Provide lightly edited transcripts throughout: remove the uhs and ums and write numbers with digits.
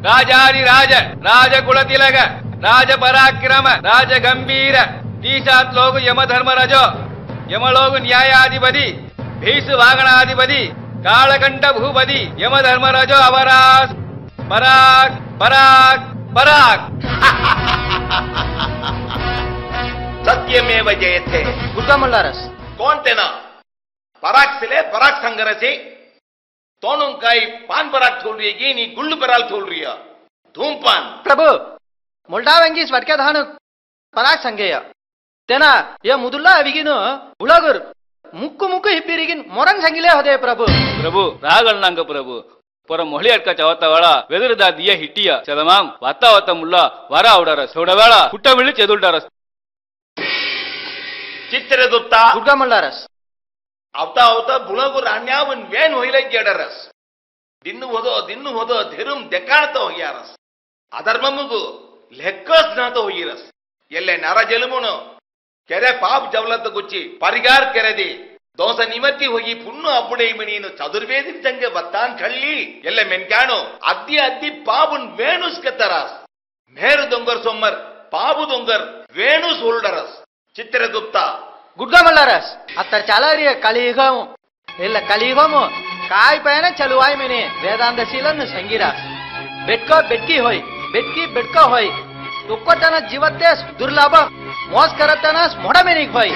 ರಾಜಾದಿರಾಜ ರಾಜಕುಲತಿಲಕ ರಾಜ ಪರಾಕ್ರಮ ರಾಜ ಗಂಭೀರ ತೀಶಾತ್ ಲೋಗು ಯಮಧರ್ಮರಜೋ ಯಮಲೋಗು ನ್ಯಾಯಾಧಿಪತಿ ಭೀಸು ವಾಗಣಾಧಿಪತಿ ಕಾಳಕಂಠ ಭೂಪತಿ ಯಮಧರ್ಮರಜೋ ಅವರಾಸ್ ಪರಾಕ್ ಪರಾಕ್ ಪರಾಕ್. सत्यमेव जयते. गुड्डा मल्लारस कौन तेना पराग सिले पराग संगरसी तोनुं काई पान पराग छोड़ रही है नी गुल्लू पराग छोड़ रही है धूमपान. प्रभु मोल्डावेंगी स्वटके धानु पराग संगेय तेना ये मुदुल्ला अविगिनु बुलागुर मुक्कु मुक्कु हिप्पिरिगिन मोरंग संगिले होदे प्रभु. प्रभु रागलनांग प्रभु पर मोहली अटका चवत्ता वेदरदा दिया हिटिया चदमाम वातावत मुल्ला वारा आवडारस थोडा पुट्ट मिळी चेदुल्डारस. चित्रगुप्ता गुड्डा मल्लारस आवता आवता बुलागुर अन्यावन वेन होइले गेडरस दिन्नु होदो धीरुम देकाणतो होयारस अधर्ममुगु लेक्कस नातो होइरस एल्ले नर जलमुनो केरे पाप जवलत गुच्ची परिगार केरेदी दोष निमत्ति होगी पुण्णु अब्बुडे मणीनु चतुर्वेदी संगे बत्तान कल्ली एल्ले मेनकाणो अद्दी अद्दी पापुन वेणुस केतरस मेरु दोंगर सोमर पापु दोंगर वेणुस होल्डरस. चित्रगुप्ता गुड्डा मल्लारस अत्तर चालारिय कलियुगम इल्ल कलियुगम काय पैन चलुवाई मेने वेदांत शीलन संगिरास बेटको बेटकी होय बेटकी बेटको होय दुक्कटन जीवतेस दुर्लभ मोस करतनस मोडमेनिक होय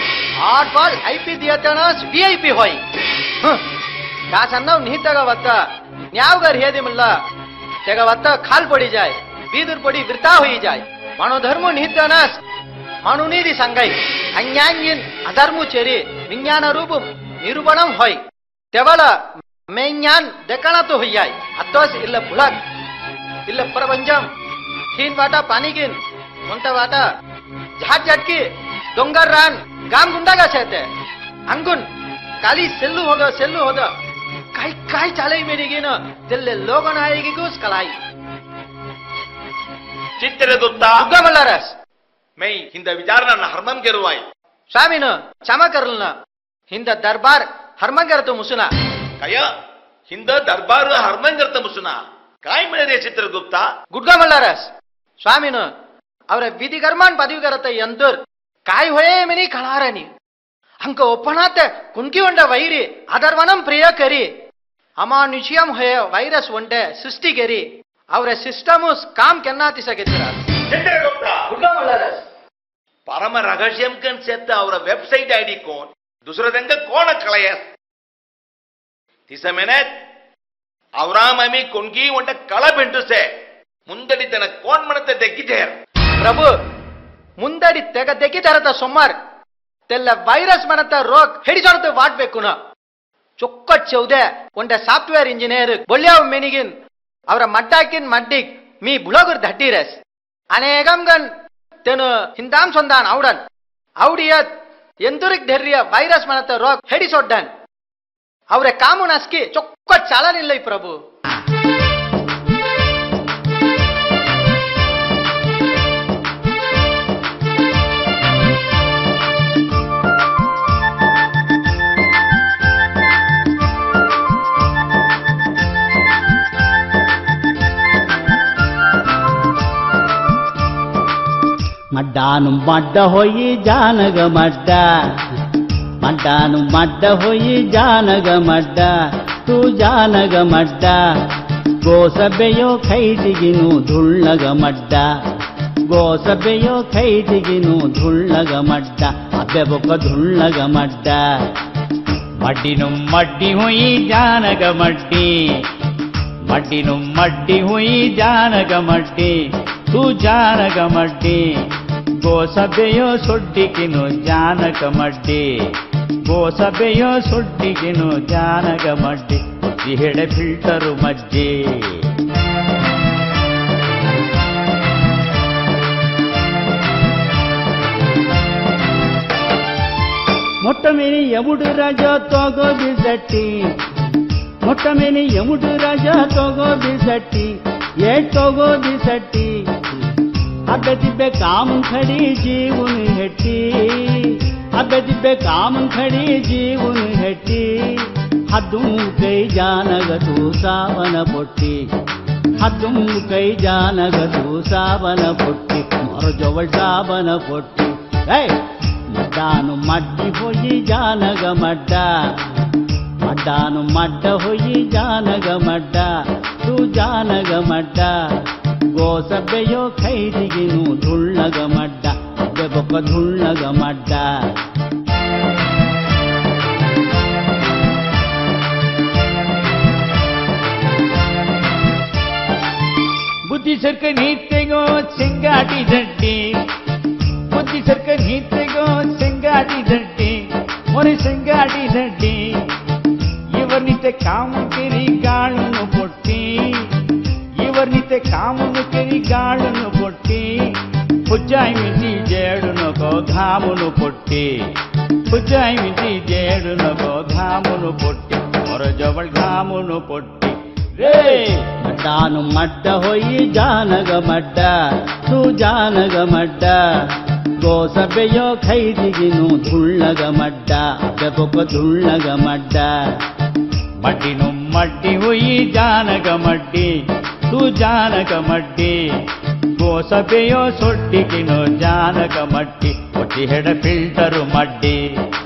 आठ बाल आईपी दियतनस वीआईपी होय. कासन्नव निहितगवत्त न्यावगर हेदि मुल्ल तेगवत्त खाल पड़ी जाय बीदुर पड़ी वृता होई जाय मनोधर्म निहितनस मनुनीदी संगई अन्यांगिन अधर्मु चेरी विज्ञान रूप निरूपणम होय तेवल मेज्ञान देखना तो होयाय अत्तोस इल्ल बुलक इल्ल प्रपंचम हीन वाटा पानीगिन मुंत वाटा झाट झटकी डोंगर रान गाम गुंडागा सेते अंगुन काली सेल्लु होद काय काय चाले मेरिगिन तेल्ले लोगन आएगी गुस कलाई. चित्रगुप्ता गुड्डा मल्लारस मैं हिंद विचारना हरमम गेरुवाई स्वामीन क्षमा करल हिंद दरबार हरमंगरतो मुसुना कया हिंद दरबार हरमंगरत मुसुना काय मिळे चित्रगुप्ता. गुड्डा मल्लारस स्वामीन ಅವರ ವಿಧಿ ಕರ್ಮಾನ್ ಪದವಿಗರತ ಎಂದರ್ ಕಾಯ್ ಹೋಯೇ ಮಿನಿ ಕಳಾರನಿ ಅಂಕ ಒಪ್ಪಣಾತೆ ಕುಂಕಿ ಒಂಡ ವೈರಿ ಅದರ್ವನಂ ಪ್ರಿಯ ಕರಿ ಅಮಾನುಷ್ಯಂ ಹೋಯ ವೈರಸ್ ಒಂಡೆ ಸೃಷ್ಟಿ ಕೆರಿ ಅವರ ಸಿಸ್ಟಮ್ಸ್ ಕಾಮ್ ಕೆನ್ನಾತಿ ಸಗೆತರ. चित्रगुप्ता गुड्डा मल्लारस परम रहस्यम कन सेत्त ಅವರ ವೆಬ್ಸೈಟ್ ಐಡಿ कोण दुसरं त्यांग कोण कळयस तिसमेने ಅವರಾಮಿ कोणगी ಒಂಡ कळ ಬೆಂಟುಸೆ ಮುಂದಡಿ ತನ कोण म्हणते देखितेर. प्रभु ಮುಂದಡಿ ತೆಗ ತೆಗಿತಾರತ ಸೊಮ್ಮಾರ್ ತೆಲ್ಲ ವೈರಸ್ ಮನತ ರೋಗ್ ಹಿಡಿಸೋರ್ತ ವಾಟ್ಬೇಕು ನ ಚೊಕ್ಕಟ್ ಚೌದೆ ಒಂಡೆ ಸಾಫ್ಟ್ವೇರ್ ಇಂಜಿನಿಯರ್ ಬೊಳ್ಯಾವ್ ಮೆನಿಗಿನ್ ಅವರ ಮಡ್ಡಾಕಿನ್ ಮಡ್ಡಿಗ್ ಮೀ ಬುಳಗುರ್ ದಡ್ಡಿರಸ್ अनेकमगन तेनु हिंदाम सोंदान आवडन आवडियत ಎಂದುರಿಗ್ ಧೈರ್ಯ ವೈರಸ್ ಮನತ ರೋಗ್ ಹೆಡಿಸೊಡ್ಡನ್ ಅವರ ಕಾಮುನಸ್ಕಿ ಚೊಕ್ಕಟ್ ಚಾಲನಿಲ್ಲೈ ಪ್ರಭು. मड्डानु मड्ड होई जानग मड्ड मड्डानु मड्ड होई जानग मड्ड तू जानग मड्ड गोसबೆಯೋ ಖೈಟಿಗಿನು ಧುಳ್ಳಗ ಮಡ್ಡ गोसबೆಯೋ ಖೈಟಿಗಿನು ಧುಳ್ಳಗ ಮಡ್ಡ ಅಬ್ಬೆ ಬೊಕ್ಕ ಧುಳ್ಳಗ ಮಡ್ಡ ಮಡ್ಡಿನು ಮಡ್ಡಿ ಹೋಯಿ जानग ಮಡ್ಡಿ ಮಡ್ಡಿನು ಮಡ್ಡಿ ಹೋಯಿ जानग ಮಡ್ಡಿ तू जानग मड्डी गोसबೆಯೋ ಸೊಡ್ಡಿಗಿನು जानग मड्डी गोसबೆಯೋ ಸೊಡ್ಡಿಗಿನು जानग मड्डी जिहेड़े फिल्टरू मज्जे ಮೊಟ್ಟ ಮೇನಿ ಯಮುಡು ರಾಜ ತಗೋ ಬಿಸಟ್ಟಿ ಮೊಟ್ಟ ಮೇನಿ ಯಮುಡು ರಾಜ ತಗೋ ಬಿಸಟ್ಟಿ ये तोगो दिसट्टी अबे तिब्बे काम खड़ी जीवन हेटी अबे तिब्बे काम खड़ी जीवन हेटी हदू कई जानग तू सावन पोटी हातुम कई जानगदू साबन पुट्टी मोर जोवल साबन पुट्टी मड्डानु मड्डी होई जानग मड्डा मड्डानु मड्ड होई जानग मड्डा तू जानग मड्डा गोसबೆಯೋ ಖೈದಿಗಿನು ಧುಳ್ಳಗ ಮಡ್ಡ ಬೆಬಕ ಧುಳ್ಳಗ ಮಡ್ಡ ಬುದ್ಧಿ ಸರ್ಕ ನೀತೆಗೋ ಚೆಂಗಾಟಿ ದಡ್ಡಿ ಬುದ್ಧಿ ಸರ್ಕ ನೀತೆಗೋ ಚೆಂಗಾಟಿ ದಡ್ಡಿ ಮೊರೆ ಚೆಂಗಾಟಿ ದಡ್ಡಿ ಇವರ್ನಿತೆ ಕಾಮು ಕೆರಿ ಗಾಳನು ಪೊಟ್ಟಿ ಇವರ್ನಿತೆ ಕಾಮನು ಕೆರಿ ಗಾಳನು ಪೊಟ್ಟಿ ಹುಜ್ಜಾಯಿ ಮಿತಿ ಜೇಡುನಕೋ ಘಾಮನು ಪೊಟ್ಟಿ ಹುಜ್ಜಾಯಿ ಮಿತಿ ಜೇಡುನಕೋ ಘಾಮನು ಪೊಟ್ಟಿ ಮೊರ ಜವಳ್ ಘಾಮನು ಪೊಟ್ಟಿ ರೇ ಮಡ್ಡಾನು ಮಡ್ಡ ಹೋಯಿ ಜಾನಗ ಮಡ್ಡ ತೂ ಜಾನಗ ಮಡ್ಡ ಗೋಸಬೆಯೋ ಖೈದಿಗಿನು ಧುಳ್ಳಗ ಮಡ್ಡ ಬೆಬಕ ಧುಳ್ಳಗ ಮಡ್ಡ ಮಡ್ಡಿನು ಮಡ್ಡಿ ಹೋಯಿ ಜಾನಗ ಮಡ್ಡಿ तू जानक मड्डी गोसबೆಯೋ ಸೊಡ್ಡಿಗಿನೋ जानक मड्डी ಒಟ್ಟಿ ಹೆಡ ಫಿಲ್ಟರು ಮಡ್ಡಿ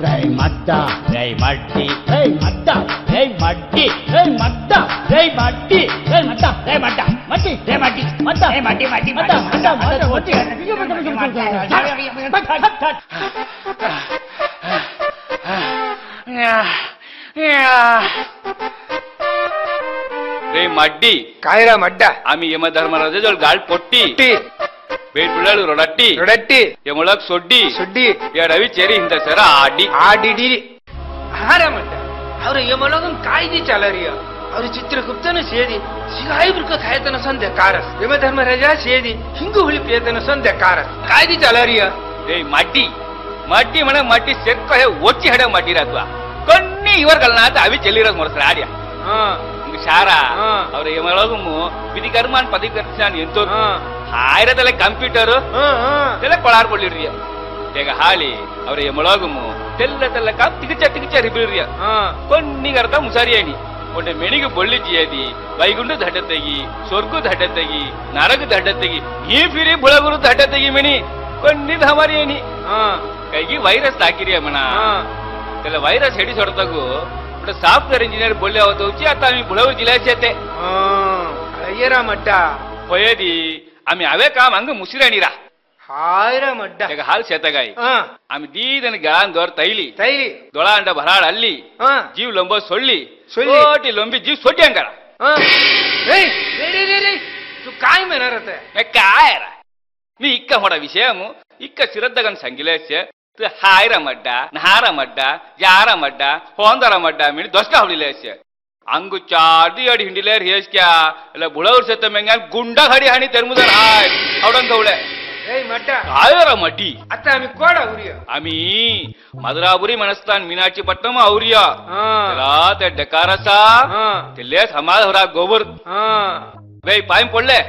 ರೈ ಮಡ್ಡ ರೈ ಮಡ್ಡಿ ರೈ ಮಡ್ಡ ರೈ ಮಡ್ಡಿ ರೈ ಮಡ್ಡ ರೈ ಮಡ್ಡಿ ರೈ ಮಡ್ಡ ರೈ ಮಡ್ಡ ಮಡ್ಡಿ ರೈ ಮಡ್ಡಿ ಮಡ್ಡ ರೈ ಮಡ್ಡಿ ಮಡ್ಡಿ ಮಡ್ಡ ಮಡ್ಡ ಮಡ್ಡ ಒಟ್ಟಿ रे मड्डी कायरा मड्डा आम्ही यमधर्मराजाजवळ गाळ पोट्टी बेट बिळाळू रोडट्टी रोडट्टी यमुळक सोड्डी सुड्डी या रवी चेरी हिंद सर आडी आडी हारा मड्डा ಅವ್ರ ಯಮಲೋಕಂ ಕಾಯ್ದಿ ಚಾಲರಿಯ ಅವ್ರ ಚಿತ್ರಗುಪ್ತನ ಸೇದಿ ಸಿಗಾಯಿಬ್ರಕ ಖಾಯತನ ಸಂದೆ ಕಾರಸ್ ಯಮಧರ್ಮರಾಜ ಸೇದಿ ಹಿಂಗು ಹುಳಿ ಪೇತನ ಸಂದೆ ಕಾರಸ್ ಕಾಯ್ದಿ ಚಾಲರಿಯ रे मड्डी मड्डी म्हणे मड्डी सेक्क हे ओची हडे मड्डी रातवा कन्नी इवरगलना आता अवी चेल्लिरस मोरसर आड्या शारा ಅವ್ರ ಯಮಲೋಕಮು ವಿಧಿ ಕರ್ಮಾನ್ ಪದಿ ಕರ್ಚಾನ್ ಎಂತೋ ಹಾಯ್ರದಲ್ಲ ಕಂಪ್ಯೂಟರ್ ತೆಲ್ಲ ಕೊಳಾರ್ ಕೊಡ್ಲಿರ್ರಿಯ ಈಗ ಹಾಳಿ ಅವ್ರ ಯಮಲೋಕಮು ತೆಲ್ಲ ತೆಲ್ಲ ಕಾಪ್ ತಿಗಚ ರಿಬಿರ್ರಿಯ ಕೊನ್ನಿಗ ಅರ್ಥ ಮುಸಾರಿಯಾಣಿ ಒಂಡೆ ಮೆಣಿಗೆ ಬೊಳ್ಳಿ ಜಿಯದಿ ವೈಗುಂಡು ದಡ್ಡ ತೆಗಿ ಸ್ವರ್ಗು ದಡ್ಡ ತೆಗಿ ನರಕ ದಡ್ಡ ತೆಗಿ ಈ ಫಿರಿ ಬುಳಗುರು ದಡ್ಡ ತೆಗಿ ಮೆಣಿ ಕೊನ್ನಿ ಧಾಮಾರಿಯಾಣಿ ಕೈಗಿ ವೈರಸ್ ಹಾಕಿರಿಯ ಮಣ तेला व्हायरस हेडी सोडतागू सॉफ्टवेअर इंजिनियर बोलले होतो की आता आम्ही बुळावर जिल्ह्याचे येते अय्यरा मड्डा पयदी आम्ही हवे काम अंग मुशिराणी रा हायरा मड्डा एक हाल शेतगाई आम्ही दीदन गळान दोर तैली दोळा अंड भराड हल्ली जीव लंब सोडली सोटी लंबी जीव सोटी अंगारा तू काय म्हणणार होता काय रा मी इक्का मोठा विषयमु इक्का सिरद्दगन सांगिलेसे हायरा मड्डा नहारा मड्डा यारा मड्डा होंदरा मड्डा मिणी दोस्ता हवलीलेसे अंगु चार्दी अडी हिंडिलेर हेस क्या अला बुळावर सेत मेंगान गुंडा घडी हाणी तेरमुदर हाय आवडन गवळे ए मड्डा हायरा मड्डी आता आम्ही कोड आवरिया आम्ही मदरापुरी मनस्तान मीनाची पट्टम आवरिया तेला ते डकारसा तेले समाज होरा गोबर वे पायम पडले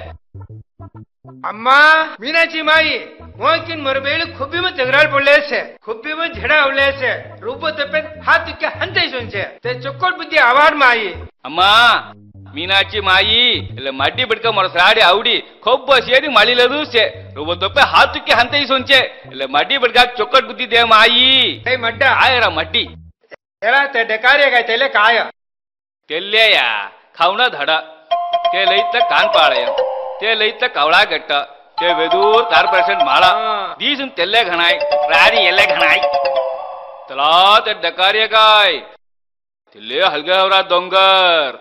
अम्मा मीनाची माई मोकिन मरबेळी खुब्बी में जगराल पडले छे खुब्बी में झडा आवले छे रूप तपे हाथ के हंते सुन छे ते चक्कर बुद्धि आवाड माई अम्मा मीनाची माई એટલે માટી બડકા મરસાડી આવડી ખૂબ બસેડી માળી લદુ છે રૂપ તપે હાથ કે હંતે સુન છે એટલે માટી બડકા ચોકટ બુદ્ધિ દે માઈ એ મड्डा આયરા મટી એલા તે ડકારે ગાય તેલે કાય तेल्लेया खावणा धडा ते लईत कान पाळय ते लईत कवळा गट्ट ते वेदूर 4% माळा दीसून तेल्ले घणाय रारी एल्ले घणाय तला ते डकारे काय तेल्ले हलगावरा डोंगर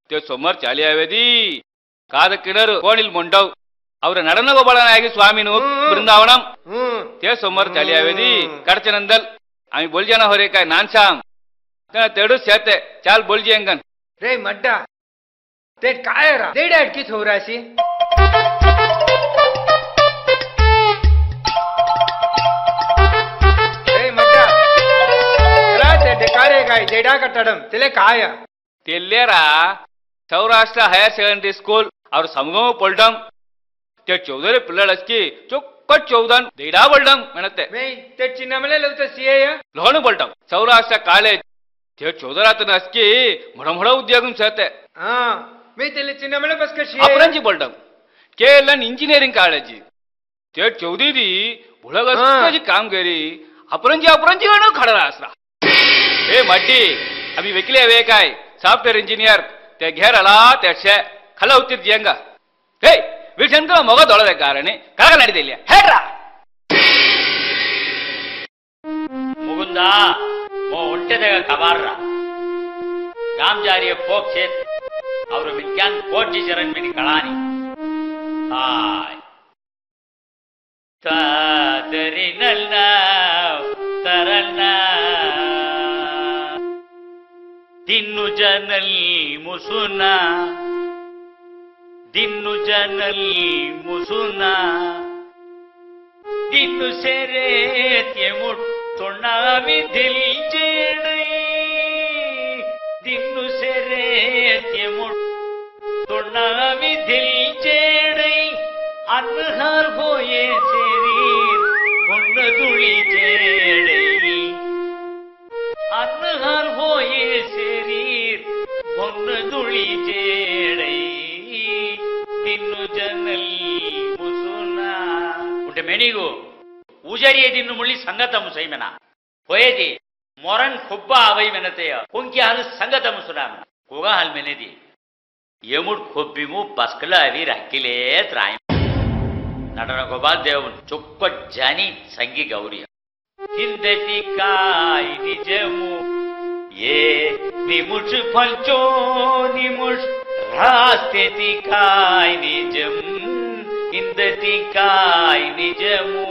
ते सोमर चाली आवेदी काद किडर कोणिल मोंडव ಅವರ ನಡನ ಗೋಪಾಳನಾಗಿ ಸ್ವಾಮಿನು ಬೃಂದಾವನಂ ते सोमर चाली आवेदी कडचनंदल आम्ही बोलजाना हो रे काय नान शाम त्या तेडू सेते चाल बोलजी अंगन रे मड्डा ते काय रा देडा अडकी थोरासी रे मड्डा तेला ते डकारे गाय देडा कट्टडम तेले काय तेल्लेरा सौराष्ट्र हायर सेकेंडरी स्कूल और समगम पडम ते 14 पिल्लडस्की चोक्कट 14 देडा पडम म्हणते ते चिन्नमले लवत सीए लोहण पडम सौराष्ट्र कॉलेज ते 14 नस्की मडमड उद्योगम सेते मी त्याला चिन्ह बस कशी अपरंजी बोलतो केएलएन इंजिनिअरिंग कॉलेज ते चौधरी भुळगाची काम करी अपरंजी खडा असला हे मड्डी अभी वेकले वे काय ಸಾಫ್ಟ್ವೇರ್ ಇಂಜಿನಿಯರ್ ते घेरला ते खला होतीर्जियंग हे विषंकर मग दोळದೆ ಕಾರಣ ಕರಗ ನಡೆದಿಲ್ಲ ಹೇಳ್ರಾ ಮುಗುಂದ ಮೋ ಹೊಟ್ಟೆದಾಗ ಕಬಾರ್ರ ರಾಮಜಾರಿಯ ಪೋಕ್ಷೇತ್ ಅವರು ವಿಜ್ಞಾನ್ ಕೋಟಿ ಜರನ್ ಮಿನಿ ಕಳಾನಿ ಹಾಯ್ ತಾದರಿನಲ್ಲ ತರನ್ನ ದಿನ್ನು ಜನಲ್ ಮುಸುನ ದಿನ್ನು ಜನಲ್ ಮುಸುನ ದಿನ್ನು ಸೆರೆ ಮುಟ್ಟೊಣ್ಣಾವಿ ದಿಲ್ ಜೇಡೈ ದಿನ್ನು ಸೆರೆ ಮುಟ್ಟೊಣ್ಣಾವಿ ದಿಲ್ ಜೇಡೈ ಅನ್ಹಾರ್ ಹೋಯೆ ಶರೀರ್ ಬೊಣ್ಣ ತುಳಿ ಜೇಡೈ अन्नहार होये शरीर बन्न दुळी जेडै दिन्नु जनल मुसुना उंटे मेनिगु उजरिये दिन्नु मुळ्ळि संगत मुसैमेना होयेदी मोरन खुब्बा आवै मेनतेय कुंकी हाल संगत मुसुना कोगा हाल मेनेदी यमुड खुब्बिमु बस्कला अवी रक्किले त्राय नटन गोपाल देवन चुक्क जानी संगी गौरी हिंदती काय निजमु ये निमुष फलचो निमुष रास्तेती काय निजम हिंदती काय निजमु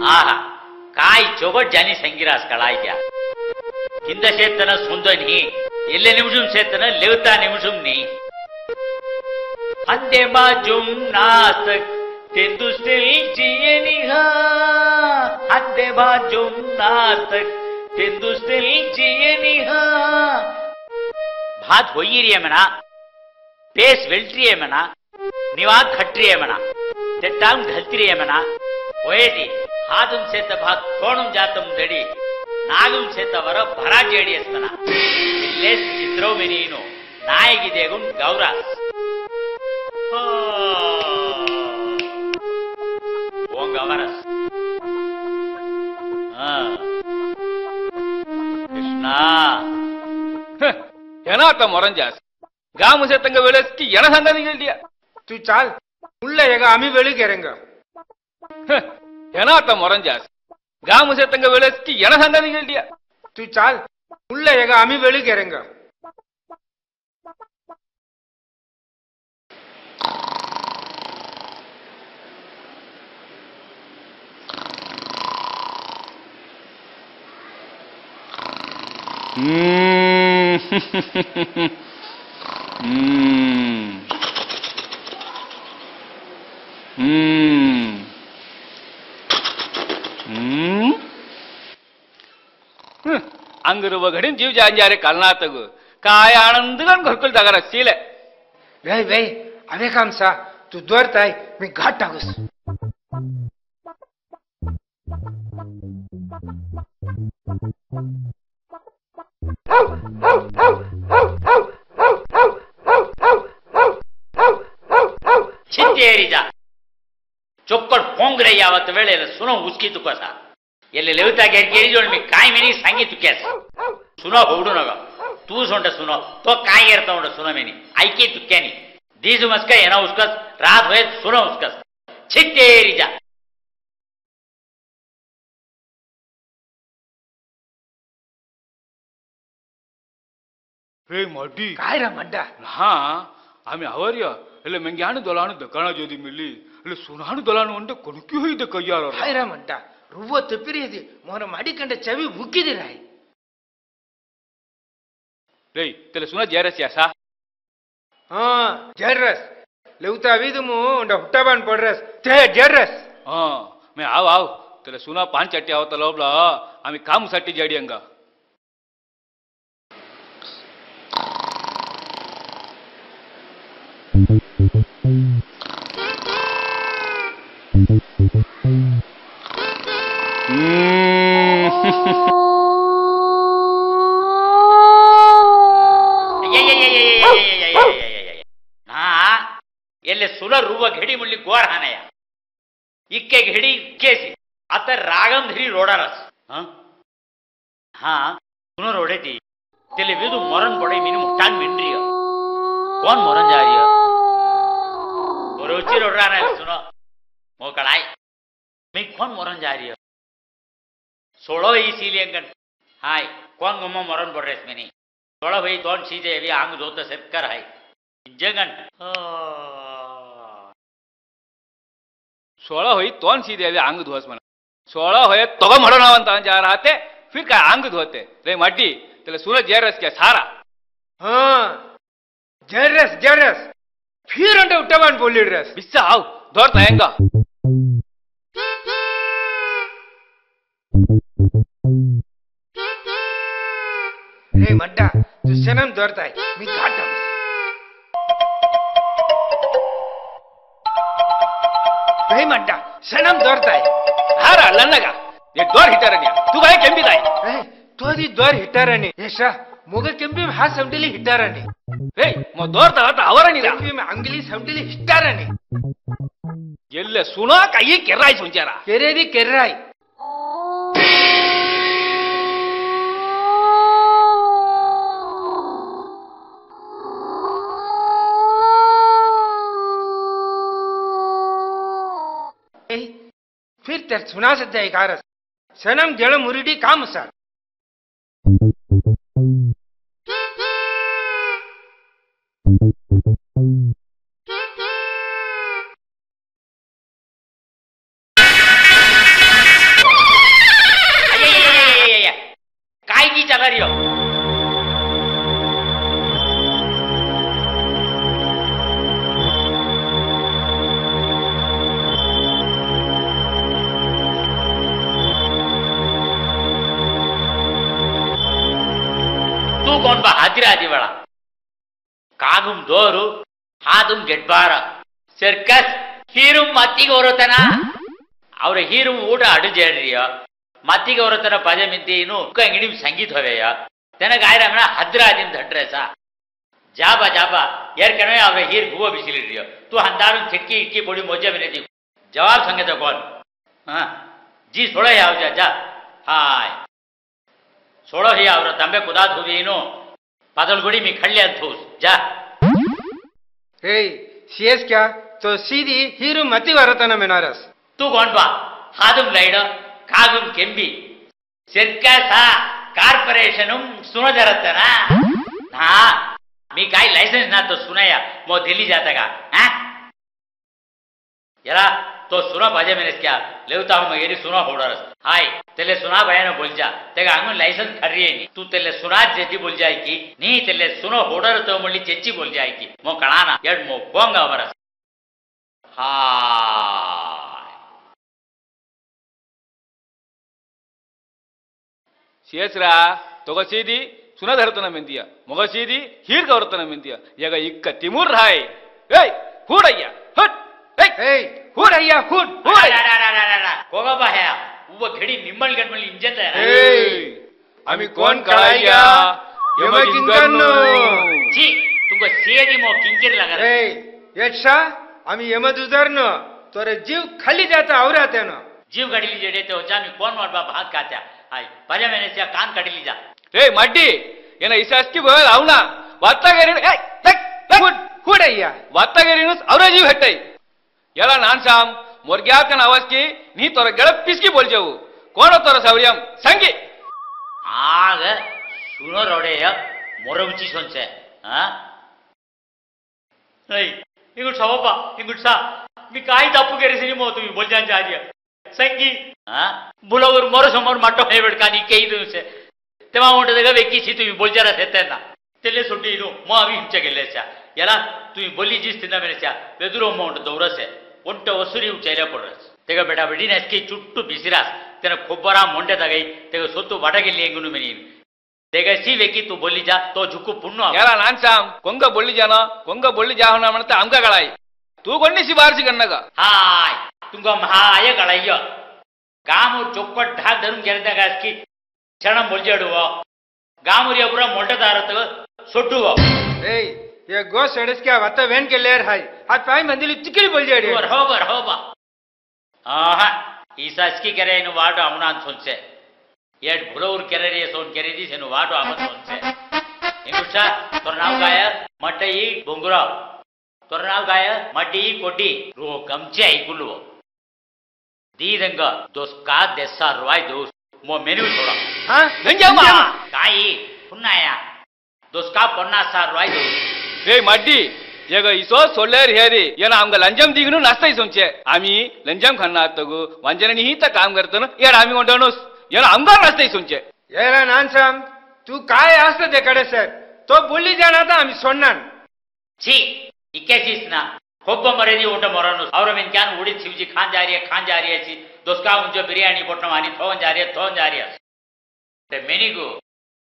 आहा काय चोबट जानी संगिरास कळाय क्या हिंद शेतन सुंदनी एल्ले निमुषम शेतन लेवता निमुषम नी अंदे बाजुम नास्तक तेंदुस्तेल जियनिहा अंदे बाजुम नास्तक तेंदुस्तेल जियनिहा भात होईरिये मना पेस वेल्ट्रिये मना निवाग खट्रिये मना तेट्टाम घल्तिरिये मना होयेदी हादुम सेत भात तोणुम जातम दडी नागुम सेत वर भरा जेडी असतना इल्लेस चित्रौमिनीनु नायगिदेगुन गौरास गवरस कृष्ण ಏನಾತ ಮೊರಂಜಾಸ್ ಗಾಮುಸೆ ತಂಗ ವೇಳೆಸ್ಕಿ ಎಣ ಸಂಗತಿ ಹೇಳ್ದಿಯ तू चाल उल्ल येगा आम्ही वेळी केरेंग ಏನಾತ ಮೊರಂಜಾಸ್ ಗಾಮುಸೆ ತಂಗ ವೇಳೆಸ್ಕಿ ಎಣ ಸಂಗತಿ ಹೇಳ್ದಿಯ तू चाल उल्ल येगा आम्ही वेळी केरेंग अंगरुव घडीन जीव जांजारे कालनातग काय आनंदगण घरकुल जागा रस्सीले वेय वेय अवे काम सा तू द्वारताय मी घाट टाकूस ಚಿಂತೆಯರಿಜ ಚೊಕ್ಕಡ್ ಪೋಂಗ್ರೆ ಯಾವತ್ತ ವೇಳೆಲ್ಲ ಸುನೋ ಉಸ್ಕಿ ತುಕಸ ಎಲ್ಲಿ ಲೆವತಾ ಗೆರಿ ಜೋಡ್ ಮಿ ಕಾಯಿ ಮಿನಿ ಸಂಗಿ ತುಕೆಸ ಸುನೋ ಹೋಡು ನಗ ತೂ ಸೊಂಟ ಸುನೋ ತೋ ಕಾಯಿ ಇರ್ತಾ ಉಂಡ ಸುನೋ ಮಿನಿ ಐಕಿ ತುಕ್ಯಾನಿ ದೀಸು ಮಸ್ಕ ಏನೋ ಉಸ್ಕಸ್ ರಾತ್ ಹೋಯ್ ಸುನೋ ಉಸ್ಕಸ್ ಚಿಂತೆಯರಿಜ हे मड्डी काय रा मड्डा हा आम्ही आवरया એટલે મેં જ્ઞાન દોલાનું દકાણા જોદી મિલી એટલે સુનાનું દોલાનું અંડે કોણકી હોઈದೆ ಕೈಯಾರ काय रा मड्डा ರುವ್ವ ತಪ್ಪಿರಿಯದಿ ಮೋರ ಮಾಡಿಕೊಂಡ ಚವಿ ಮುಕ್ಕಿದಿರಾಯ್ ಲೇ ತೆಲೆ ಸುನಾ ಜೇರಸ್ಯಾಸಾ ಹಾ ಜೇರಸ್ લેવતા વિદમુ ઉંડા હુટ્ટાબાન પડરસ તે જરસ હા મે આવ તેલે સુના પાંચ ચટ્ટી આવતા લોબલા આમી કામ સટ્ટી જડીયંગા सुना रुव घेडी म्हणली गोर हानया इक्के घेडी केसी आता रागम धरी रोडारस हा सुनो रोडे ती तेले विदु मरण पड़े मीन मुटान मिंड्रिय कौन मरण जा रही है रोची रोड रहा है सुनो मो कड़ाई मैं कौन मरण जा रही है 16 इसीलिए हाय कौन गमो मरण पड़ रहे इसमें नहीं 16 भाई कौन चीज है अभी आंग दो तो सेट कर हाय जगन 16 होई तोन सीधे अभी आंग धोस म्हणा 16 होय तोग म्हणवंत जा राहते फिर काय आंग धोते रे मड्डी तेले सूरज जेरस क्या सारा हाँ जरस जरस फिर अंडे उठवान बोली रस बिस्सा आव धोरता हेंगा रे मड्डा तू सनम दौड़ता है मी काटा भाई मड्डा सनम दौड़ता है हारा लन्नगा ये डोर हिटरन्या तू भाई केंबी जाय तो दी द्वार हिटाराने ऐसा मोगे केंपी में हाथ समडली हिटाराने रे मो डोर ता आवरणी रा केंपी में अंगली समडली हिटाराने एल्ले सुना काही केराय सुंचारा केरेदी केराय फिर तेर सुना सकता है कारस सनम जल मुरीडी काम सर काय की चला रही हो तू कौन बा हाजिर आदि बड़ा कागुम दोरू हादुम गेटबार सर्कस हीरुम मत्ती गोरतना और हीरुम ऊಟ अडु जेड्रिय मत्ती गोरतನ ಪದ ಮಿಂತಿನು ಕಂಗಿಡಿಂ ಸಂಗೀತ ಹೋವೆಯ ತೆನ ಗಾಯರಮನ ಹದ್ರಾದಿಂ ಧಟ್ರೆಸ ಜಾಬಾ ಜಾಬಾ ಏರ್ಕಣವೆ ಅವರ ಹೀರ್ ಗುವ ಬಿಸಿಲಿರಿಯ तू हंदारु छिटकी इटकी बोडी मोजे में दी जवाब संगे तो कौन हां जी सोळे आव जा जा हाय सोळो ही आवರ तंबे कुदा धुवीनो पादलगुड़ी में खड़ले अंथूस जा हे सीएस क्या तो सीधी हीरो मती वरतन मेनारस तू कौन बा हादुम लैड कागुम केंबी सर्कस कार्पोरेशनुम सुनजरतना हां मी काय लाइसेंस ना तो सुनाया मो दिल्ली जाता का हां यारा तो सुना बाजे मैंने क्या लेवता हूं मैं ये सुना होडरस हाय तेले सुना भया ने बोल जा तेगा अंगन लाइसेंस खर्री है तू तेले सुना जेती बोल जाए की नी तेले सुनो होडर तो मल्ली चेच्ची बोल जाए की मो कणाना यड मो कोंगा बरस हाय सीएसरा तोग सीधी सुना धरतना ಮೆಂತಿಯ ಮೊಗ ಸೀದಿ ಹೀರ್ಗ ವರ್ತನ ಮೆಂತಿಯ ಯಗ ಇಕ್ಕ ತಿಮೂರ್ ರಾಯ್ ಏಯ್ ಹೂಡಯ್ಯ ಹಟ್ ಏಯ್ ಹೂಡಯ್ಯ ಹುಡ್ कोगा बा है वो घड़ी निम्मल गडमल इंजन है ಏಯ್ आम्ही कोण कळाय्या यमकिंकन्नो जी तुमको सेदी मो किंकिर लगा रे ए यक्षा आम्ही यमदुदरनो तोरे जीव खाली जाता आवरातेनो जीव गडली जेडे ते होचा मी कोण वाट बा भात कात्या हाय पाजा मैंने से कान कटली जा ಏ ಮಡ್ಡಿ ಏನ ಇಸಾಸ್ಕಿ ಬೋಲ್ ಅವನ ವತ್ತಗೇರಿ ಏ ಹುಡ್ ಹುಡಯ್ಯ ವತ್ತಗೇರಿನು ಅವರ जीव ಹೆಟ್ಟೈ याला नान साम मोरग्या कन आवाज की नी तोर गळप पिसकी बोल जाऊ कोण तोर सवरियम संगी आग सुनो रोडेय मोरवची सोंचे हां ei इंगुट सवपा इंगुट सा मी काय तप्पू केरेसिनी मो तुम्ही बोल जान जादिया संगी हां बुलावर मोर समोर माटो हे बेडकानी केई दिवसे तेव्हा म्हणते का वेकीची तुम्ही बोल जरा सेतना तेले सुट्टी इनो मो आवी हिंचे गेलेच्या याला तुम्ही बोली जीस तिना मेरेच्या वेदुरो मोंट दौरसे ಒಂಟ ವಸೂರಿ ಉಚ್ಚೈಲ ಪಡ್ರಸ್ ತೆಗ ಬೇಟಾ ಬಿಡಿ ನಸ್ಕಿ ಚುಟ್ಟು ಬಿಸಿರಾಸ್ ತೆನ ಕೊಬ್ಬರ ಮೊಂಡೆ ತಗೈ ತೆಗ ಸೊತ್ತು ಬಡಗಿಲ್ಲಿ ಎಂಗುನು ಮೆನಿ ತೆಗ ಸಿ ವೆಕಿ ತು बोली जा तो झुकू पुण्य याला नान साम कोंग बोलली जाना कोंग बोलली जा होना म्हणते आमका गळाई तू कोणी शिबारसी गन्नगा हाय तुंग महाय गळाय गामूर चोक्कट ढाक धरून गेरदा गासकी क्षण बोलजेडुव गामूर एपुरा मोंटे दारत सोटुव ए ये गो सडस क्या वत वेन के लेर हाय हात पाय मंदिर तिकडी बोलजाडी रहोबा आहा ईसास्की करे नु वाटो अमनान सोंचे येड भुलौर करे रे सोन करे दी सेनु वाटो अमन सोंचे इंगुशा तोर नाव गाय मटई बोंगुरा तोर नाव गाय मटी कोटी रो गमचे ऐकुलु दीदंग दोस्का देसा रवाय दोस मो मेनू छोड़ा हां ನಂಜಮ್ಮ काई पुन्नाया दोस्का पन्ना सा रवाय दोस ಏ ಮಡ್ಡಿ ಈಗ ಇಸೋ ಸೊಲ್ಲೇರ್ ಹೇರಿ ಏನ ಆಮ್ಗ ಲಂಜಮ್ ದಿಗನು ನಸ್ತೈ ಸೊಂಚೆ ಆಮಿ ಲಂಜಮ್ ಖನ್ನ ತಗು ವಂಜನನಿ ಹಿತ काम करतन यार आम्ही म्हणतोस यार आमगा नसतंय सुंचे याला नानसाम तू काय असतं ते कडे सर तो बोलली जाणार तर आम्ही सोडणार छी इक्केचीस ना होब्ब मरेदी ऊंट मरनु और में क्या उड़ी शिवजी खान जा रही है ची दोस्का उंजो बिरयानी पोटनो आनी थोन जा रही है ते मेनिगो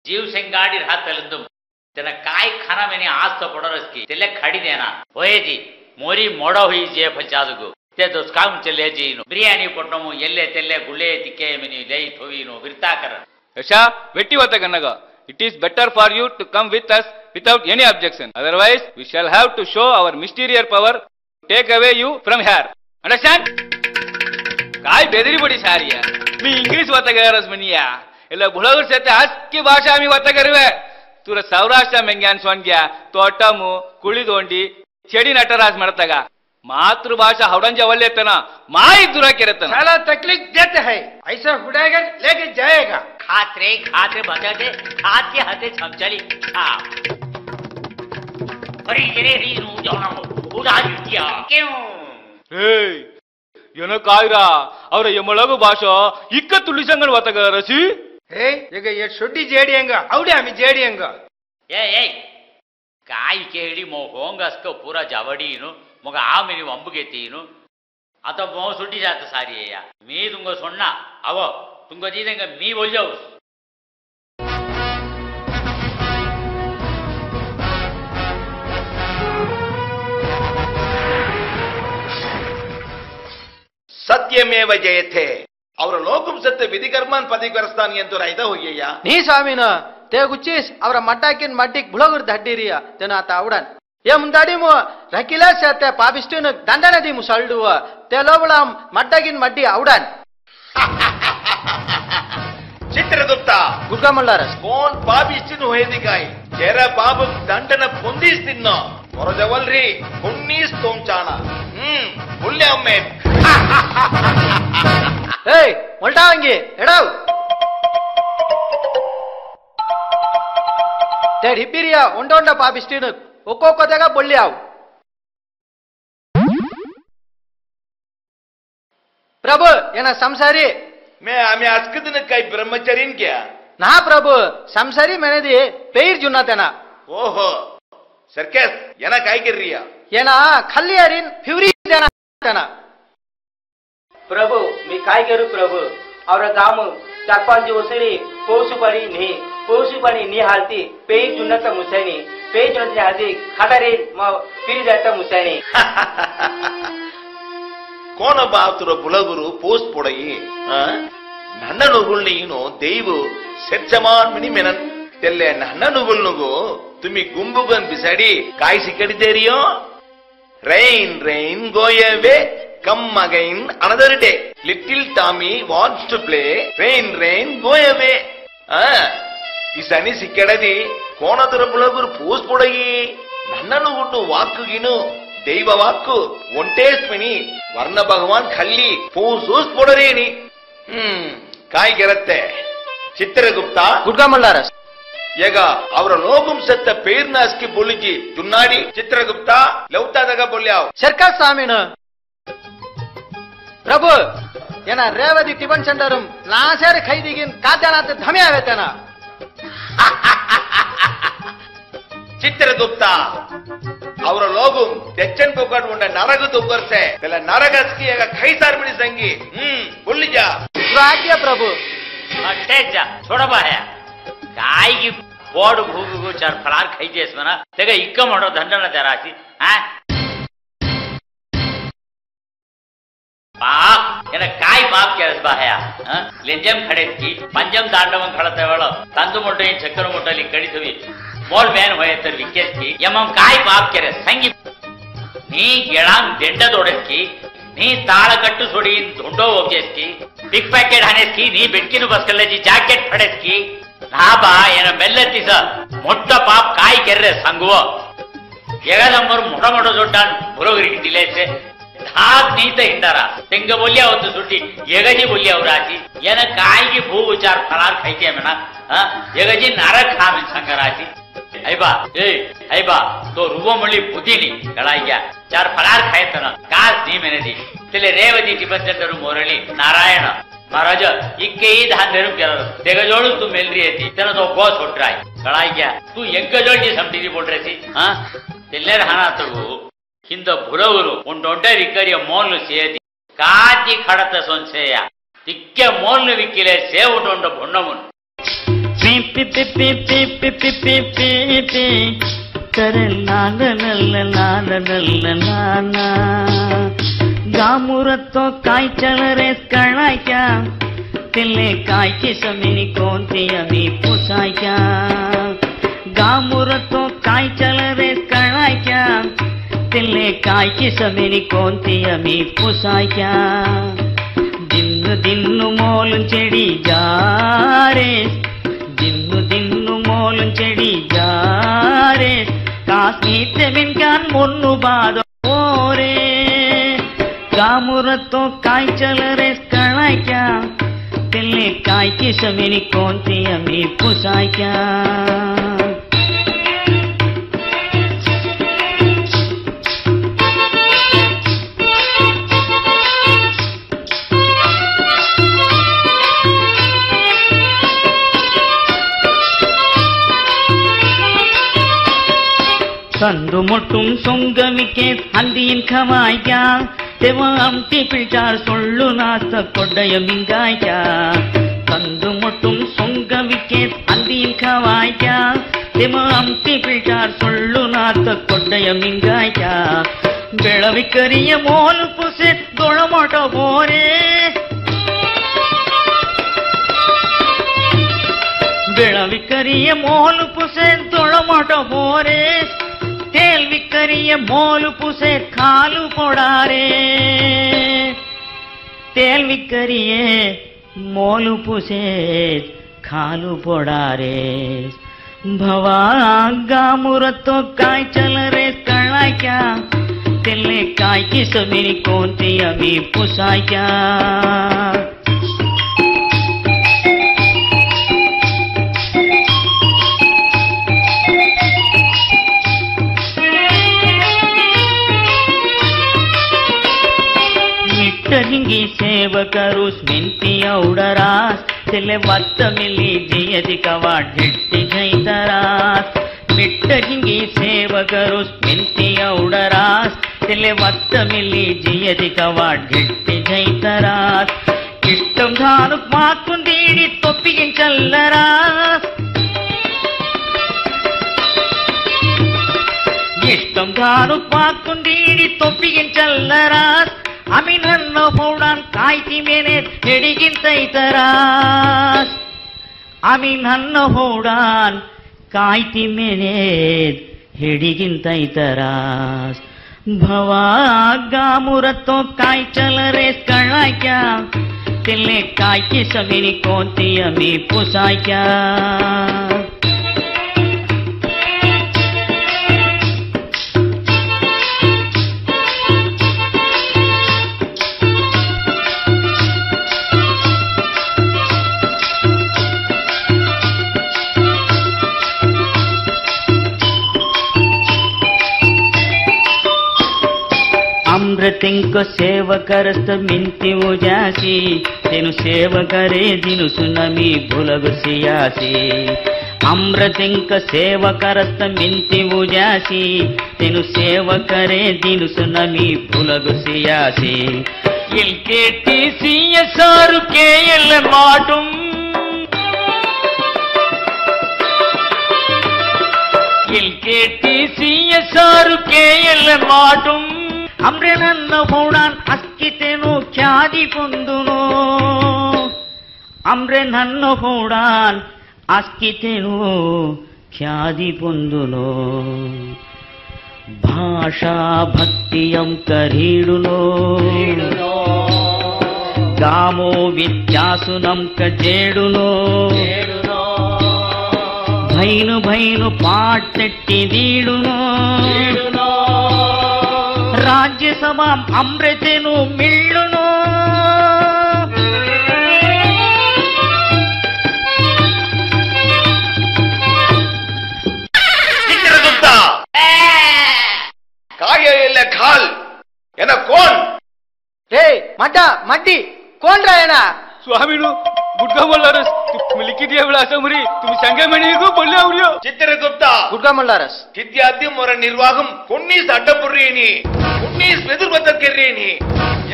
जीव सेंगाडी रात तलंदुम तेना काय खाना मैंने आज तो पड़ोरस की तेले खड़ी देना होए जी मोरी मोड़ा हुई जे फचादगो ते दोस्का उंचे ले जीनो बिरयानी पोटनो एल्ले तेल्ले गुले तिके मेनी लेई थोवीनो विरता कर यशा वेट्टी वत कनग it is better for you to come with us without any objection otherwise we shall have to show our mysterious power take away you from here understand काय बेदरी बडी सारिया मी इंग्लिश वत गरस मनिया એટલે ભુલાગર સાથે આસ્કી ભાષા આમી વત કરવે ತುರ ಸೌರಾಷ್ಟ್ರ ಮೆಂಗ್ಯಾನ್ ಸೊಂಗ್ಯ ತೋಟಮು ಕುಳಿದೋಂಡಿ ಚೆಡಿ ನಟರಾಜ್ ಮಾಡ್ತಾಗ ಮಾತೃಭಾಷಾ ಹೌಡಂಜ ಒಲ್ಲೆತನ ಮಾಯಿ ದೂರ ಕೆರೆತನ साला तकलीफ देते है ऐसा उड़ाएगा लेके जाएगा खातरे बचा दे खात के हाथे छमचली अरे ये री नु जाना उड़ा दिया क्यों ಏಯ್ ಏನ ಕಾಯ್ರಾ ಅವರ ಯಮಳಗು ಭಾಷಾ ಇಕ್ಕ ತುಳಿಸಂಗಣ ವತಗ ರಸಿ हे ये छोटी जेडियंगा औडे आम्ही जेडियंगा ए काय केळी मो होंगस्क पूरा जावडीनु मग आ मेनी वंबुगेतीनु आता मो सुट्टी जात सारिया मी तुंग सोन्ना अव तुंग दीदेंग मी बोल जाऊ ಸತ್ಯಮೇವ ಜಯತೆ ಅವರ ಲೋಕಂ ಸತ್ಯ ವಿಧಿಕರ್ಮಾನ್ ಪದಿಕರಿಸ್ತಾನೆ ಎಂದು ರೈತ ಹೋಗ್ಯಯ್ಯ ನೀ ಸ್ವಾಮಿನ ते गुच्चीस ಅವರ ಮಟ್ಟಾಕಿನ್ ಮಟ್ಟಿಗೆ ಬುಳಗುರ್ ದಡ್ಡಿರಿಯ ತೆನ ಆತ ಅವಡನ್ ಏ ಮುಂದಾಡಿ ಮು ರಕಿಲಾ ಸತ್ಯ ಪಾಪಿಸ್ಟುನ ದಂಡನದಿ ಮುಸಲ್ಡುವ ते ಲೋಬಳ ಮಟ್ಟಾಕಿನ್ ಮಡ್ಡಿ ಅವಡನ್ ಚಿತ್ರಗುಪ್ತ ಗುಡ್ಕಮಲ್ಲಾರಸ್ ಕೋನ್ ಪಾಪಿಸ್ಟಿನ ಹೋಯ್ದಿ ಕಾಯ್ ಜರ ಪಾಪ ದಂಡನ ಪೊಂದಿಸ್ ತಿನ್ನೋ ಹೊರಜವಲ್ರಿ ಪುಣ್ಣೀಸ್ ತೋಂಚಾನ ಮುಲ್ಲೆ ಒಮ್ಮೆ ಏಯ್ ಮೊಲ್ಟಾವಂಗಿ ಎಡವ್ ते ढिपिरिया ओंडोंड पापिस्टिन ಒಕ್ಕೊಕ್ಕ ಜಾಗ ಬೊಳ್ಳ್ಯಾವ್ प्रभु ಏನ ಸಂಸಾರಿ मैं आम्ही अस्कदन काय ब्रह्मचरीन क्या ना प्रभु संसारी मैंने पेर जुना तेना ओहो सर्कस येना काय कर रिया येना खाली अरिन फ्युरी देना तेना प्रभु मी काय करू प्रभु और गाम चार पाच दिवसरी पोसुपाणी नी हालती पेई जुन्नत मुसैनी पेई जुन्नत हालती खाटारी फिरी जाता मुसैनी कोण बातुर बुलगुರು ಪೋಸ್ಟ್ ಪೊಡಯಿ ನನ್ನ ನುಗುಳ್ನೀನು ದೈವು ಸೆಚ್ಚಮಾನ್ ಮಿನಿ ಮೆನನ್ ತೆಲ್ಲೆ ನನ್ನ ನುಗುಳ್ನುಗು ತುಮಿ ಗುಂಬುಗನ್ ಬಿಸಾಡಿ ಕಾಯಿಸಿ ಕಡಿದೇರಿಯೋ rain rain go away come again another day little Tommy wants to play rain rain go away ಈ ಸನಿ ಸಿಕ್ಕಡದಿ ಕೋಣದರ ಬುಳಗುರು ಪೋಸ್ಟ್ ಪೊಡಯಿ ನನ್ನ ನುಗುಣ್ಣು ವಾಕುಗಿನು ದೈವ ವಾಕು ಒಂಟೇಸ್ಮಿನಿ ವರ್ಣ ಭಗವಾನ್ ಖಲ್ಲಿ ಪೂಸೂಸ್ ಪೊಡರೇನಿ ಕಾಯ್ಗೆರತ್ತೆ ಚಿತ್ರಗುಪ್ತ ಗುಡ್ಕಮಲ್ಲಾರಸ್ ಈಗ ಅವರ ಲೋಕಂ ಸತ್ತ ಪೇರ್ನಾಸ್ಕಿ ಬೊಲಿಜಿ ತುನ್ನಾಡಿ ಚಿತ್ರಗುಪ್ತ ಲೌತಾದಾಗ ಬೊಲ್ಯಾವ್ ಸರ್ಕಸ್ ಸ್ವಾಮಿನ प्रभु ಏನ ರೇವದಿ ಟಿಫನ್ ಸೆಂಟರ್ ಲಾಸೇರ್ ಖೈದಿಗಿನ್ ಕಾದ್ಯಾನಾತ ಧಮೆ ಆವೇತನ ಚಿತ್ರಗುಪ್ತ ಅವರ ಲೋಗum ತೆಚ್ಚನ್ ಪೊಕಟ್ ಉಂಡ ನರಗ ತುಕ್ಕರ್ಸೆ ಎಲ್ಲ ನರಗಸ್ಕಿ ಈಗ ಖೈಸಾರ್ ಬಿಡಿ ಸಂಗಿ ಬೊಲ್ಲಿಜ ಆಜ್ಞೆ प्रभु अट्टे जा छोड़ बाया काय की बोर्ड भूगु चार फलार खाई जेस मना तेगा इक्का मोडो धंडन जरासी हां बाप एना काय बाप केस बाया लेंजम खडेत की पंजम दांडवं खडते वळ तंदु मोठे चक्कर मोठली कडी थवी मोल मॅन होय तर विकेस की यमम काय बाप केरे संगी నీ ಗೆಳಾಂ ದೆಂಡದೊಡಸ್ಕಿ ನೀ ತಾಳಕಟ್ಟು ಸೊಡಿಯಿನ್ ದೊಂಡೋ ಹೋಗ್ಯಸ್ಕಿ ಬಿಗ್ ಪ್ಯಾಕೆಟ್ ಹನೆಸ್ಕಿ ನೀ ಬೆಡ್ಕಿನು ಬಸ್ಕಲ್ಲಜಿ ಜಾಕೆಟ್ ಪಡೆಸ್ಕಿ ನಾಬಾ ಏನ ಮೆಲ್ಲತ್ತಿಸ ಮೊಟ್ಟ ಪಾಪ್ ಕಾಯಿ ಕೆರ್ರೆ ಸಂಗುವೋ ಎಗದಮ್ಮರು ಮೊಟ ಮೊಟ ದೊಡ್ಡಾನ್ ಬುರೋಗರಿಗೆ ತಿಲೇಸೆ ಧಾಕ್ ನೀತ ಹಿಂಡಾರ ತೆಂಗ बोलिया होतो सुट्टी एगजी बोलिया राजी याना काय की भू विचार फरार खायचे म्हणा एगजी नारक खा में संगराजी ऐबा तो रुबो मळी बुद्धीनी कळाय्या चार फरार खायतन कास नी मेनेदी तेले रेवदी टिबंजरू मोरळी नारायण महाराज इक्के ही धान धरून केलं तेग जोडून तू मेलरी येती त्यानं तो गो सोटराय कळाय्या तू ಎಂಕ ಜೋಳ್ಜಿ ಸಂಟಿದಿ बोलरेसी तेल्लेर हाना तू ಹಿಂದ ಬುರವರು ಒಂದೊಡ್ಡ ವಿಕರಿಯ ಮೋಲ್ನು ಸೇದಿ ಕಾದಿ ಖಡತ ಸೊನ್ಸೆಯ ತಿಕ್ಕೆ ಮೋಲ್ನು ವಿಕ್ಕಿಲೆ ಸೇವುಟೊಂಡ ಬೊಣ್ಣಮುನ್ ಪಿ ಪಿ ಪಿ ಪಿ ಪಿ ಪಿ ಪಿ ಪಿ ಪಿ ಕರಲಾಲ ಲಲ್ಲ ಲಾಲ ಲಲ್ಲ ಲಾನ गामुरतो काय चल रे कळायच्या तिले कायची समिनी कोणती आम्ही पुसायच्या गामुरतो काय चल रे कळायच्या तिले कायची समिनी कोणती आम्ही पुसायच्या दिन्नु दिन्नु मोलून చెడి जारे दिन्नु दिन्नु मोलून చెడి जारे कास्नीते मिनकान मुन्नु बादो ओरे गामुरतो काय चल रे कळायच्या तिले कायची समिनी कोणती आम्ही पुसायच्या संदू मुट्टून सोंगमिके हंदीन खवायच्या तेव्हा आमटी पिळचार सोडलो नाच कोड्डय मिंगायच्या संदू मुट्टून सोंगमिके हंदीन खवायच्या तेव्हा आमटी पिळचार सोडलो नाच कोड्डय मिंगायच्या बेळविकरिय मोल पुसे दोळ मोठो बोरे बेळविकरिय मोल पुसे दोळ मोठो बोरे तेल विकरिय मोल पुसे खालू पोडारे तेल विकरिय मोल पुसे खालू पोडारे भवा गामुरतो काय चल रे कळायच्या तिले कायची समिनी कोणती आम्ही पुसायच्या हिंगी सेवकरू स्मिंती औडरास तिले वत्त मिली जियति कवाट ढिट्टी जैतरास मिट्ट हिंगी सेवकरू स्मिंती औडरास तिले वत्त मिली जियति कवाट ढिट्टी जैतरास इष्टम धानुक माकुंदीडी तोप्पिगिंचल्लरास इष्टम धानुक माकुंदीडी तोप्पिगिंचल्लरास आम्ही नन्न फोडान कायती मेनेत हेडिगिंत इतरास आम्ही नन्न फोडान कायती मेनेत हेडिगिंत इतरास भवा गामुरतो काय चल रे कळायच्या तिले कायची समिनी कोणती आम्ही पुसायच्या अमृतिंक सेवकरस्त मिंती उजासी तेनु सेवकरे दिनुसु नमी भुलगुसियासी अमृतिंक सेवकरस्त मिंती उजासी तेनु सेवकरे दिनुसु नमी भुलगुसियासी LKTCSR KL माटुम LKTCSR KL माटुम अम्रे नन्न फोडान अस्कितेनु ख्यादी पोंदुनो अम्रे नन्न फोडान अस्कितेनु ख्यादी पोंदुनो భాషా భక్తియం కరీడునో గామో విద్యాసునం కజేడునో భైను భైను పాటెట్టి వీడునో రాజ్యసభాం అమృతెను మిళ్ళునో காய இல்ல கால் என கோன் रे मड्डा मड्डी कोण रायना स्वामीनु गुटका मल्लारस तुम्ही लिखी दिया विलासा मुरी तुम्ही संगे मणी को बोलले आवरियो சித்திரகுப்தா गुटका मल्लारस கித்யாத்தியம் ஒரு நிர்வாகம் குன்னீஸ் அட்டப்புரியேனி குன்னீஸ் எதிர்பத்தக்கேரேனி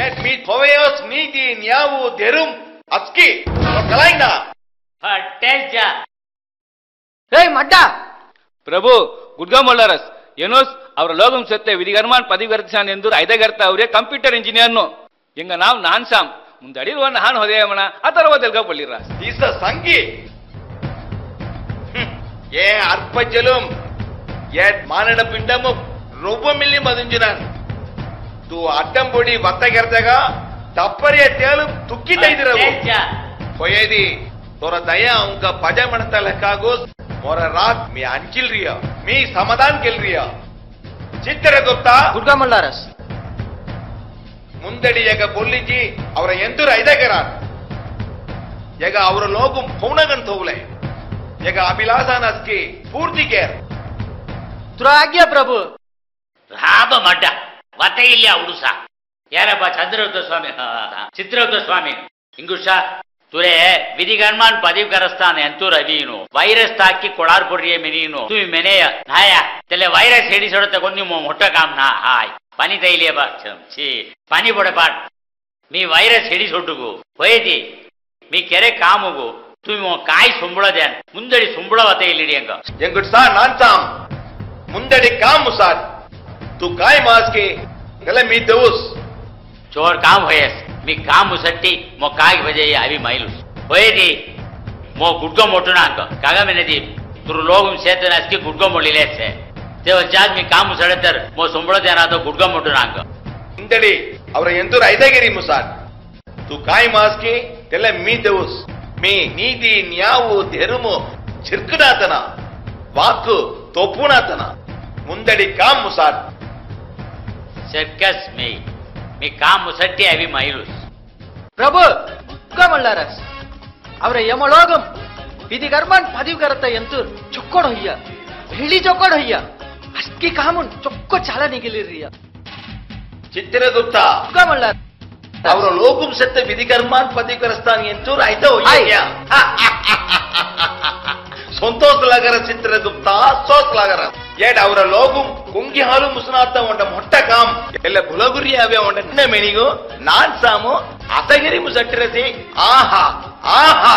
ஏட் மீ கோவையோஸ் நீதி நியாவு தெரும் அஸ்கி கலாய்னா பட்டேஜா रे मड्डा प्रभु गुटका मल्लारस ಏನೋಸ್ ಅವರ ಲೋಗಂ ಸತ್ಯ ವಿಧಿಗರ್ಮಾನ್ ಪದವಿಗರ್ತಾನ್ ಎಂದು ಐದಗರ್ತಾ ಅವರೇ ಕಂಪ್ಯೂಟರ್ ಇಂಜಿನಿಯರ್ನು ಎಂಗ ನಾವು ನಾನ್ಸಾಮ್ ಮುಂದಡಿಲ್ವನ್ನ ಹಾನ್ ಹೊದೆಯಮಣ ಅದರವ ತೆಲ್ಗ ಪಳ್ಳಿರ ಈಸ ಸಂಗಿ ஏ அற்பஜலும் ஏ மானட பிண்டமும் ரூபமில்லி மதுஞ்சினான் தூ அட்டம்பொடி வத்தகர்தகா தப்பரிய தேலும் துக்கி தைதிரவு போயேதி தோர தயா உங்க பஜமணத்த லெக்காகோஸ் मोर रात मी अंचिल रिया मी समाधान केल रिया चित्रगुप्ता गुटका मल्लारस ಮುಂದಡಿ ಯಗ ಬೊಲ್ಲಿಜಿ ಅವರ ಎಂದುರ ಐದಗರಾರ್ ಯಗ ಅವರ ಲೋಗಂ ಪೌನಗನ್ ತೋಗ್ಲೆ ಯಗ ಅಭಿಲಾಷಾನಸ್ಕಿ ಪೂರ್ತಿ ಕೇರ್ तुरा आज्ञा प्रभु ರಾಮ ಮಡ್ಡ ವತೆ ಇಲ್ಲ ಉಡುಸ ಯಾರಪ್ಪ ಚಂದ್ರಗುಪ್ತ ಸ್ವಾಮಿ ಚಿತ್ರಗುಪ್ತ ಸ್ವಾಮಿ ಇಂಗುಷ ತುರೆ ವಿಧಿಗರ್ಮಾನ್ ಪದವಿಗರಸ್ತಾನ ಎಂತೂ ರವೀನು ವೈರಸ್ ತಾಕಿ ಕೊಳಾರ್ ಪೊಡ್ರಿಯೇ ಮೆನೀನು ತುಮಿ ಮೆನೆಯ ನಾಯ ತೆಲೆ ವೈರಸ್ ಹೇಳಿ ಸೊಡತೆ ಕೊಂದು ಮೊಟ್ಟ ಕಾಮ್ನಾ ಹಾಯ್ పని తైలియబా ఛీ పని పొడపాట్ మీ వైరస్ ಹಿಡಿ ಸೊಟ್ಟುಗು ಹೋಯ್ತಿ మీ ಕೆರೆ ಕಾಮುಗು ತುಮಿ ಕಾಯಿ ಸುಂಬಳದೇನ್ ಮುಂದಡಿ ಸುಂಬಳವತೆ ಇಲ್ಲಿಡಿ ಅಂಗ ಎಂಗುಡ್ ಸಾ ನಾನ್ಸಾಮ್ ಮುಂದಡಿ ಕಾಮು ಸಾರ್ ತು ಕಾಯಿ ಮಾಸ್ಕೆ ಗಲ ಮೀ ದೌಸ್ ಚೋರ್ ಕಾಮ್ ಹೋಯಸ್ మీ కాము సట్టి మో కాగి బజయ్య అవి మైలుస్ పోయేది మో గుడ్గో మొట్టున అంక కగమెనది తురు లోగం సేతనస్కి గుడ్గో మొళ్ళిలేసే ದೇವ ಜಾಗ್ ಮೀ ಕಾಮು ಸಡತರ್ ಮೋ ಸುಂಬಳದೇನಾದೋ ಗುಡ್ಗೋ ಮೊಟ್ಟುನ ಅಂಕ ಮುಂದಡಿ ಅವರ ಎಂದುರ ಐದಗಿರಿ ಮುಸಾರ್ ತು ಕಾಯಿ ಮಾಸ್ಕೆ ತೆಲ್ಲ ಮೀ ದೌಸ್ ಮೀ ನೀತಿ ನ್ಯಾವು ತೆರುಮು ಚಿರ್ಕನಾತನ ವಾಕು ತೊಪ್ಪುನಾತನ ಮುಂದಡಿ ಕಾಮ್ ಮುಸಾರ್ ಸರ್ಕಸ್ మీ కాము సట్టి అవి మైలుస్ प्रभु गुटका मल्लारस ಅವರ ಯಮಲೋಗಂ ವಿಧಿಗರ್ಮಾನ್ ಪದವಿಗರತ ಎಂತು ಚೊಕ್ಕೋಡ್ ಹೊಯ್ಯ ಬೆಳ್ಳಿ ಚೊಕ್ಕೋಡ್ ಹೊಯ್ಯ ಅಸ್ಕಿ ಕಾಮುನ್ ಚೊಕ್ಕೋ ಚಾಲ ನಿಗಿಲಿರಿಯ ಚಿತ್ರಗುಪ್ತ ಗುಟका ಮಲ್ಲಾರಸ್ ಅವರ ಲೋಕಂ ಸತ್ಯ ವಿಧಿಕರ್ಮಾನ್ ಪದವಿಗರಸ್ತಾನ್ ಎಂತೂ ಐತ ಹೋಯ್ಯ ಸಂತೋಷ ಲಗರ ಚಿತ್ರಗುಪ್ತ ಸೋಸ್ ಲಗರ ಏಡ್ ಅವರ ಲೋಗಂ ಕುಂಗಿ ಹಾಲು ಮುಸುನಾತ ಒಂಡ ಮೊಟ್ಟ ಕಾಮ್ ಎಲ್ಲ ಬುಲಗುರಿ ಅವೇ ಒಂಡ ನಿನ್ನ ಮೆಣಿಗು ನಾನ್ ಸಾಮು ಅತಗಿರಿ ಮುಸಟ್ಟಿರಸಿ ಆಹಾ ಆಹಾ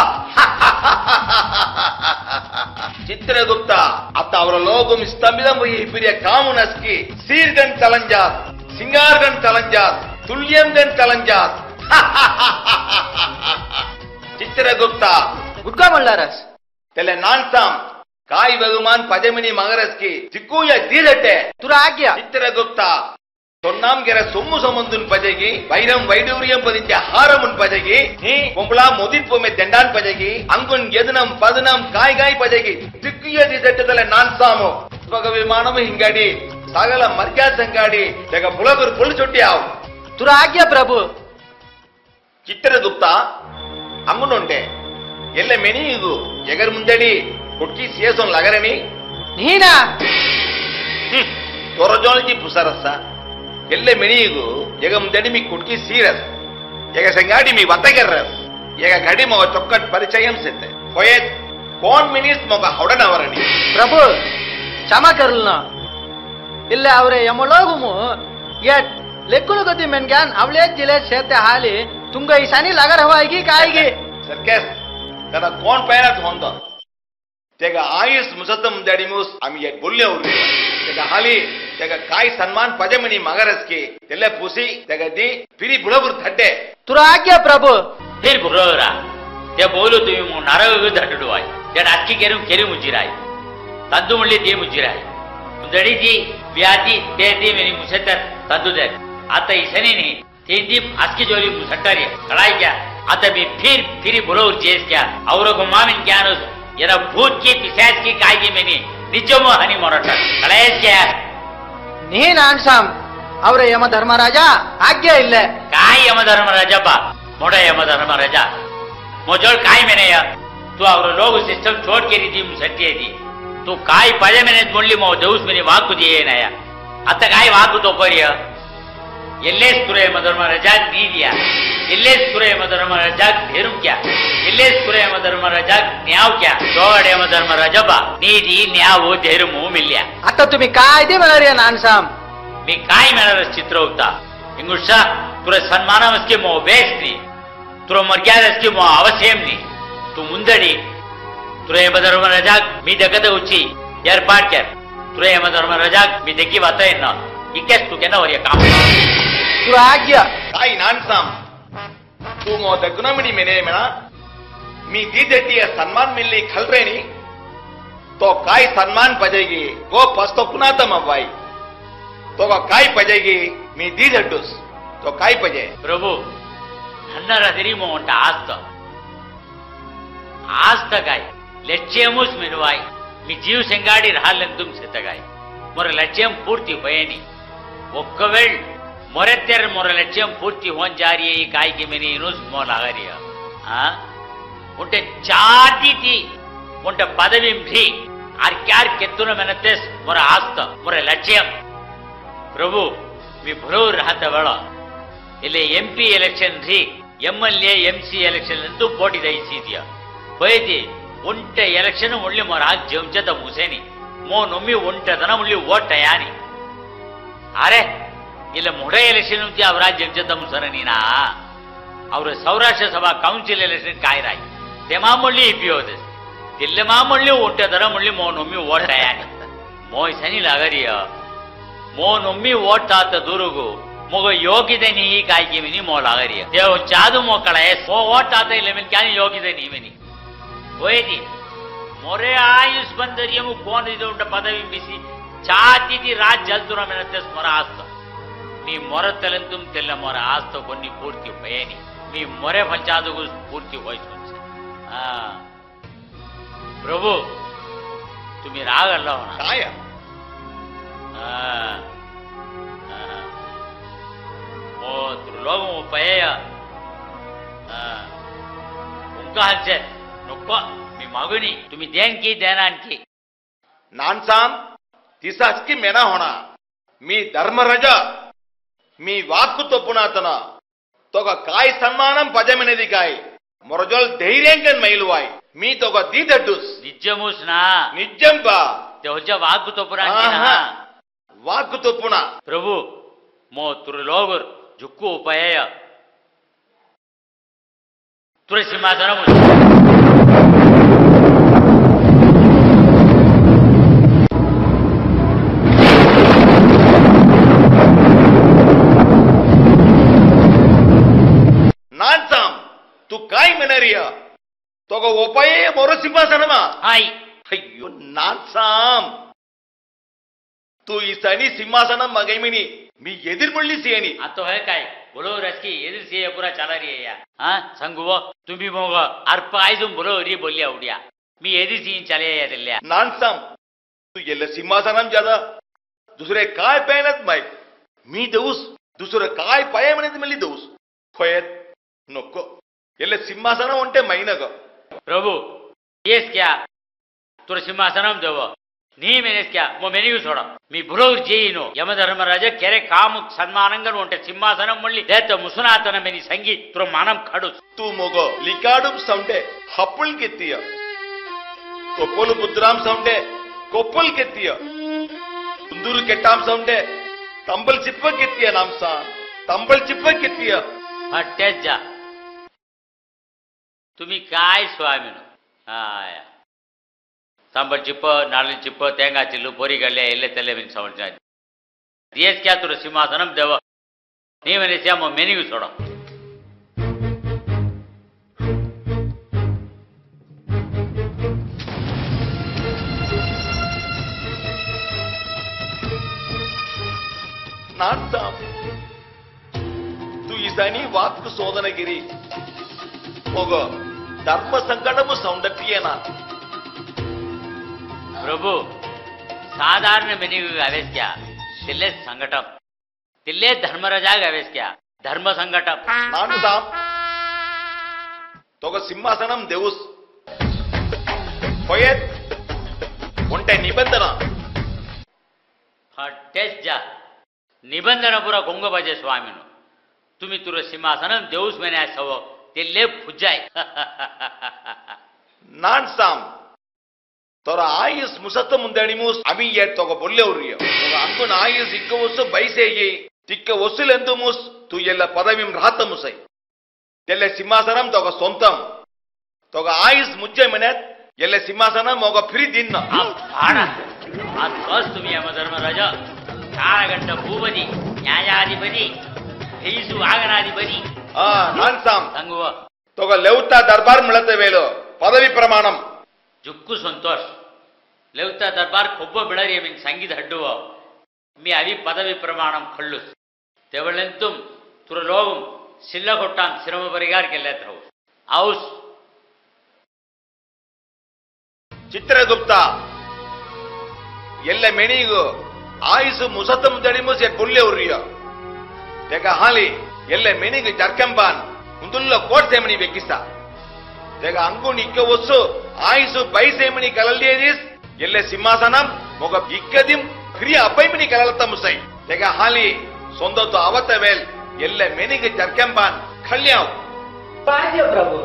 ಚಿತ್ರಗುಪ್ತ ಅತ್ತ ಅವರ ಲೋಗಂ ಸ್ತಂಭಿದಂ ಹಿಪಿರಿಯ ಕಾಮು ನಸ್ಕಿ ಸೀರ್ಗನ್ ತಲಂಜಾತ್ ಸಿಂಗಾರ್ಗನ್ ತಲಂಜಾತ್ ತುಲ್ಯಂಗನ್ ತಲಂಜಾತ್ ಚಿತ್ರಗುಪ್ತ ಗುಟका ಮಲ್ಲಾರಸ್ तेले नानसाम काय वगुमान पजमिनी मगरस्की चिक्कूय दीदटे तुरा आज्ञा चित्रगुप्ता सोन्नाम गेर सोम्मु समंदुन पजगी वैरम वैडूर्यम पदिंचे हारमुन पजगी नी कोंबला मोदित्वमे दंडान पजगी अंगुन यदनम पदनम काय काय पजगी चिक्कूय दीदटे तेले नानसामु स्वग विमानम हिंगाडी सगल मर्याद संगाडी तेग बुलगुर पुल चुट्टियाव तुरा आज्ञा प्रभु चित्रगुप्ता अंगुनुंटे ಎಲ್ಲ ಮೆನಿಗೂ ಎಗರ್ ಮುಂದಡಿ ಕೊಟ್ಕಿ ಸೇಸೊನ್ ಲಗರನಿ ನೀನಾ ತೊರಜೋಲ್ಜಿ ಪುಸರಸ ಎಲ್ಲ ಮೆನಿಗೂ ಎಗ ಮುಂದಡಿ ಮಿ ಕೊಟ್ಕಿ ಸೀರಸ್ ಎಗ ಸಂಗಾಡಿ ಮಿ ವತಗರ್ರಸ್ ಎಗ ಗಡಿ ಮೊಗ ಚೊಕ್ಕಟ್ ಪರಿಚಯಂ ಸೆತ್ತೆ ಹೋಯತ್ ಕೋನ್ ಮಿನಿಸ್ ಮೊಗ ಹೊಡನವರನಿ ಪ್ರಭು ಕ್ಷಮಾ ಕರ್ಲನ ಇಲ್ಲ ಅವರೇ ಯಮಲೋಗುಮು ಯಟ್ ಲೆಕ್ಕುನು ಗತಿ ಮೆನ್ಗ್ಯಾನ್ ಅವಳೇ ಜಿಲೆ ಸೇತೆ ಹಾಲಿ ತುಂಗ ಈಸಾನಿ ಲಗರ್ ಹವಾಯಿಗಿ ಕಾಯಿಗಿ ಸರ್ಕಸ್ तदा कोण पैनात होंदा तेगा आयुष मुसतम दडिमुस आम्ही एक बोलले होते तेगा हाली तेगा काय सन्मान पजमनी मगरसके तेले पुसी तेगा दी फिरी बुळगुर थड्डे तुरा आज्ञा प्रभु फिर गुरोरा ते बोलू तुम्ही मो नरग धडडू आहे ते राजकी केरू केरी मुजिराय तद्दू मुळली दी मुजिराय दडीजी ब्याती तेती मेरी मुसद्दर तंदुदर आता इसने नहीं तेंदी आस्की जोली मुसट्टारी कड़ाई क्या आता भी फिर बुरोर चेस क्या और को मामिन क्या नो यरा भूत की पिशाच की कायगी मैंने निजमो हनी मोरटा कड़ाई क्या ನೀನ್ ಆನ್ಸಾಮ್ ಅವರ ಯಮ ಧರ್ಮರಾಜ ಆಜ್ಞೆ ಇಲ್ಲ काय यम धर्मराज बा मोड़ा यम धर्मराज मोजोल काय मैंने यार तू और लोग सिस्टम छोड़ के रीति मुसट्टी थी तू काय पजे मैंने मुरली मो देउस मेरी वाकु दिए नया अत काय वाकु तो परिया ಎಲ್ಲೇ ಸುರೇ ಮಧರ್ಮರಾಜ ನೀದಿಯಾ ಎಲ್ಲೇ ಸುರೇ ಮಧರ್ಮರಾಜ ಧೇರು ಕ್ಯಾ ಎಲ್ಲೇ ಸುರೇ ಮಧರ್ಮರಾಜ ನ್ಯಾವ್ ಕ್ಯಾ ಜೋಡೆ ಮಧರ್ಮರಾಜ ಬಾ ನೀದಿ ನ್ಯಾವ್ ಧೇರು ಮೂ ಮಿಲ್ಯಾ आता तुम्ही काय दे म्हणारे नानसाम मी काय मेरा चित्र होता इंगुशा तुरे सन्मानम इसके मो बेस नी तुरे मर्यादा इसके मो आवश्यम नी तू मुंदडी तुरे मधर्मराज मी दगत उच्ची यार पाट कर तुरे मधर्मराज मी देखी बात है ना इकेस तू के ना और ये काम तुला आज्ञा काय नानसाम तू मो दगुनमणी मेने मेना मी दीदटिय सन्मान मिल्ली खलरेनी तो काय सन्मान पजेगी वो पस्तो पुनात मवाई तो काय पजेगी मी दीदटुस तो काय पजे प्रभु हन्नर हदिरी मो उंट आस्त काय लक्ष्यमुस मिनवाई मी जीव संगाडी राहलंतुम सितगाय मोर लक्ष्यम पूर्ति होयेनी ಒಕ್ಕವೇಳ್ ಮೊರೆತ್ತೆರ ಮೊರ ಲಕ್ಷ್ಯಂ ಪೂರ್ತಿ ಹೋನ್ ಜಾರಿಯೇ ಈ ಕಾಯ್ಗೆ ಮೆನಿ ಇನುಸ್ ಮೋಲಾಗರಿಯ ಉಂಟೆ ಚಾಟಿತಿ ಉಂಟೆ ಪದವಿಂ ಭಿ ಆರ್ ಕ್ಯಾರ್ ಕೆತ್ತುನ ಮೆನತೆಸ್ ಮೊರ ಆಸ್ತ ಮೊರ ಲಕ್ಷ್ಯಂ ಪ್ರಭು मी भरोर राहत वेळ ಇಲ್ಲಿ ಎಂಪಿ ಎಲೆಕ್ಷನ್ ರಿ ಎಂಎಲ್ಎ ಎಂಸಿ ಎಲೆಕ್ಷನ್ ಎಂದು ಪೋಟಿ ದೈಸಿದ್ಯ ಬೈದಿ ಉಂಟೆ ಎಲೆಕ್ಷನ್ ಒಳ್ಳೆ ಮೊರ ಜಂಚದ ಮುಸೇನಿ ಮೋ ನೊಮ್ಮಿ ಉಂಟದನ ಒಳ್ಳೆ ಓಟ ಯಾನಿ अरे ಇಲ್ಲ ಮೊಡೆ ಎಲೆಕ್ಷನ್ ಉಂತಿ ಅವರ ಜಂಚದ ಮುಸರನಿನಾ ಅವರ ಸೌರಾಷ್ಟ್ರ ಸಭಾ ಕೌನ್ಸಿಲ್ ಎಲೆಕ್ಷನ್ ಕಾಯ್ರಾಯ್ ತೆಮಾಮೊಳ್ಳಿ ಇಪಿಯೋದ ತಿಲ್ಲೆ ಮಾಮೊಳ್ಳಿ ಉಂಟದನ ಒಳ್ಳೆ ಮೋ ನೊಮ್ಮಿ ಓಟ ಯಾನಿ ಮೋಯ್ ಸನಿ ಲಾಗರಿಯ ಮೋ ನೊಮ್ಮಿ ಓಟ್ ತಾತ ದುರುಗು मोगो योग्यते नहीं काय की मिनी मोला करिया देव चादू मोकड़ा है सो वोट आते ले मिन क्या योग्यते नहीं मिनी वही थी मोरे आयुष बंदरिया मु कौन इधर उन्हें पदवी बिसी चाहती थी राज जल्दुरा में नते स्मरा आस्ता मी मोरे तलन तुम तेल मोरा आस्ता कोनी पूर्ति हुए नहीं मी मोरे पंचायत को पूर्ति हुई सुनसे हाँ प्रभु तुम्ही राग अल्लाह होना आया हाँ लोगों पया उनका हल्से नको मी मागुनी तुम्ही देन की देनांकी नानसाम तिसाच की मेना होना मी धर्मराज मी वाक्ku तोपुनातನ तोग काय सन्मानम पजमेनेदी काय मोरजोल धैर्यंगन मैलुवाय मी तोग दीदटुस निजमुस्ना निजम बा तेवजा वाक्ku तोपुरांकी वाक्ku तोपुना प्रभु मो तुर लोगर जुक्कू उपाय तुरे सिंहासन नानसाम तू काय मेनरिया तो उपाय मोर सिंहासनमा आई अय्यो नानसाम तू ಈ ಸನಿ ಸಿಂಹಾಸನ ಮಗೈಮಿನಿ मी ಎದಿರ್ಮಳ್ಳಿ ಸೇನಿ आता है काय बोलो रसकी एदिर से पूरा चला रही है या हाँ संगुवो तुम्ही मोग अर्प आयजून बोलो री बोलिया उडिया मी एदिर सी चले या दिल्या नानसाम तू येल्ले सिंहासनम जादा दुसरे काय पेनत माय मी देऊस दुसरे काय पाय म्हणत मिली देऊस खोयत नको येल्ले सिंहासन उंटे मैनग प्रभु येस क्या तुर सिंहासनम देव नी मेनेस क्या मो मेनियू छोड़ा मी बुरोर जेइनो यमधर्मराज केरे काम सन्मानंगन उंटे सिंहासनम मल्ली देत मुसुनातन मेनी संगी तुर मानम खडुस तू मोगो लिकाडुम सौंटे हप्पुल केत्तिय कोप्पोलु बुद्राम सौंटे कोप्पुल केत्तिय कुंदूरु केट्टाम सौंटे तंबल चिप्प केत्तिय नामसा तंबल चिप्प केत्तिय हट्टेच जा तुम्ही काय स्वामीनो आया सांबर चिप्प नारळी चिप्प तेंगा चिल्लू पोरी गल्ले एल्ले तेल्ले मिन समझना दियस क्या तुर सिंहासनम देव नी मने श्याम मेनियू छोड़ा நான் சாம் तू इसनी वाक् सोदनगिरी होगो धर्म संकटमु सौंदर्यना प्रभु साधारण मेनिगु आवेश क्या तिल्ले संकटम तिल्ले धर्मराजाग आवेश क्या धर्म संकटम नानु साम तोग सिंहासनम देवुस होयेत उंटे निबंधना हटेस जा निबंधना पूरा गोंग बजे स्वामी तुम्ही तुर सिंहासनम देवुस मैंने सव तिल्ले फुजाय नान साम तोरा आयुष मुसत्त मुंदणिमुस अमी ये तोग बोल्ले उरियो तोग अंगुन आयुष इक्कवसु बैसेयि तिक्क वसुलेंदुमुस तू येल्ल पदविम रातमुसै येल्ले सिंहासनम तोग सोंतम तोग आयुष मुज्जे मनेत येल्ले सिंहासनम मोग फ्री दिन आड़ा आत्मस तुम्ही यमधर्मराजा काळगंड भूपति न्यायाधिपति हेसु आगनाधिपति नान साम तंगुव तोग लेवता दरबार मिळते वेलो पदवी प्रमाणम जुक्कु संतोष लेवता दरबार खोब्ब बिळरी मीन संगीत हड्डुव मी अवी पदवी प्रमाणम खल्लुस तेवळेंतुम तुरलोगुम सिल्लगोट्टान श्रम परिगार केलेत राहू औस चित्रगुप्त ಎಲ್ಲ ಮೆಣಿಗೂ ಆಯುಸು ಮುಸತ್ತ ಮುದಡಿಮುಸ್ ಎ ಬುಲ್ಲೆ ಉರಿಯೋ ತೆಗ ಹಾಲಿ ಎಲ್ಲ ಮೆಣಿಗೆ ಜರ್ಕಂಬಾನ್ ಮುಂದುಲ್ಲ ಕೋಟ್ ಸೇಮಣಿ ಬೆಕ್ಕಿಸ್ತಾ ತೆಗ ಅಂಗು ನಿಕ್ಕ ಒಸ್ಸು ಆಯುಸು ಬೈ ಸೇಮಣಿ ಕಲಲ್ಲೇದಿಸ್ ಎಲ್ಲ ಸಿಂಹಾಸನಂ ಮೊಗ ಇಕ್ಕದಿಂ ಫ್ರೀ ಅಪೈಮಣಿ ಕಲಲತ್ತ ಮುಸೈ ತೆಗ ಹಾಲಿ ಸೊಂದತ್ತು ಅವತವೇಲ್ ಎಲ್ಲ ಮೆಣಿಗೆ ಜರ್ಕಂಬಾನ್ ಕಲ್ಯಾವ್ ಪಾದ್ಯ ಪ್ರಭು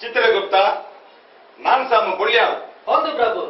ಚಿತ್ರಗುಪ್ತ ನಾನ್ ಸಾಮು ಬುಳ್ಯಾವ್ ಹೌದು ಪ್ರಭು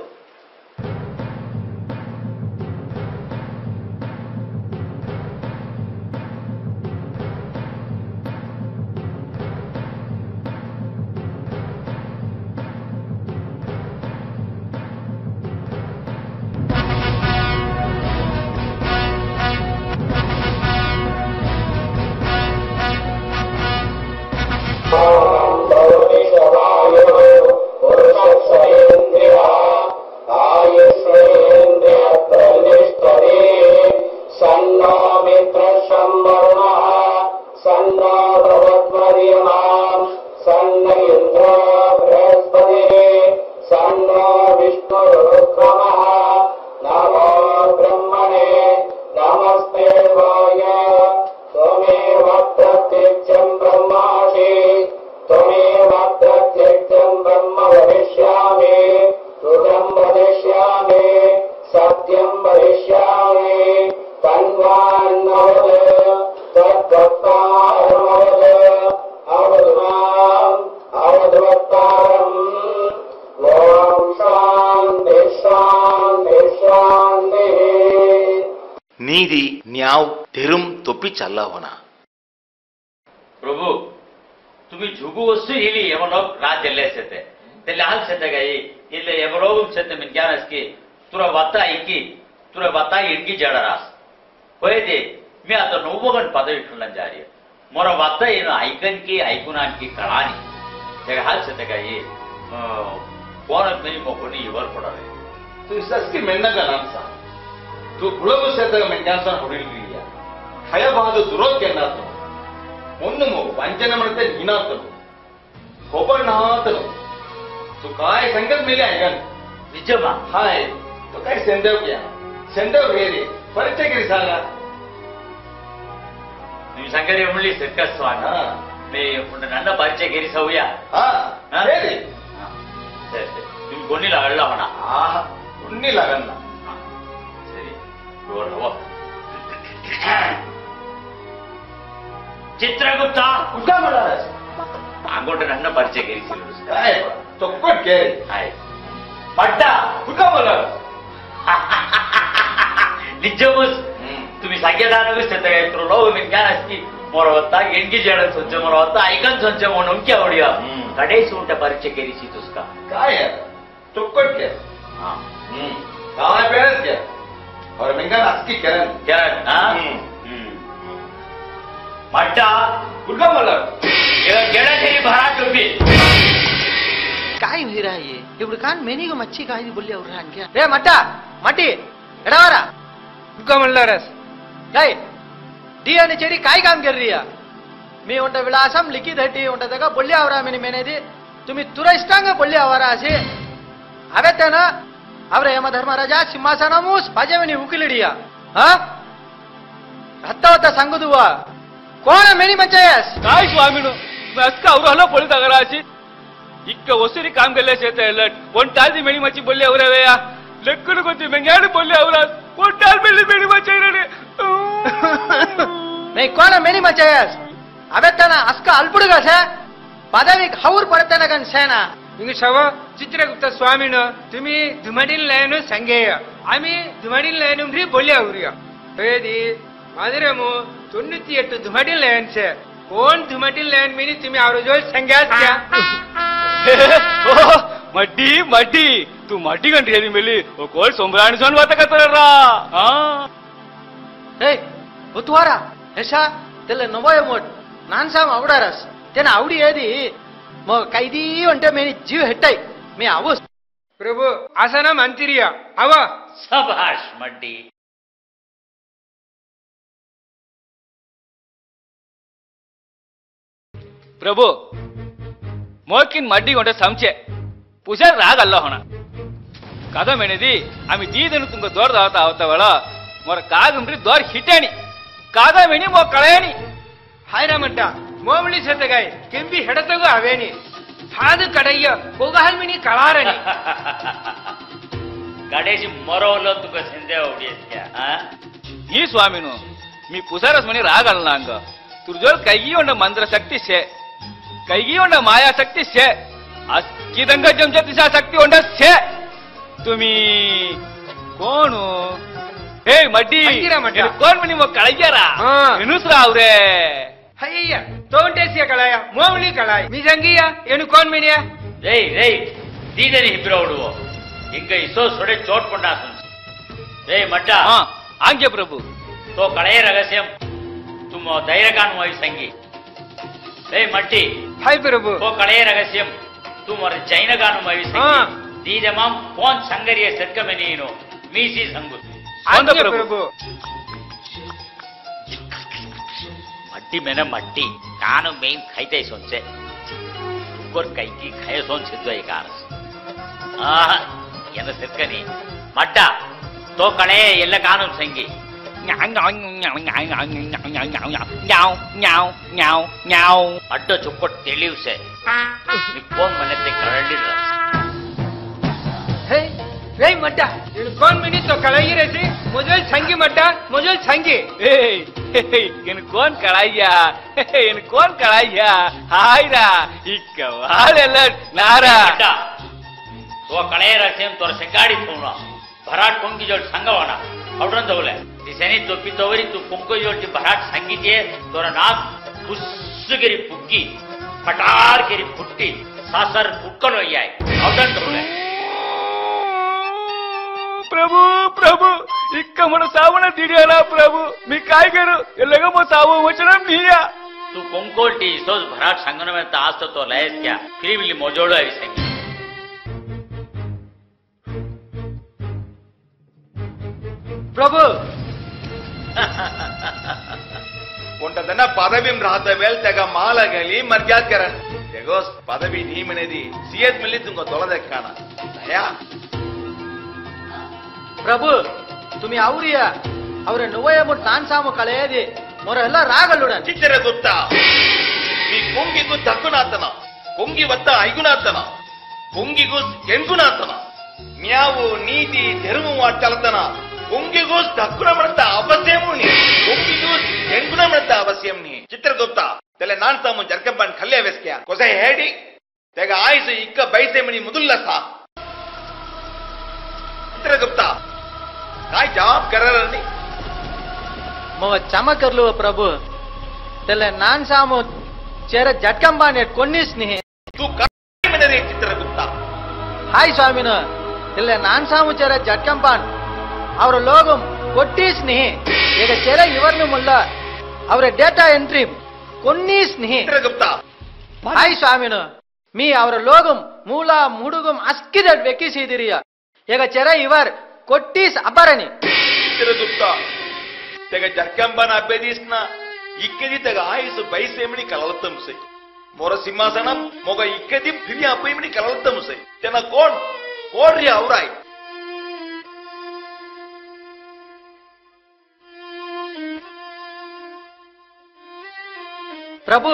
ನೀತಿ ನ್ಯಾವ್ ತೆರುಂ ತೊಪ್ಪಿ ಚಲ್ಲವನ प्रभु तुम्ही झुगू वस्तू हिली यमलोग रात जल्ले सेते तेले हाल सेते गई इल्ले यमलोग सेते मिन क्या रसकी तुरा बता इनकी जड़ा रास होय दे मी आता नोबगन पदवी ठुलन जारी मोरा बता येनो ऐकुनान की कळानी तेगे हाल सेते गई कोण मेनी मोकोनी इवर पडाले तू इसकी मेन्नग नांसा तू गुळगु सेते मेन्यासन ಹೊಡಿಲ್ರಿಯ ಹಯವಾದ ದುರೋಗ್ಯನಾತು ಒನ್ನುಮು ವಂಚನೆ ಮಾಡತೆ ನೀನಾತನು ಕೊಬನಾತನು तू काय संगत मिले ऐकन निजमा हाय तो काय सेंदेव क्या सेंदेव वेरी परिचय करी सांगा तुम्ही संगरे म्हणली सर्कस स्वान मी ನನ್ನ ಪರಿಚಯ ಗೆರಿ ಸೌಯ ಹೇಳಿ तुम्ही कोणी लागला म्हणा कोणी लागला ಸರಿ ರೋರವ ಚಿತ್ರಗುಪ್ತ ಕುಟ ಮಾಡಾರಸ್ ಅಂಗೋಟ ನನ್ನ ಪರಿಚಯ ಗೆರಿ काय ತೊಕ್ಕೊಟ್ ಕೇಳಿ ಹಾಯ್ ಪಡ್ಡ ಕುಟ ಮಾಡಾರಸ್ निजमुस तुम्ही सांगेदानगुस त्याचा काय तुला लोग मी काय असती मोरा होता एंगी जडत सोच मोरा होता ऐकन सोच म्हणून क्या आवडिया कडे सूट परिचय केरीची तुसका काय ತೊಕ್ಕೊಟ್ के हां काय बेस के और मिंगन अस्की करन क्या हां मट्टा कुट ಮಾಡಾರಸ್ गेड़ा तेरी भरा टोपी काय होई रहा है ఇప్పుడు कान मेनी को मच्छी कायदी बोली और रान क्या रे मट्टा मटी एडावारा तुका म्हणला रस काय डी आणि चेरी काय काम कर रही है मी उंट विलासम लिखी धटी उंट तका बोली आवरा मेनी मेनेदी तुम्ही तुरस्तांग बोली आवरा असे हवे त्यानं ಅವರ ಯಮಧರ್ಮರಾಜ ಸಿಂಹಾಸನ ಮೂಸ್ ಪಾಜೆವನಿ ಉಕಿಲಿಡಿಯ ಹತ್ತ ಹೊತ್ತ ಸಂಗುದುವ ಕೋಣ ಮೇನಿ ಮಂಚಯಸ್ काय स्वामीनो का औरहलो पळी तगराची इक्क वसुरी काम केले शेत कोणताची मेणी मच्छी बोलली औरवेया लक्कड कोणती मेंगाडी बोलली औरा कोणताल मेणी मच्छी रे नाही कोण मेनी ಮಂಚಯಸ್ अबे त्यानं अस्का अल्पुडगस पदवी हौर पडताना गण सेना इंग शव चित्रगुप्त स्वामीन तुम्ही धुमाडील लायन संगेय आम्ही धुमाडील लायन री बोली आवरिय हेदी मादरेमु 98 धुमाडील लायन छे कोण धुमाडील लायन मिनी तुम्ही आवरो जो संग्यास क्या मड्डी मड्डी तू मड्डी गंटी हेदी मेली ओ कोळ सोमराणी सोन वाता कतरा हे बुतवारा हेसा तेले नवय मोट नानसाम आवडारस तेना आवडी हेदी मग कैदी म्हणते मेनी जीव हेटाय मी आवस प्रभु आसन मंत्रिया आव सभाष मड्डी प्रभु मोकिन मड्डी कोणते समचे पुजा राग अल्ला होना कादा मेनेदी आम्ही दीदन तुंग दोर दावता आवता वेळ मोर कागंब्री दोर हिटेणी कादा मेणी मो कळेणी हायरा म्हणता मोमली सेत गाय केंबी हेडतगो अवेनी हाद कड़य्य कोगाल मिनी कळारणी गडेजी मरोवलो तुका संदे आवडीस क्या ही स्वामीनो मी पुसारस म्हणे राग आला अंग तुझोर कैगी उंड मंत्र शक्ती छे कैगी उंड माया शक्ती छे अक्कीदंग जमच्या दिशा शक्ती उंड छे तुम्ही कोण हे मड्डी कोण म्हणे मग कळग्यारा नुसरा आवरे अय्य तोंटेसिया कळाया मोमली कळाय मी संगिया ಏನು कोण मिनिया रे रे दीदनी हिब्रोडुवो इंग इसो सोडे चोट पंडा सुन रे मड्डा आंगे प्रभु तो कळे रहस्यम तुम धैर्यगान वही संगी रे मड्डी हाय प्रभु तो कळे रहस्यम तुम और जैनगान वही संगी दीदमाम कोण संगरिय सत्कमेनीनो मीसी संगु आंगे प्रभु मट्टी मैंने मट्टी नानु मेन खाइते सोचे कोर कई की खाए सोन सिद्धो एकार என்ன செக்கனி மட்டா தோ கணே ಎಲ್ಲ ಕಾನೂನು ಸಂಗಿ ಅಡ್ಡ ಚುಕ್ಕೊಟ್ ತಿಳಿವ್ಸೆ ನೀ ಫೋನ್ ಮನೆತ್ತೆ ಕರಡಿರ हे रे मड्डा ಏನು कोण मिनी तो कळाई रेसी मुझे संगी मड्डा मुझे संगी ಏನು ಕೋನ್ ಕಳಾಯ್ಯಾ ಏನು ಕೋನ್ ಕಳಾಯ್ಯಾ ಹಾಯ್ರಾ ಇಕ್ಕ ವಾಳೆಲ್ಲ ನಾರಾ तो कळे रसेम तोर संगाडी थोना भराट कोंगी जोड संगवाना औडन दवले दिसेनी तो पितोवरी तू कोंको जोड भराट संगीते तोर नाक खुस्सगिरी पुग्गी पटार गिरी फुट्टी सासर पुक्कलो याय औडन दवले प्रभु प्रभु इक्क मन सावण दिडियाला प्रभु मी काय करू एलग मो साव वचनम निया तू कोंकोटी सोज भराट संगन में तास्त तो लयस क्या फिरिबिली मोजोडो आई संगी प्रभु कोणतदना पदवीम राहतवेल तेगा मालगली मर्यादकरण तेगोस पदवी नीमनेदी सीएत मिल्ली तुंगो तोलदेक्कान दया प्रभु तुम्ही आवरिया ಅವರ ನುವಯ ಮುಟ್ ನಾನ್ ಸಾಮು ಕಳೆಯದಿ ಮೊರ ಎಲ್ಲ ರಾಗಲ್ಲುಡ ಚಿತ್ರಗುಪ್ತ ಈ ಕೊಂಗಿಗೂ ತಕ್ಕುನಾತನ ಕೊಂಗಿ ವತ್ತ ಐಗುನಾತನ ಕೊಂಗಿಗೂ ಎಂಗುನಾತನ ನ್ಯಾವು ನೀತಿ ಧರ್ಮ ವಾಟಲತನ ಕೊಂಗಿಗೂ ತಕ್ಕುನ ಮಡತ ಅವಶ್ಯಮು ನೀ ಕೊಂಗಿಗೂ ಎಂಗುನ ಮಡತ ಅವಶ್ಯಂ ನೀ ಚಿತ್ರಗುಪ್ತ ತೆಲೆ ನಾನ್ ಸಾಮು ಜರ್ಕಂಬನ್ ಖಲ್ಯ ವೆಸ್ಕ್ಯಾ ಕೊಸೆ ಹೇಡಿ ತೆಗ ಆಯ್ಸು ಇಕ್ಕ ಬೈಸೆ ಮನಿ ಮುದುಲ್ಲಸ ಚಿತ್ರಗುಪ್ತ काय जवाब कररनी मग चमकरलो प्रभु त्याला नान सामो चेहर झटकंबाने कोणीच नाही तू काय म्हणे रे चित्रगुप्ता हाय स्वामीन त्याला नान सामो चेहर झटकंबान ಅವರ ಲೋಗಂ ಕೊಟ್ಟೀಸ್ ನಿ ಈಗ ಚೇರ ಇവർನು ಮುಲ್ಲ ಅವರ ಡೇಟಾ ಎಂಟ್ರಿ ಕೊನ್ನೀಸ್ ನಿ ಚಿತ್ರಗುಪ್ತ ಹಾಯ್ ಸ್ವಾಮಿನ ಮೀ ಅವರ ಲೋಗಂ ಮೂಲ ಮುಡುಗುಂ ಅಸ್ಕಿದಡ್ ಬೆಕ್ಕಿಸಿದಿರಿಯ ಈಗ ಚೆರ ಇವರ್ ಕೊಟ್ಟೀಸ್ ಅಬ್ಬರನಿ ಗುಪ್ತ ತೆಗ ಜರ್ಕಂಬನ ಅಬ್ಬೆದೀಸ್ನ ಇಕ್ಕದಿ ತೆಗ ಆಯುಸು ಬೈಸೇಮಿನಿ ಕಲಲತ್ತಂಸೈ ಮೊರ ಸಿಂಹಾಸನಂ ಮೊಗ ಇಕ್ಕದಿ ಫಿರಿ ಅಪ್ಪೈಮಿನಿ ಕಲಲತ್ತಂಸೈ ತೆನ ಕೋಡ್ರಿ ಅವರಾಯ್ प्रभु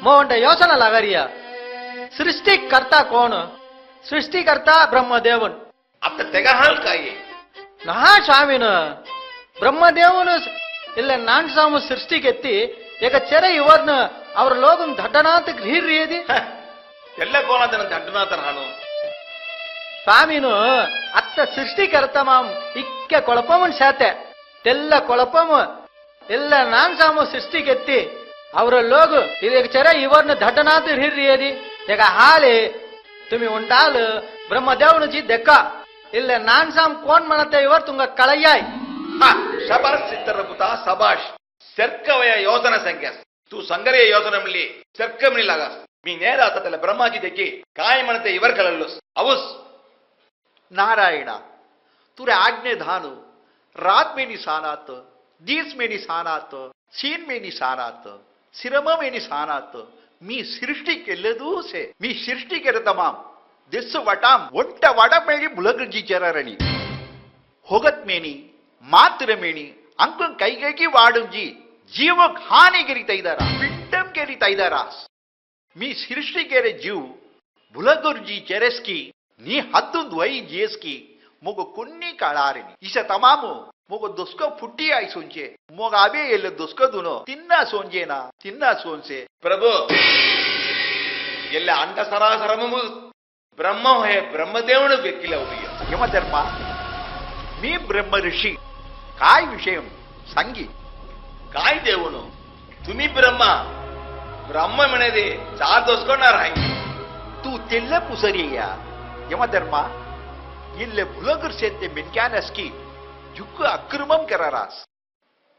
मोहन योचना लागरिया सृष्टिकर्ता कौन सृष्टिकर्ता ब्रह्मदेवन अब तेगा हाल काये नहा स्वामीन ब्रह्मदेवन ಇಲ್ಲ ನಾನ್ ಸಾಮು ಸೃಷ್ಟಿಗೆತ್ತಿ ಈಗ ಚೆರೆ ಇವರ್ನ ಅವ್ರ ಲೋಕಂ ದಡ್ಡನಾಥ ಹಿರಿಯದಿ ಎಲ್ಲ ಕೋಣದನ ದಡ್ಡನಾಥನ ಹಾನು ಸ್ವಾಮಿನು ಅತ್ತ ಸೃಷ್ಟಿಕರ್ತ ಮಾಂ ಇಕ್ಕೆ ಕೊಳಪಮನ್ ಶಾತೆ ತೆಲ್ಲ ಕೊಳಪಮ ಎಲ್ಲ ನಾನ್ ಸಾಮು ಸೃಷ್ಟಿಗೆತ್ತಿ ಅವರ ಲೋಗು ಈಗ ಚೆರೆ ಇವರ್ನ ದಡ್ಡನಾಥ ಹಿರಿಯದಿ ಈಗ ಹಾಲಿ ತುಮಿ ಉಂಟಾಲು ಬ್ರಹ್ಮದೇವನು ಜಿ ದೆಕ್ಕ ಇಲ್ಲ ನಾನ್ ಸಾಮ್ ಕೋನ್ ಮಾಡತ್ತೆ ಇವರು ತುಂಗ ಕಳಯ್ಯಾಯ್ ಶಬಾಷ್ ಚಿತ್ರಗುತಾ ಸಬಾಷ್ ಸರ್ಕವಯ ಯೋಜನ ಸಂಖ್ಯಾ तू संगरे योजनमली सर्कमनी लागा मी नेर आततले ब्रह्माजी देखी काय म्हणते इवर कळल्लोस अवुस नारायण तुरे आज्ञे धानु रात में निशानात दीस में निशानात सीन में निशानात सिरम में निशानात मी सृष्टि केलेदू से मी सृष्टि केले तमाम दिस वटाम वट्ट वड मेळी मुलगजी चररणी होगत मेनी मात्र मेनी अंकं कैगैकी वाडुंजी जीवक हानी करीता इदारा पिंडम करीता इदारा मी सृष्टि केले जीव बुलगुर्जी चेरेस्की नी हद्दु द्वई जेस्की मोग कुन्नी काळारिनी इसे तमामु मोग दुस्क फुट्टी आई सोंचे मोग आबे एल दुस्क दुनो तिन्ना सोंजेना तिन्ना सोंसे प्रभु ಎಲ್ಲ ಅಂಡ ಸರಾಸರಮು ಬ್ರಹ್ಮ ಹೇ ಬ್ರಹ್ಮದೇವನು ಬೆಕ್ಕಿಲ ಉಳಿಯ ಯಮಧರ್ಮ मी ब्रह्म ऋषी काय विषय सांगी काय देवनो तुम्ही ब्रह्मा ब्रह्म म्हणे चार दोसकोणार आहे तू तेल्ल पुसरिया यमधर्मा इल्ले भुलगर सेते मिनक्यानस्की जुक्क अक्रमम करारास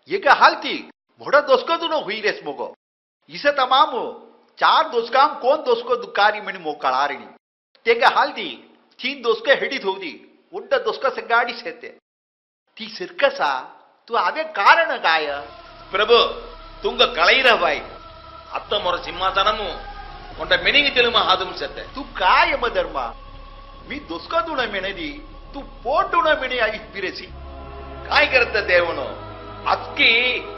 एका हालती मोडा दोसको दुनो हुईरेस मोगो इसे तमामु चार दोसकाम कोण दोसको दुकारी म्हणे मोकळारिणी तेका हालती तीन दोसको हेडीत होती उंट दोसको संगाडी सेते ती सिरकसा तू आवे कारण काय प्रभु तुंग कळैरा बाई अत्त मोर सिंहासनमु ಒಂಟ ಮೆನಿಗೆ ತೆಲುಮ ಹಾದುಂಸತ್ತೆ तू काय यमधर्मा मी दोसका दुण मेणदी तू पोट दुण मेणी आई पिरेसी काय करत देवनो अक्की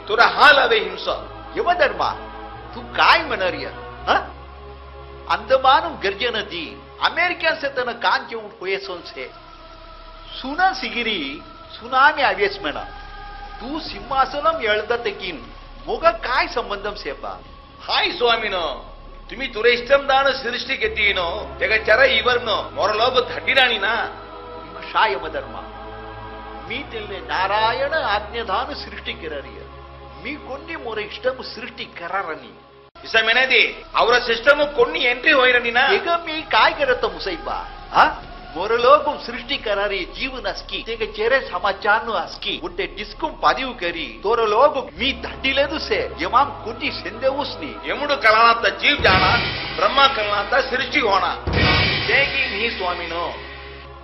तुरा हालवे हिंस यमधर्मा तू काय म्हणरिय अंदमानु गर्जनदी अमेरिकन से तन कांचे उठ होयसोन से सुना सिगिरी सुनामी आवेस म्हणा तू सिंहासनम एळदतकीन मोग काय संबंधम सेपा हाय स्वामीनो तुम्ही तुरे इष्टम दान सृष्टि केतीनो तेग चर इवरनो मोरलोग धड्डिराणी ना शाय यमधर्मा मी तेल्ले नारायण आज्ञाधान सृष्टि कररिय मी कोन्नी मोर इष्टम सृष्टि करारनी इस मेनेदी ಅವರ ಸಿಸ್ಟಮ್ कोन्नी एंट्री होयरनी ना एग मी काय करत मुसैबा हा मोरलोगु सृष्टि करारी जीवन अस्की तेग चेरे समाचारनु अस्की उट्टे डिस्कुम पादिव करी तोरलोगु मी धड्डिलेदु से यमाम कुटी सेंदेउस्नी यमुडु कलानात जीव जाना ब्रह्मा कलानात सृष्टि होना तेगी नी स्वामीनो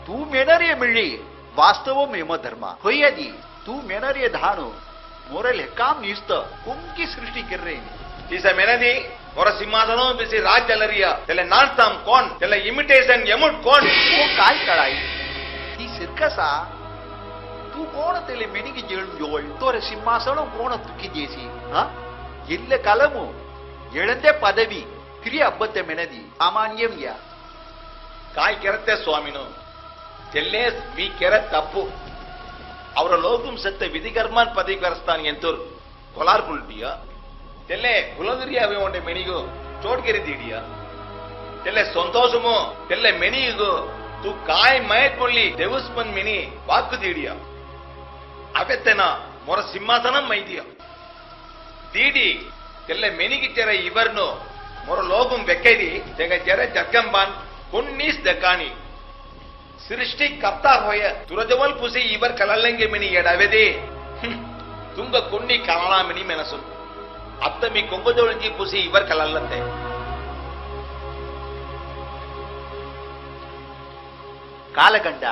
तू मेनरिय मिळी वास्तवम यमधर्मा होयदी तू मेनरिय धानु मोरल काम निस्त कुंकी सृष्टि कर रही इस मेनेदी और सिंहासनों बिसी राज चलरिया तेले नाटम कौन तेले इमिटेशन यमुट कौन वो काय कळाई ती सिरकसा तू कोण तेले मेनिगी जेळू जोळ तोरे सिंहासनो कोण तुकी जेसी हा इल्ले कलमु एळंदे पदवी क्रिया अब्बते मेनदी सामान्यम या काय करते स्वामीनो तेल्ले मी केरत तप्पु ಅವರ ಲೋಕಂ ಸತ್ಯ ವಿಧಿಕರ್ಮಾನ್ ಪದವಿಕರಿಸ್ತಾನೆ ಎಂತರು ಕೊಲಾರ್ಕುಲ್ಟಿಯ తెల్లే కులగిరి అవి ఉండే మెనిగు చోట్కెరి తీడియా తెల్లే సంతోషము తెల్లే మెనిగు తు కాయ్ మైట్ మొల్లి దేవస్పన్ మెని వాక్కు తీడియా అవెత్తెన మొర సింహాసనం మైదియా తీడి తెల్లే మెనిగి చెర ఇవర్ను మొర లోకం వెక్కైది తెగ చెర జగ్గంబాన్ కొన్నీస్ దక్కాని सृष्टि कर्ता होय तुरजवल पुसी इवर कलल्लंगे मिनी एडवेदे तुंग कुन्नी कलना मिनी मेनसु अत्त मी कोंगजोळंजी पुसी इवर कलल्लंते ಕಾಲಗಂಡ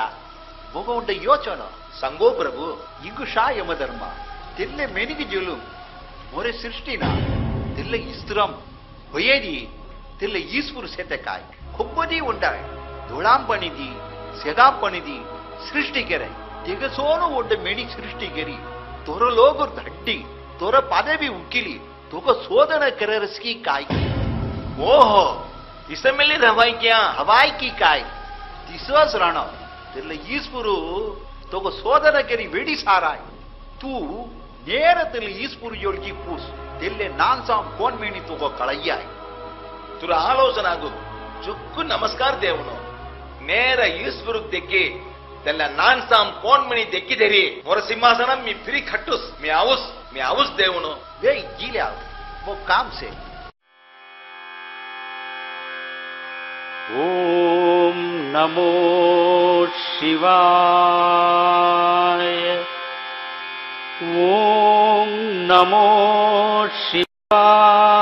ಮೊಗ ಉಂಡ ಯೋಚನ ಸಂಗೋ ಪ್ರಭು ಇಂಗುಷಾ ಯಮಧರ್ಮ ತೆಲ್ಲೆ ಮೆನಿಗೆ ಜುಲುಂ ಮೊರೆ ಸೃಷ್ಟಿನ ತೆಲ್ಲೆ ಇಸ್ತ್ರಂ ಹೊಯ್ಯದಿ ತೆಲ್ಲೆ ಈಸ್ಪುರು ಸೆತೆಕಾಯ್ ಕೊಬ್ಬದಿ ಉಂಡಾಯ್ ದುಳಾಂಪಣಿದಿ ಸೆಗಾಂಪಣಿದಿ ಸೃಷ್ಟಿಗೆರೆ ತೆಗಸೋನು ಒಡ್ಡ ಮೆಣಿ ಸೃಷ್ಟಿಗೆರಿ ತೊರಲೋಗು ದಡ್ಡಿ ತೊರ ಪದವಿ ಉಕ್ಕಿಲಿ ತೊಗ ಸೋದನ ಕೆರರಸ್ಕಿ ಕಾಯ್ ಓಹೋ ಇಸಮೆಲ್ಲಿ ಹವಾಯ್ ಕ್ಯಾ ಹವಾಯ್ ಕಿ ಕಾಯ್ ದಿಸೋಸ್ ರಣ ತೆಲ್ಲ ಈಸ್ಪುರು ತೊಗ ಸೋದನ ಕೆರಿ ವೆಡಿ ಸಾರಾಯ್ ತೂ ನೇರ ತೆಲ್ಲ ಈಸ್ಪುರು ಯೋಳ್ಗಿ ಪೂಸ್ ತೆಲ್ಲೆ ನಾನ್ಸಾಂ ಕೋನ್ ಮೇಣಿ ತೊಗೋ ಕಳಯ್ಯಾಯ್ ತುರ ಆಲೋಚನ ಆಗು ಚುಕ್ಕು ನಮಸ್ಕಾರ ದೇವನು ನೇರ ಈಶ್ವರಕ್ ದೆಕ್ಕಿ ತೆಲ್ಲ ನಾನ್ ಸಾಮ್ ಕೋನ್ ಮಣಿ ದೆಕ್ಕಿದೇರಿ ಮೊರ ಸಿಂಹಾಸನ ಮೀ ಫಿರಿ ಖಟ್ಟುಸ್ ಮೀ ಆವುಸ್ ದೇವನು वे गील्या वो काम से ಓಂ ನಮೋ ಶಿವಾಯ ಓಂ ನಮೋ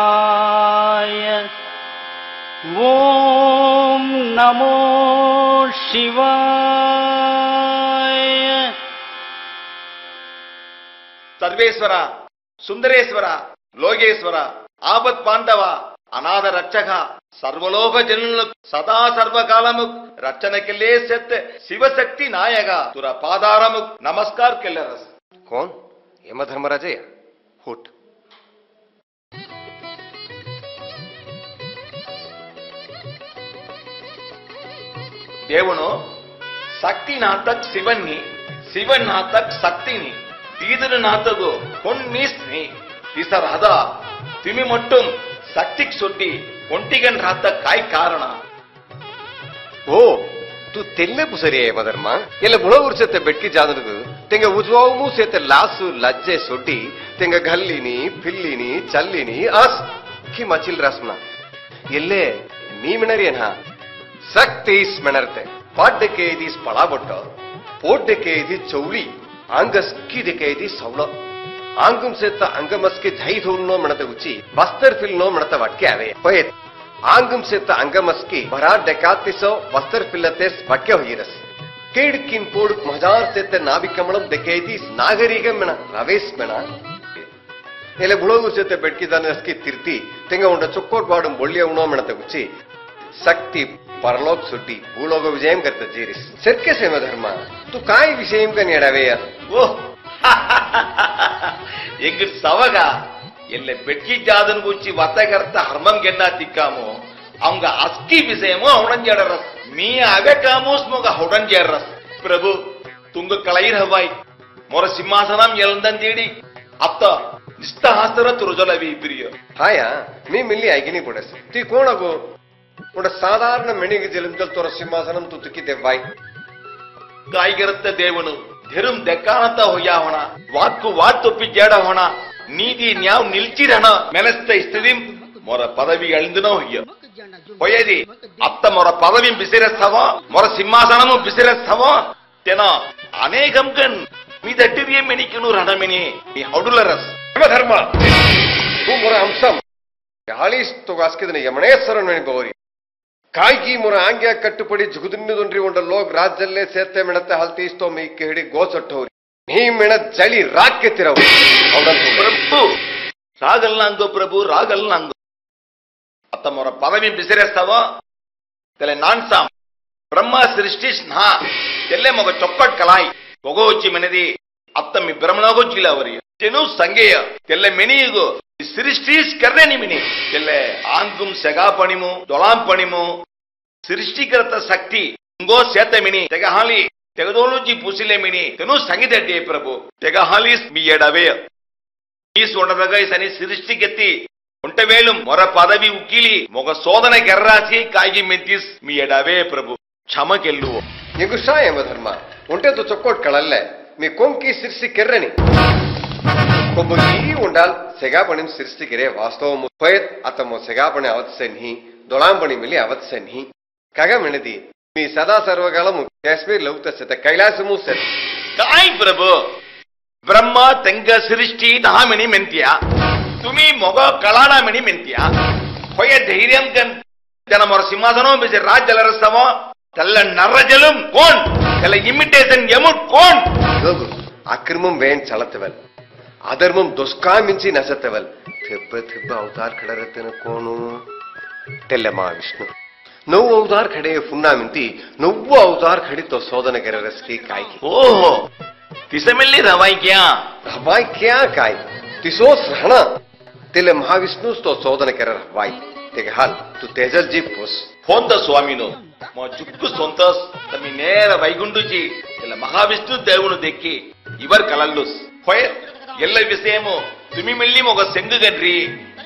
ಶಿವಾಯ ಓಂ ನಮೋ ಶಿವಾಯ ಸರ್ವೇಶ್ವರ ಸುಂದರೇಶ್ವರ ಲೋಕೇಶ್ವರ ಆಪತ್ ಬಾಂಧವ ಅನಾಥ ರಕ್ಷಕ ಸರ್ವಲೋಕ ಜನನು ಸದಾ ಸರ್ವಕಾಲಮು ರಕ್ಷಣಕ್ಕೆಲ್ಲೇ ಸೆತ್ ಶಿವಶಕ್ತಿ ನಾಯಕ ತುರ ಪಾದಾರಮು ನಮಸ್ಕಾರ ಕೆಲ್ಲರಸ್ कौन यमधर्मराजय हुट ದೇವನು ಶಕ್ತಿನಾಥಕ್ ಶಿವನ್ನಿ ಶಿವನಾಥಕ್ ಶಕ್ತಿನಿ தீதுநாத்தகு பொன்னீஸ்னி திசராத திமி மட்டும் சக்திக்கு சொட்டி ஒண்டிகன் ராத்த காய் காரண ओ तू तेल्ले पुसरी यमधर्म ಎಲ್ಲ ಬುಳೂರ್ ಸೆತ್ತೆ ಬೆಟ್ಕಿ ಜಾದನಗು ತೆಂಗ ಉಜ್ವಾವು ಸೆತ್ತೆ ಲಾಸು ಲಜ್ಜೆ ಸೊಟ್ಟಿ ತೆಂಗ ಗಲ್ಲಿನಿ ಪಿಲ್ಲಿನಿ ಚಲ್ಲಿನಿ ಅಸ್ ಕಿ ಮಚಿಲ್ ರಸ್ನ ಎಲ್ಲೇ ನೀ ಮಿಣರಿಯನ ಶಕ್ತಿ ಸ್ಮೆಣರ್ತೆ ಪಾಡ್ಯಕ್ಕೆ ಇದಿ ಸ್ಪಳ ಬೊಟ್ಟ ಪೋಡ್ಯಕ್ಕೆ ಇದಿ ಚೌಳಿ आंगस की दिकेदी सवल आंगुम से अंगमस के धई धोलनो मणते उची वस्तर फिलनो मणते वटके आवे होयत आंगुम से अंगमस की भरा डेकातिसो वस्तर फिलतेस वटके होइरस केड किन पोड मजार से नाविकमणम दिकेदी नागरिक मण रवेस मण एले बुळोगु से बेटकिदाने अस्की तिर्ति तेंग उंड चुक्कोट बाडुम बोल्लिय उणो मणते उची शक्ति परलोक सुट्टी भूलोक विजयम करते जीरिस सत्य से धर्म तू काय विषयम का नेड़ावे ಓ ಎಂಗ ಸವಗ ಎಲ್ಲ ಬೆಟ್ಕಿ ಜಾದನ್ ಗುಚ್ಚಿ ವತ್ತಗರ್ತ ಹರ್ಮಂ ಗೆನ್ನ ತಿಕ್ಕಾಮು ಅವಂಗ ಅಸ್ಕಿ ವಿಷಯಮು ಅವಣಂಜಡರಸ್ ಮೀ ಅವೆಕಾಮೂಸ್ ಮೊಗ ಹೊಡಂಜರಸ್ ಪ್ರಭು ತುಂಗ ಕಳೈರ್ ಹವಾಯ್ ಮೊರ ಸಿಂಹಾಸನಂ ಎಲ್ದಂದೇಡಿ ಅತ್ತ ನಿಸ್ತಹಾಸ್ತರ ತುರುಜಲವಿ ಪ್ರಿಯ ಹಾಯಾ ಮೀ ಮಿಲ್ಲಿ ಐಗಿನಿ ಪುಡಸ್ ती कोण अगो उड साधारण ಮೆಣಿಗೆ ಜಲಂಜಲ್ ತೋರ ಸಿಂಹಾಸನಂ ತುತುಕಿ ದೆವ್ವಾಯ್ ಕಾಯಿಗರತ್ತ ದೇವನು ಧೆರುಂ ದೆಕ್ಕಾಣತ ಹೊಯ್ಯಾವಣ ವಾಕ್ಕು ವಾತ್ತೊಪ್ಪಿ ಜೇಡವಣ ನೀತಿ ನ್ಯಾವ್ ನಿಲ್ಚಿರಣ ಮೆನಸ್ತ ಸ್ಥಿತಿಂ ಮೊರ ಪದವಿ ಅಳಿಂದನೋ ಹೊಯ್ಯ ಹೊಯ್ಯದಿ ಅತ್ತ ಮೊರ ಪದವಿ ಬಿಸಿರಸ್ತವ ಮೊರ ಸಿಂಹಾಸನಮು ಬಿಸಿರಸ್ತವ ತೆನ ಅನೇಕಂ ಕನ್ ಮೀ ದಟ್ಟಿರಿಯ ಮೆಣಿಕನು ರಣಮೆಣಿ ಈ ಹೌಡುಲರಸ್ ಧರ್ಮ तू मोर अंशम ಯಾಳಿಸ್ ತೊಗಾಸ್ಕಿದನ ಯಮಣೇಶ್ವರ ನೆನಪವರಿ ಕಾಯ್ಗಿ ಮೊರ ಆಂಗ್ಯ ಕಟ್ಟುಪಡಿ ಜುಗುದಿನ್ನುದುಂಡ್ರಿ ಉಂಡ ಲೋಕ್ ರಾಜ್ಯಲ್ಲೇ ಸೇತ್ತೆ ಮೆಣತೆ ಹಲ್ತೀಸ್ತೋ ಮೀಕ್ಕೆ ಹಿಡಿ ಗೋಸೊಟ್ಟವ್ರಿ ನೀ ಮೆಣ ಜಳಿ ರಾಕ್ಕೆ ತಿರವು ಪ್ರಭು ರಾಗಲ್ನಾಂಗೋ ಪ್ರಭು ರಾಗಲ್ನಾಂಗೋ ಅತ್ತ ಮೊರ ಪದವಿ ಬಿಸಿರೇಸ್ತವ ತೆಲೆ ನಾನ್ಸಾಂ ಬ್ರಹ್ಮ ಸೃಷ್ಟಿ ಸ್ನಾ ತೆಲ್ಲೆ ಮೊಗ ಚೊಕ್ಕಟ್ ಕಲಾಯಿ ಒಗೋಚಿ ಮೆನದಿ ಅತ್ತ ಮಿ ಬ್ರಹ್ಮನಗೋಚಿಲ ಅವರಿ ತೆನು ಸಂಗೇಯ ತೆಲ್ಲೆ ಮೆಣಿಯಿಗೋ ಸೃಷ್ಟಿಸ್ ಕರ್ನೆ ನಿಮಿನಿ ತೆಲ್ಲೆ ಆಂಗುಂ ಸೆಗಾಪಣಿಮು ದೊಳಾಂಪಣಿಮು ಸೃಷ್ಟಿಕರತ ಶಕ್ತಿ ಇಂಗೋ ಸೇತ ಮಿನಿ ತೆಗಹಾಲಿ ತೆಗದೋಲುಜಿ ಪುಸಿಲೆ ಮಿನಿ ತೆನು ಸಂಗೀತ ಪ್ರಭು ತೆಗಹಾಲಿಸ್ ಮಿ ಎಡವೇ ಈ ಸೊಂಡದಾಗ ಸನಿ ಸೃಷ್ಟಿಗೆತ್ತಿ ಉಂಟವೇಲು ಮೊರ ಪದವಿ ಉಕ್ಕಿಲಿ ಮೊಗ ಸೋದನ ಗೆರ್ರಾಸಿ ಕಾಯ್ಗಿ ಮೆಂತಿಸ್ ಮಿ ಎಡವೇ ಪ್ರಭು ಕ್ಷಮ ಗೆಲ್ಲುವ ಎಂಗುಷಾ ಎಂಬ ಧರ್ಮ ಉಂಟೆದು ಚೊಕ್ಕೋಟ್ ಕಳಲ್ಲೆ ಮೀ ಕೊಂಕಿ ಸಿರ್ಸಿ ಕೆರ್ರನಿ ಕೊಬ್ಬಗಿ ಉಂಡಾಲ್ ಸೆಗಾಪಣಿಂ ಸಿರ್ಸಿ ಗೆರೆ ವಾಸ್ತವ ಮುಪ್ಪಯತ್ ಅತಮೋ ಸೆಗಾಪಣೆ ಅವತ್ಸೆ ನಿಹಿ ದೊಳಾಂಬಣಿ ಮಿಲಿ ಅವತ್ಸೆ ನಿಹಿ ಕಗ ಮೆಣದಿ ಮೀ ಸದಾ ಸರ್ವಕಾಲಮು ಕಾಶ್ಮೀರ್ ಲೌಕ್ತ ಸೆತ ಕೈಲಾಸಮು ಸೆತ ಕಾಯ್ ಪ್ರಭು ಬ್ರಹ್ಮ ತೆಂಗ ಸೃಷ್ಟಿ ನಹಾಮಿನಿ ಮೆಂತಿಯ ತುಮಿ ಮೊಗ ಕಳಾಣ ಮಿನಿ ಮೆಂತಿಯ ಹೊಯ್ಯ ಧೈರ್ಯಂ ಕನ್ ಜನ ಮೊರ ಸಿಂಹಾಸನೋ ಬಿಸಿ ರಾಜ್ಯಲರಸವ తెల్ల నర్రజలం కోన్ తెల్ల ఇమిటేషన్ ఎముట్ కోన్ అక్రమం వేణ్ చలతవల్ అధర్మం దుష్కామించి నసతవల్ తెబ్బ తెబ్బ అవతార్ ఖడరతన కోను తెల్ల మహావిష్ణు నువ్వు అవతార్ ఖడే ఫున్నామింతి నువ్వు అవతార్ ఖడి తో శోధన గరరస్కి కాయకి ఓహో తిసమిల్లి రవాయి క్యా కాయ్ తిసో సహన తెల్ల మహావిష్ణు తో శోధన గరర హవాయి తెగ హాల్ తు తేజల్ జీ పుస్ ಹೊಂದ ಸ್ವಾಮಿನು ಮಾ ಜುಕ್ಕು ಸೊಂತಸ್ ತಮ್ಮಿ ನೇರ ವೈಗುಂಡುಜಿ ಎಲ್ಲ ಮಹಾವಿಷ್ಣು ದೇವನು ದೆಕ್ಕಿ ಇವರ್ ಕಲಲ್ಲುಸ್ ಹೊಯ್ ಎಲ್ಲ ವಿಷಯಮು ತುಮಿ ಮಿಳ್ಳಿ ಮೊಗ ಸೆಂಗುಗನ್ರಿ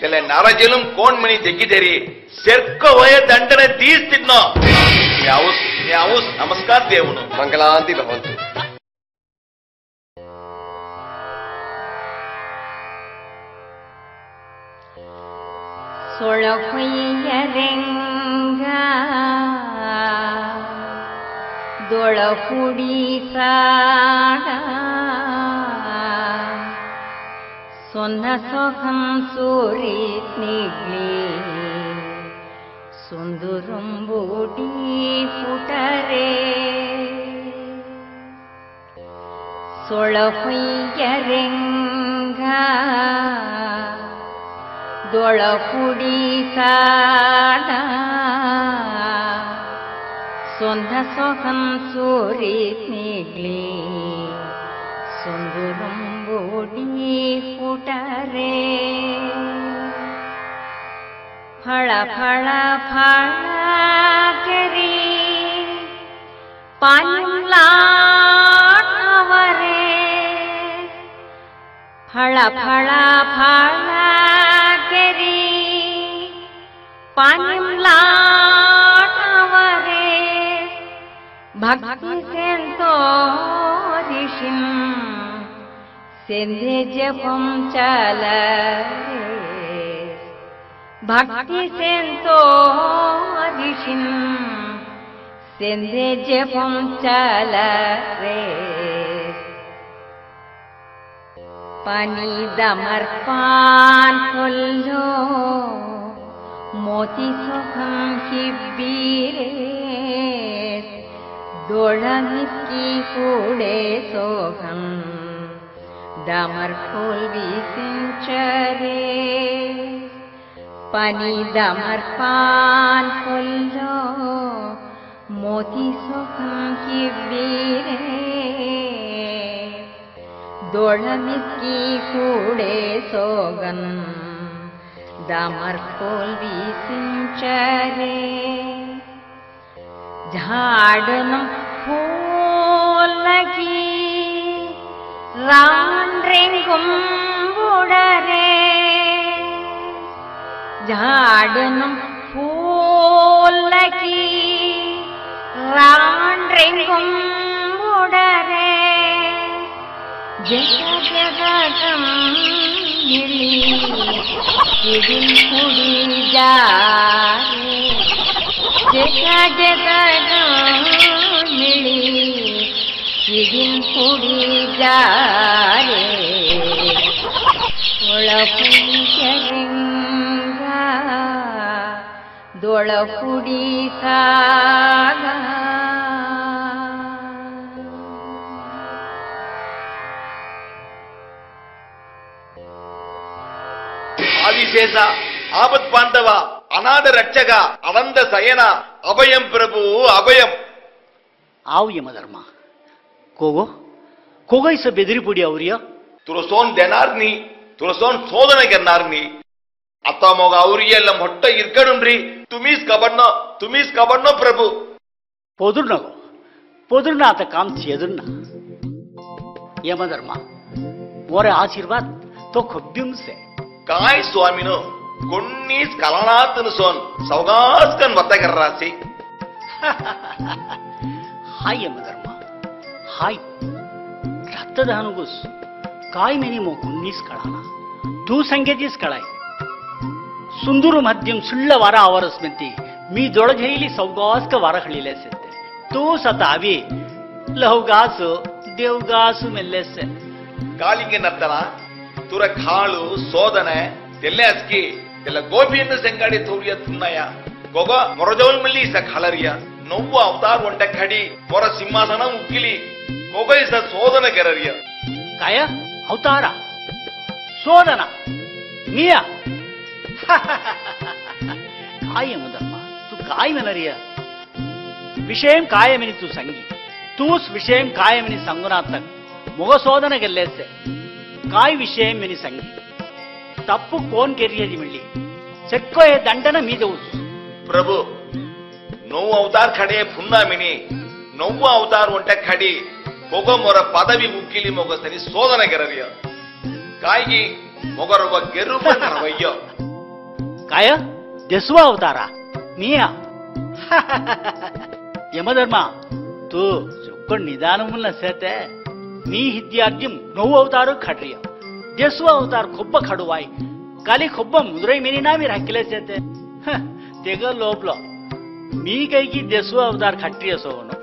ಎಲ್ಲ ನರಜಲಂ ಕೋಣ್ ಮಣಿ ದೆಗ್ಗಿದೇರಿ ಸೆರ್ಕ ಹೊಯ ದಂಡನೆ ತೀಸ್ತಿನ್ನೋ ಯಾವುಸ್ ನಮಸ್ಕಾರ ದೇವನು ಮಂಗಲಾಂತಿ ಭವಂತು ಸೊಳಹುಯ್ಯರೆಂಗ ದೊಳಹುಡಿ ಸಾಗ ಸೊನ್ನ ಸೊಹಂ ಸೂರಿ ನಿಗ್ಲಿ ಸುಂದುರುಂಬುಡಿ ಪುಟರೆ ಸೊಳಹುಯ್ಯರೆಂಗ ದೊಳಹುಡಿ ಸಾದ ಸೊಂದ ಸೊಹಂ ಸೂರಿ ನಿಗ್ಲಿ ಸುಂದುರುಂಬುಡಿ ಪುಟರೆ ಫಳ ಫಳ ಫಳ ಕೆರಿ ಪಾನಿಲಾಟವರೆ ಫಳ ಫಳ ಫಳ ಕೆರಿ ಪಾನಿಲಾಟವರೆ ಭಕ್ತಿ ಸೆಂತೋ ರಿಷಿಂ ಸೆಂಧೆ ಜಪಂ ಚಲರೆ ಭಕ್ತಿ ಸೆಂತೋ ರಿಷಿಂ ಸೆಂಧೆ ಜಪಂ ಚಲರೆ পানি দামার পান হলো মতি সখম শিবিরে দোড়া মিষ্টি কুড়ে সোহম দামার ফুল বিসিঞ্চরে পানি দামার পান হলো মতি সখম শিবিরে দোড়মিকি কুড়ে সোগন দামার ফুল বিসিঞ্চরে ঝাড়ন ফুল লगी রান্ড্রেঙ্গুম বুড়রে ঝাড়ন ফুল লगी রান্ড্রেঙ্গুম বুড়রে जगा जगम मिली दिल कुड़ी जाए जगा जगम मिली दिल कुड़ी जाए ಒಳಪುಂಚರಿಂಗ ದೊಳಪುಡಿ ಸಾಗ ಆದಿಶೇಷ ಆಪತ್ ಬಾಂಧವ ಅನಾಥ ರಕ್ಷಕ ಅನಂತ ಸಯನ ಅಭಯಂ ಪ್ರಭು ಅಭಯಂ आओ यमधर्म कोगो कोगो इस बेदरी पुड़ी आवरिया ತುಳಸೋನ್ ದೆನಾರ್ನಿ ತುಳಸೋನ್ ಶೋಧನೆ ಗೆನ್ನಾರ್ನಿ ಅತ್ತ ಮಗ ಅವ್ರಿಗೆ ಎಲ್ಲ ಮೊಟ್ಟ ಇರ್ಕಡುನ್ರಿ ತುಮೀಸ್ ಕಬಡ್ನೋ ಪ್ರಭು पोदुरना आता काम छेदुरना यमधर्म मोरे आशीर्वाद तो खब्ब्युम से काय स्वामीनो कोन्नीस कलानातन सोन सौगास्कन वत्तगर्रासी हाय यमधर्म हाय रक्तदानुगुस काय मेनी मो कुन्नीस कळाना तू संगेतीस कळाय सुंदूर मध्यम सुಳ್ಳ वार आवरस्मिंती मी दोळघेली सौगास्क वार हळीलेसे तू सतावी लहुगासु देवगासु मेल्लेसे ಕಾಲಿಗೆ ನರ್ತನ ತುರ ಕಾಳು ಸೋದನೆ ತೆಲ್ಲೆ ಅಸ್ಕಿ ತೆಲ್ಲ ಗೋಪಿಯನ್ನು ಸೆಂಗಾಡಿ ತೋರಿಯ ತುನ್ನಯ ಗೊಗ ಮೊರಜೌಲ್ ಮಲ್ಲಿ ಸ ಖಳರಿಯ नव्व अवतार ಒಂಟ ಖಡಿ ಮೊರ ಸಿಂಹಾಸನ ಉಕ್ಕಿಲಿ ಮೊಗೈಸ ಸೋದನ ಗೆರರಿಯ काय अवतार शोधना मिया काय मुदम्मा तू काय म्हणरिया विषयम काय म्हणी तू संगी तूच विषयम काय म्हणी संगुनातक मोग शोधन गेल्लेसे काय विषय म्हणी संगी तप्पु कोण केरियदी मिळली सेक्को हे दंडन मी देऊ प्रभु नव्व अवतार खडे पुन्हा मिनी नव्व अवतार ಒಂಟ ಖಡಿ ಮೊಗ ಮೊರ ಪದವಿ ಉಕ್ಕಿಲಿ ಮೊಗ ಸರಿ ಸೋದನ ಗೆರರಿಯ ಕಾಯಿಗಿ ಮೊಗರೊಬ್ಬ ಗೆರು ಬಂದರವಯ್ಯ काय देसवा अवतारा मिया यमधर्मा तू चुक्कड निदान मुल्ला सेते मी हिद्यार्जिम नऊ अवतार खड्रिय देसवा अवतार खुब्ब खडुवाय काली खुब्ब मुद्रई मेनी नामी राखले सेते तेग लोपलो मी कैकी देसवा अवतार खट्रिय सोनो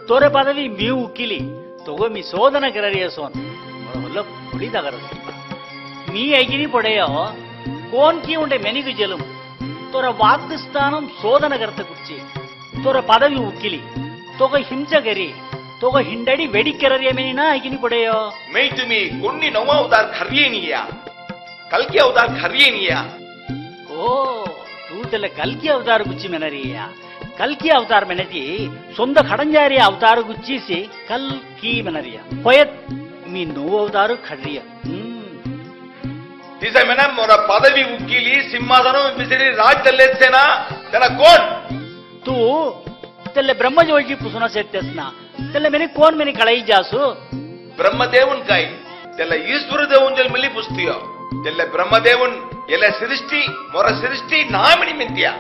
तोरे पदवी मी उक्किली तोगो मी शोधन ಗೆರರಿಯ सोन ಹೊಲ್ಲ ಕುಳಿದಗರ मी ऐगिनी पडेयो कोण की उंडे मेनिगु जलम तोर वाग्स्थानम शोधन करत कुर्ची तोर पदवी उक्किली तोग हिंसगरी तोग हिंडडी वेडी केररिय मेनिना ऐगिनी पडेयो मैं तुम्ही कोणी नवा अवतार खर्येनिया कल्की अवतार खर्येनिया ओ तू तेले कल्की अवतार गुच्ची मेनरिया कल्की अवतार मेनती सोंद खडंजारी अवतार गुच्चीसी कल्की मेनरिया होयत मी नो अवतार खर्रिय तिचा मेना मोरा पदवी उक्किली सिंहासन बिसिरी राज तल्लेसेना त्याला कोण तू तेले ब्रह्मजोगी पुसुना सेतेसना तेले मेनी कोण मेनी कळई जासू ब्रह्मदेवन काय त्याला ईश्वर देवन जल मिली पुस्तियो त्याला ब्रह्मदेवन एला सृष्टी मोरा सृष्टी नामणी मिंत्या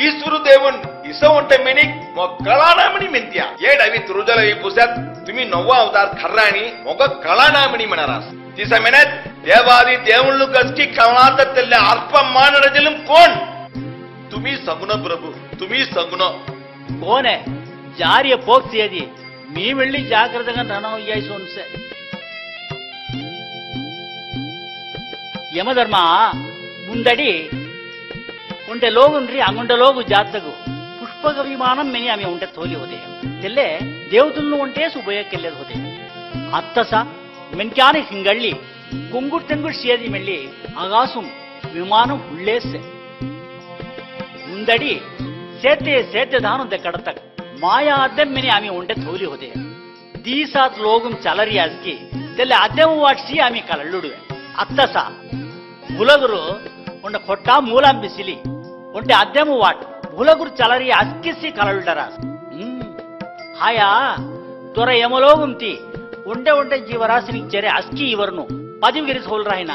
ईश्वर देवन इसवंट मेनिक मो कळानामणी मिंत्या येडवी तुरुजलवी पुसत तुम्ही नववा अवतार खर्राणी मोग कळानामणी म्हणारास तिचा मेनत देवादी देवळू कसकी कळात त्याला अर्प मानरजलम कोण तुम्ही संगुण प्रभु तुम्ही संगुण कोण आहे जार्य पोक्सियदी मी వెళ్ళి జాగ్రత్తగా రణం అయ్యేసోన్సే ಯಮಧರ್ಮ ಮುಂದಡಿ ಉಂಟೆ ಲೋಗುನ್ರಿ ಅಂಗುಂಡ ಲೋಗು ಜಾತಗು ಪುಷ್ಪಕ ವಿಮಾನಂ ಮೆನಿ ಆಮೆ ಉಂಟೆ ತೋಲಿ ಹೋದೆ ತೆಲ್ಲೆ ದೇವತನ್ನು ಉಂಟೆ ಸುಬಯಕ್ಕೆಲ್ಲೆ ಹೋದೆ ಅತ್ತಸ ಮೆನ್ಕ್ಯಾನೆ ಹಿಂಗಳ್ಳಿ ಕುಂಗುಟ್ ತೆಂಗುಟ್ ಸೇದಿ ಮೆಳ್ಳಿ ಆಗಾಸುಂ ವಿಮಾನ ಹುಳ್ಳೇಸೆ ಮುಂದಡಿ ಸೇತೆ ಸೇತೆ ದಾನದ ಕಡತಕ್ ಮಾಯಾ ಅದ್ದೆಂ ಮೆನಿ ಆಮೆ ಉಂಟೆ ತೋಲಿ ಹೋದೆ ದೀಸಾತ್ ಲೋಗುಂ ಚಲರಿ ಅಸ್ಕಿ ತೆಲ್ಲೆ ಅದ್ದೆಂ ವಾಟ್ಸಿ ಆಮೆ ಕಲಳ್ಳುಡುವೆ ಅತ್ತಸ ಬುಲಗುರು ಉಂಡ ಕೊಟ್ಟ ಮೂಲಾಂ ಬಿಸಿಲಿ ಉಂಟೆ ಅದ್ದೆಮು ವಾಟ್ ಬುಲಗುರು ಚಲರಿ ಅಸ್ಕಿಸಿ ಕಲಳ್ಡರ ಹಾಯಾ ತೋರ ಯಮಲೋಗುಂತಿ ಉಂಡೆ ಉಂಡೆ ಜೀವರಾಶಿನಿ ಚೆರೆ ಅಸ್ಕಿ ಇವರ್ನು ಪದಿವಿಗಿರಿಸಿ ಹೋಲ್ರಾಯಿನ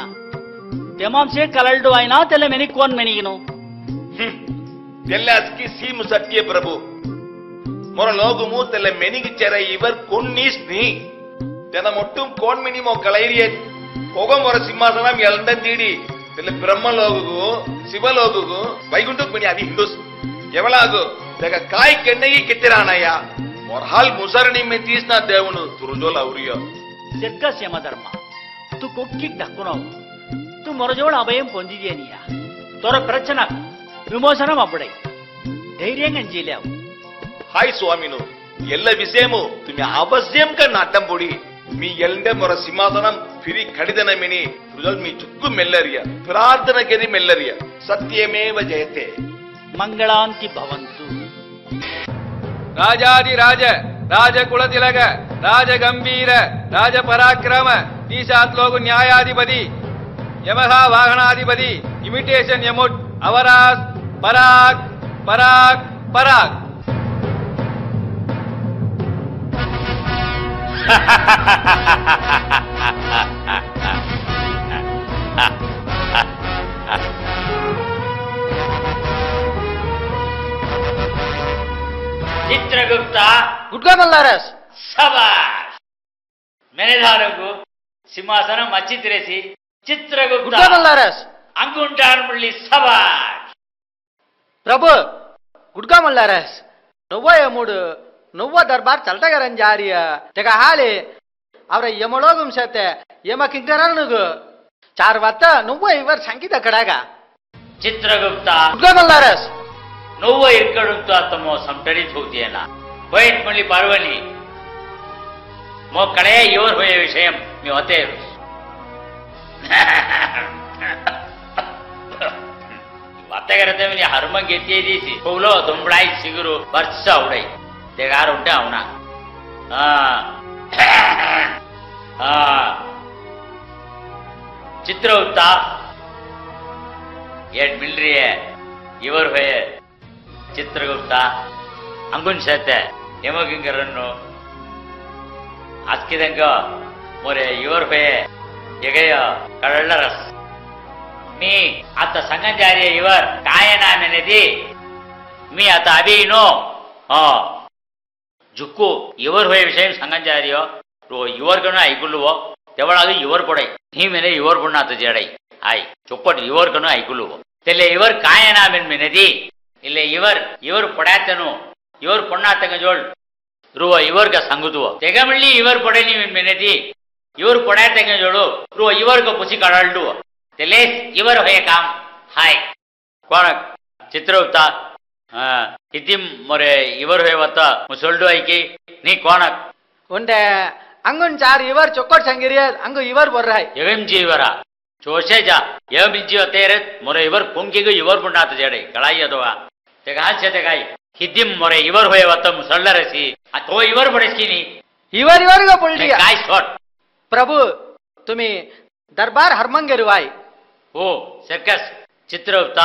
ತೆಮಾಂಸೆ ಕಲಳ್ಡು ಆಯ್ನಾ ತೆಲೆ ಮೆನಿಕ್ ಕೋನ್ ಮೆನಿಗಿನು ತೆಲ್ಲ ಅಸ್ಕಿ ಸೀಮು ಸತ್ಯ ಪ್ರಭು ಮೊರ ಲೋಗುಮು ತೆಲ್ಲ ಮೆನಿಗಿ ಚೆರೆ ಇವರ್ ಕೊನ್ನೀಸ್ನಿ ತೆನ ಮೊಟ್ಟುಂ ಕೋನ್ ಮಿನಿಮೋ ಕಲೈರಿಯ ಹೋಗೋ ಮೊರ ಸಿಂಹಾಸನ ಎಲ್ದ ತೀಡಿ ತೆಲ್ಲ ಬ್ರಹ್ಮಲೋಗುಗು ಶಿವಲೋಗುಗು ವೈಗುಂಠಕ್ ಮಿನಿ ಅದಿ ಹಿಂದೂಸ್ ఎవలాగు తెగ కాయ్ కెన్నగి కెత్తిరానయ్య మొర్హాల్ ముసరణి మే తీసిన దేవును తురుజోల అవురియో సెర్కస్ యమధర్మ తు కొక్కిక్ దక్కునవు తు మొరజోಳ అభయం పొందిదేనియా తొర ప్రచన విమోచనం అప్పుడై ధైర్యంగా జీలేవు హాయ్ స్వామిను ఎల్ల విషయము తుమి అవశ్యం కన్నా అడ్డం పొడి మీ ఎల్ండే మొర సింహాసనం ఫిరి కడిదన మిని తురుజోల్ మీ చుక్కు మెల్లరియ ప్రార్థన కెది మెల్లరియ సత్యమేవ జయతే ಮಂಗಳಾಂತಿ ಭವಂತು ರಾಜಾದಿರಾಜ ರಾಜಕುಲ ತಿಲಕ ರಾಜ ಗಂಭೀರ ರಾಜ ಪರಾಕ್ರಮ ತೀಸಾತ್ ಲೋಗು ನ್ಯಾಯಾಧಿಪತಿ ಯಮಹ ವಾಹನಾಧಿಪತಿ ಇಮಿಟೇಷನ್ ಯಮುಟ್ ಅವರಾಸ್ ಪರಾಕ್ ಪರಾಕ್ ಪರಾಕ್ ಚಿತ್ರಗುಪ್ತ ಗುಡ್ಗ ಮಲ್ಲಾರಸ್ ಸಬಾಷ್ ಮೆನೆದಾರಗು ಸಿಂಹಾಸನ ಮಚ್ಚಿತಿರೇಸಿ ಚಿತ್ರಗುಪ್ತ ಗುಡ್ಗ ಮಲ್ಲಾರಸ್ ಅಂಗುಂಟಾರ್ಮಳ್ಳಿ ಸಬಾಷ್ ಪ್ರಭು ಗುಡ್ಗ ಮಲ್ಲಾರಸ್ నువ్వ యముడు నువ్వ దర్బార్ చల్టగరని జారియ తెగ హాలి ಅವರ ಯಮಳೋಗಂ ಸತೆ ಯಮ ಕಿಂಕರನುಗು ಚಾರ್ ವತ್ತ నువ్వ ಇವರ್ ಸಂಗೀತ ಕಡಾಗ ಚಿತ್ರಗುಪ್ತ ಗುಡ್ಗ ಮಲ್ಲಾರಸ್ నువ్వు ఇక్కడంతో అత్తమో సంటడి చూతేనా పోయిట్ మళ్ళీ పర్వని మో కడే ఎవరు పోయే విషయం మీ వతేరు వత్తగరతే మీ హర్మం గెత్తేదీసి పువ్వులో దుంబడాయి సిగురు వర్ష ఉడై తెగారు ఉంటే అవునా ಚಿತ್ರಗುಪ್ತ ಏಟ್ ಮಿಲ್ರಿಯೇ ಇವರು ಹೊಯೆ ಚಿತ್ರಗುಪ್ತ ಅಂಗುನ್ ಸೇತೆ ಯಮಗಿಂಗರನ್ನು ಅಸ್ಕಿದಂಗ ಮೊರೆ ಇವರು ಹೊಯೆ ಎಗೆಯ ಕಳ್ಳರಸ್ మీ అత సంగంజారి ఇవర్ కాయనామనేది మీ అత అభినో ಜುಕ್ಕು ಇವರು ಹೋಯ ವಿಷಯ ಸಂಗಂಜಾರಿಯೋ ಇവർಗನು ಐಗುಲ್ಲುವೋ ತೆವಳಾದು ಇವರು ಕೊಡೈ ನೀ ಮೇಲೆ ಇವರು ಬುಣ್ಣಾತ ಜೇಡೈ ಆಯ್ ಚೊಪ್ಪಟ್ ಇവർಗನು ಐಗುಲ್ಲುವೋ ತೆಲೆ ಇವರು ಕಾಯನಾಮೆನ್ ಮಿನದಿ ಇಲ್ಲೇ ಇವರು ಪೊಡಾತನು ಇವರು ಪೊಣ್ಣಾತಂಗ ಜೋಳ್ ರುವ ಇవర్ಗ ಸಂಗುದುವೋ ತೆಗಮಳ್ಳಿ ಇವರು ಪೊಡೆ ನೀವು ಮಿನದಿ ಇವರು ಪೊಡಾತಂಗ ಜೋಳು ರುವ ಇवर्ಗ ಪುಸಿ ಕಡಲ್ಡು ತೆಲೆ ಇವರು ಹೋಯ ಕಾಮ್ ಹಾಯ್ ಕೋಣ ಚಿತ್ರಗುಪ್ತ ಇತಿ ಮೊರೆ ಇವರು ಹೇವತ್ತ ಮುಸೊಲ್ಡು ಐಕಿ ನೀ ಕೋಣಕ್ ಉಂಡೆ ಅಂಗುನ್ ಚಾರ್ ಇವರು ಚೊಕ್ಕೋಟ್ ಸಂಗಿರಿಯ ಅಂಗು ಇವರು ಬರ್ರಾಯ್ ಎವೆಂಜಿ ಇವರ ಚೋಷೆ ಜಾ ಎವೆಂಜಿ ಒತ್ತೇರೆ ಮೊರೆ ಇವರು ಪುಂಕಿಗೂ ಇವರು ಬುಣ್ಣಾತ ಜೇಡೈ ಕಳಾಯಿ ಅದವ ತೆಗ ಹಾಸ್ಯ ತೆಗಾಯ್ ಹಿದ್ದಿಂ ಮೊರೆ ಇವರು ಹೇವತ್ತ ಮುಸೊಳ್ಳರಸಿ ಅಥೋ ಇವರು ಬಡಸ್ಕಿನಿ ಇವರಿವರಿಗೂ ಪುಲ್ಟಿಯ ಕಾಯ್ ಶಾಟ್ ಪ್ರಭು ತುಮಿ ದರ್ಬಾರ್ ಹರ್ಮಂಗೆರುವಾಯ್ ಓ ಸರ್ಕಸ್ ಚಿತ್ರಗುಪ್ತ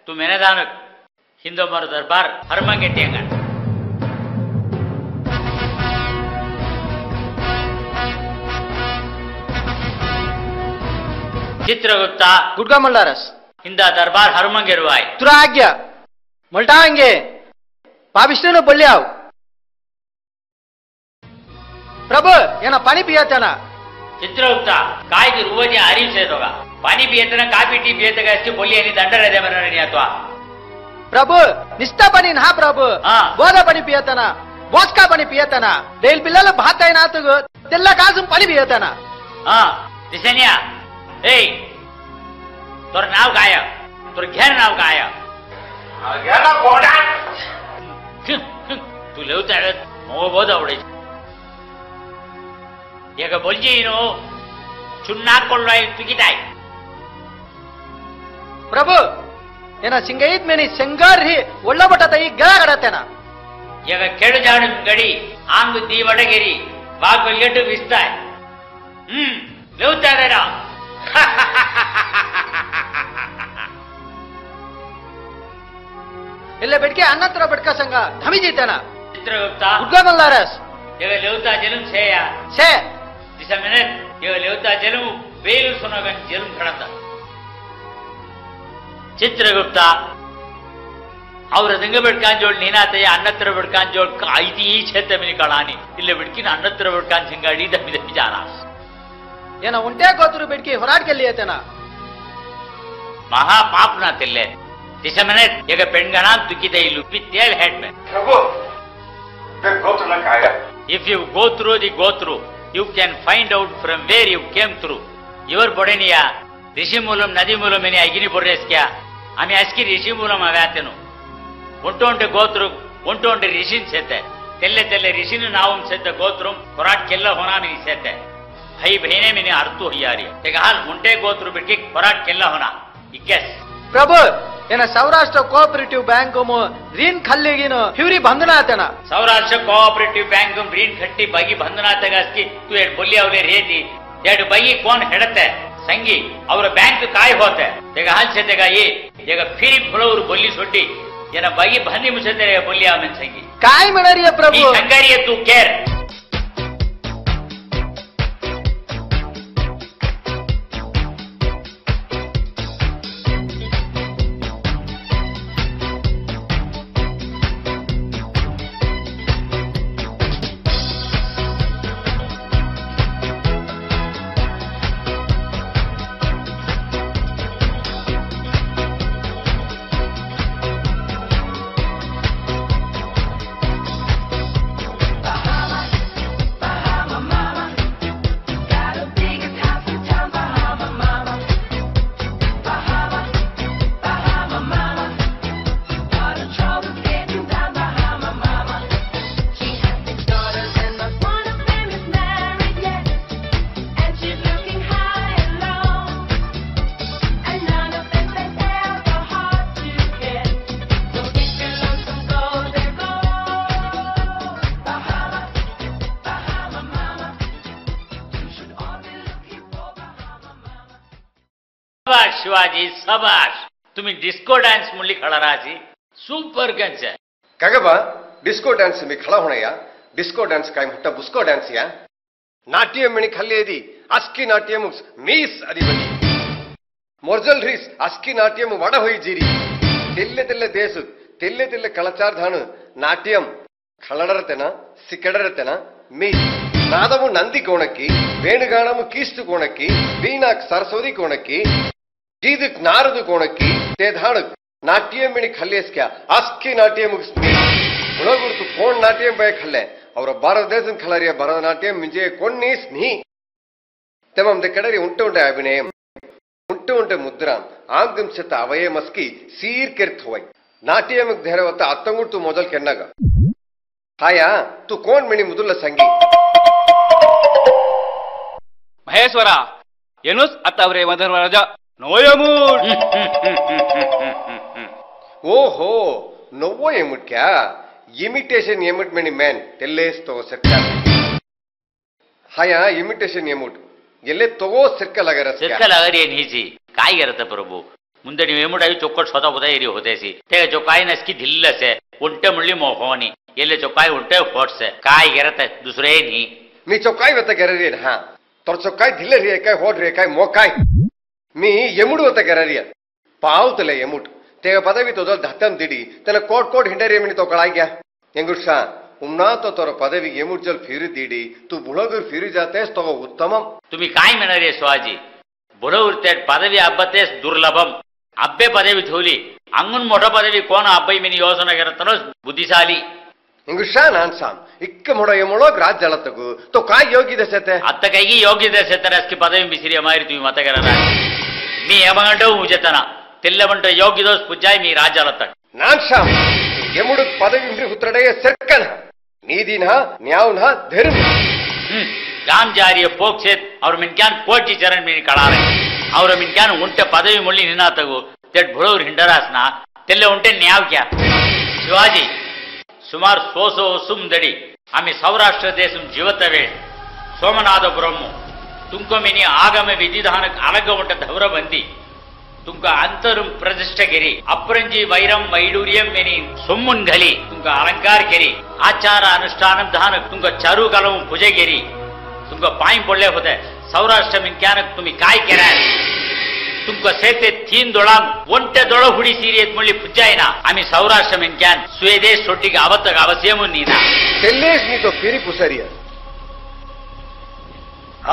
ತು ಮೆನೆದಾನಕ್ ಹಿಂದೊಮ್ಮರ ದರ್ಬಾರ್ ಹರ್ಮಂಗೆಟ್ಟಿಯಂಗ ಚಿತ್ರಗುಪ್ತ ಗುಡ್ಗಮಲ್ಲಾರಸ್ ಹಿಂದ ದರ್ಬಾರ್ ಹರ್ಮಂಗೆರುವಾಯ್ ತುರಾಗ್ಯ ಮೊಲ್ಟಾಂಗೆ ಪಾಬಿಷ್ಟನು ಬಲ್ಯಾವ್ ಪ್ರಭು ಏನ ಪಾನಿ ಪಿಯತನ ಚಿತ್ರಗುಪ್ತ ಕಾಯ್ದು ರುವಜಿ ಅರಿವು ಸೇದೋಗ ಪಾನಿ ಪಿಯತನ ಕಾಫಿ ಟೀ ಪಿಯತಗ ಅಷ್ಟು ಬೊಲ್ಲಿಯನಿ ದಂಡರದೆ ಮರನಿ ಅಥವಾ ಪ್ರಭು ನಿಸ್ತಾ ಪನಿ ನಾ ಪ್ರಭು ಬೋಧ ಪನಿ ಪಿಯತನ ಬೋಸ್ಕಾ ಪನಿ ಪಿಯತನ ಡೈಲ್ ಪಿಲ್ಲಲ ಭಾತಾಯ ನಾತುಗು ತೆಲ್ಲ ಕಾಸು ಪನಿ ಪಿಯತನ ದಿಸನಿಯಾ ಏಯ್ तोर नाव काय तोर घेर नाव काय गेला कोडा तू लेवता मो ಬೋದ ಅವಡೆ ಈಗ ಬೊಲ್ಜಿನು ಚುನ್ನಾಕೊಳ್ಳಾಯ್ ತುಗಿತಾಯ್ ಪ್ರಭು ಏನ ಸಿಂಗೈತ್ ಮೇನಿ ಸಿಂಗಾರ್ ಹಿ ಒಳ್ಳ ಬಟತ ಈ ಗಳ ಗಡತೆನ ಈಗ ಕೆಡು ಜಾಡು ಗಡಿ ಆಂಗು ದಿ ವಡಗೆರಿ ಬಾಗು ಎಟ್ಟು ವಿಸ್ತಾಯ್ ಲೇವತಾ ಇದಾರ ಇಲ್ಲೇ ಬೆಡ್ಕೆ ಅನ್ನತ್ರ ಬಡ್ಕ ಸಂಗ ಧಮಿಜಿತನ ಚಿತ್ರಗುಪ್ತ ಗುಡ್ಗಮಲ್ಲಾರಸ್ ಈಗ ಲೇವತಾ ಜಲಂ ಸೇಯ ಸೇ ದಿಸ ಮಿನಿಟ್ ಈಗ ಲೇವತಾ ಜಲಂ ಬೇಲು ಸುನಗನ್ ಜಲಂ ಖಡತ ಚಿತ್ರಗುಪ್ತ ಅವ್ರ ದಿಂಗ ಬಿಡ್ಕಾನ್ ಜೋಳ್ ನೀನಾತಯ್ಯ ಅನ್ನತ್ರ ಬಿಡ್ಕಾನ್ ಜೋಳ್ ಐತಿ ಈ ಛೇತ ಮಿನಿ ಕಳಾನಿ ಇಲ್ಲ ಬಿಡ್ಕಿನ ಅನ್ನತ್ರ ಬಿಡ್ಕಾನ್ ಸಿಂಗಾಡಿ ದಮ್ಮಿ ದಮ್ಮಿ ಜಾನಾಸ್ ಏನ ಉಂಟೆ ಗೋತರು ಬೆಡ್ಕಿ ಹೊರಾಡ್ಕೆಲ್ಲಿಯತನ ಮಹಾ ಪಾಪನ ತಿಲ್ಲೆ ದಿಸ ಮಿನಿಟ್ ಈಗ ಪೆಣ್ಗಣ ತುಕ್ಕಿದೆ ಇಲ್ಲು ಪಿತ್ತೇಳ್ ಹೆಡ್ ಮೆ प्रभु फिर गोत्र काय if you go through the go through you can find out from where you came through ಇವರು ಬೊಡೆನಿಯಾ ऋषि मूलम नदी मूलम मैंने अग्नि बोर्रेस क्या आम्ही अस्की ऋषि मूलम हव्यातेनु उंटोंटे गोत्रु उंटोंटे ऋषिन सेते तेल्ले तेल्ले ऋषिन नावम सेते गोत्रम होराट केल्ला होना मिनी सेते भाई बहने मिनी अर्थु हियारी तेग हाल उंटे गोत्रु बिट्की होराट केल्ला होना इक्केस ಪ್ರಭು ಏನ ಸೌರಾಷ್ಟ್ರ ಕೋಆಪರೇಟಿವ್ ಬ್ಯಾಂಕ್ ರೀನ್ ಖಲ್ಲಿಗಿನ ಹಿವ್ರಿ ಬಂಧನಾತನ सौराष्ट्र कोऑपरेटिव बैंक ऋण खट्टी बगी बंधना तगस्की तू एड बोली ಅವले रेती एड बगी कौन हेडते संगी और बैंक काय होते तेगा हाल से तेगा ये तेगा फिर फुलौर बोली सोटी येना बगी बंदी मुझे तेरे बोलिया में संगी काय म्हणरिय प्रभु ಈ ಸಂಗಾರಿಯ तू केर शिवाजी सबाश तुम्ही डिस्को डान्स मुली खळराजी सुपर गंज कागबा डिस्को डान्स मी खड़ा होना या डिस्को डान्स काय मोठा बुस्को डान्स या नाट्यम मिणी खल्लेदी अस्की नाट्यम मीस अदी बनी मोर्जल रीस अस्की नाट्यम वड होई जीरी तेल्ले तेल्ले देश तेल्ले तेल्ले कलाचार धान नाट्यम खळडरतेना सिकडरतेना मी नादमु नंदी कोणक्की वेणुगाणमु कीस्तु कोणक्की वीणाक सरस्वती कोणक्की गीदक नारद कोणक्की ते धाण नाट्यम मिणी खल्लेस्क्या अस्की नाट्यम मी उलगुर्तु कोण नाट्यम बय खल्ले ಅವರ ಭಾರತ ದೇಶದ ಖಳರಿಯ ಭರತನಾಟ್ಯಂ ಮಿಂಜೆ ಕೊನ್ನಿ ಸ್ನಿ ತಮಂ ದೆ ಕಡರಿ ಉಂಟೆ ಅಭಿನಯ ಉಂಟೆ ಮುದ್ರಾ ಆಂಗಂ ಸತ ಅವಯೇ ಮಸ್ಕಿ ಸೀರ್ ಕೆರ್ತ್ ಹೋಯ್ ನಾಟ್ಯಂ ಧೇರವತ ಅತ್ತಂಗುರ್ತು ಮೊದಲ್ ಕೆನ್ನಗ ಹಾಯಾ ತು ಕೋನ್ ಮಿಣಿ ಮುದುಲ್ಲ ಸಂಗಿ ಮಹೇಶ್ವರ ಎನುಸ್ ಅತ್ತವರೇ ಮಧುರರಾಜ ನೋಯಮೂಡ್ ಓಹೋ ನೋವೋ ಎಮುಟ್ ಕ್ಯಾ इमिटेशन एमुट मेनी मैन तेल्लेस तो सरका हाया इमिटेशन एमुट एल्ले तगो सरका लगरे नीजी काय करत प्रभू ಮುಂದೆ ನೀವು ಏಮುಡಾಯಿ ಚೊಕ್ಕಟ್ ಸ್ವತಃ ಉದಯ ಇರಿ ಹೋದೇಸಿ ತೆಗೆ ಚೊಕ್ಕಾಯಿ ನಸ್ಕಿ ಧಿಲ್ಲಸೆ ಉಂಟೆ ಮುಳ್ಳಿ ಮೋಹೋನಿ ಎಲ್ಲಿ ಚೊಕ್ಕಾಯಿ ಉಂಟೆ ಫೋಟ್ಸೆ ಕಾಯಿ ಗೆರತೆ दुसरे नी मी चौकाई वत गररी हा तोर चौकाई धिल्ले रे काय होड रे काय मोकाई मी एमुड वत गररी पावतले एमुट ते पदवी तो धत्तम दिडी त्याला कोट कोट हिंडरे मिनी तो कळाई गया यंगुषा उमना तो तोर पदवी एमुट जल फिरी दिडी तू बुळगुर फिरी जातेस तो उत्तमम तुम्ही काय म्हणणार रे स्वाजी बुळगुर ते पदवी अब्बतेस दुर्लभम अब्बे पदवी ठेवली अंगून मोठा पदवी कोण अब्बाई मिनी योजना करतनो बुद्धिशाली यंगुषा नान साम इक्क मोडो एमुळो ग्राज जलतगु तो काय योग्य दसेते अत्त कैगी योग्य दसेते असकी पदवी बिसिरी अमारी तुम्ही मत करना मी एमगंटो मुजेतना तेल्लबंट योग्य दोस पुजाई मी राजालत नान साम एमुड पदवी इंद्रि उत्रडे सर्कन नीदिन न्याउन धर्म गांजारिय पोक्षेत और मिनक्यान कोटी चरण में कळारे और मिनक्यान उंटे पदवी मुಳ್ಳಿ निनातगु तेट भुळूर हिंडरासना तेल्ले उंटे न्याव क्या शिवाजी सुमार 100 सुमदडी आम्ही सौराष्ट्र देशम जीवत वेळ सोमनाथपुरम तुमको मिनी आगम विधिधानक अलग उंट धवර बंदी तुमका अंतरुम प्रतिष्ठा केरी अप्रंजी वैरम वैडूर्यम मेनी सोम्मुन घली तुमका अलंकार केरी आचार अनुष्ठान धानक तुमका चारू कलम पूजे केरी तुमका पाय पडले होते सौराष्ट्र मिनक्यानक तुम्ही काय केलाय तुमका सेते 3 दोळाम ಒಂಟೆ दोळ हुडी सीरियत मुळी पुजायना आम्ही सौराष्ट्र मिनक्यान स्वेदेश सोटी गावत गावसेमुन नीना तेल्लेस नी तो फिरी पुसरिया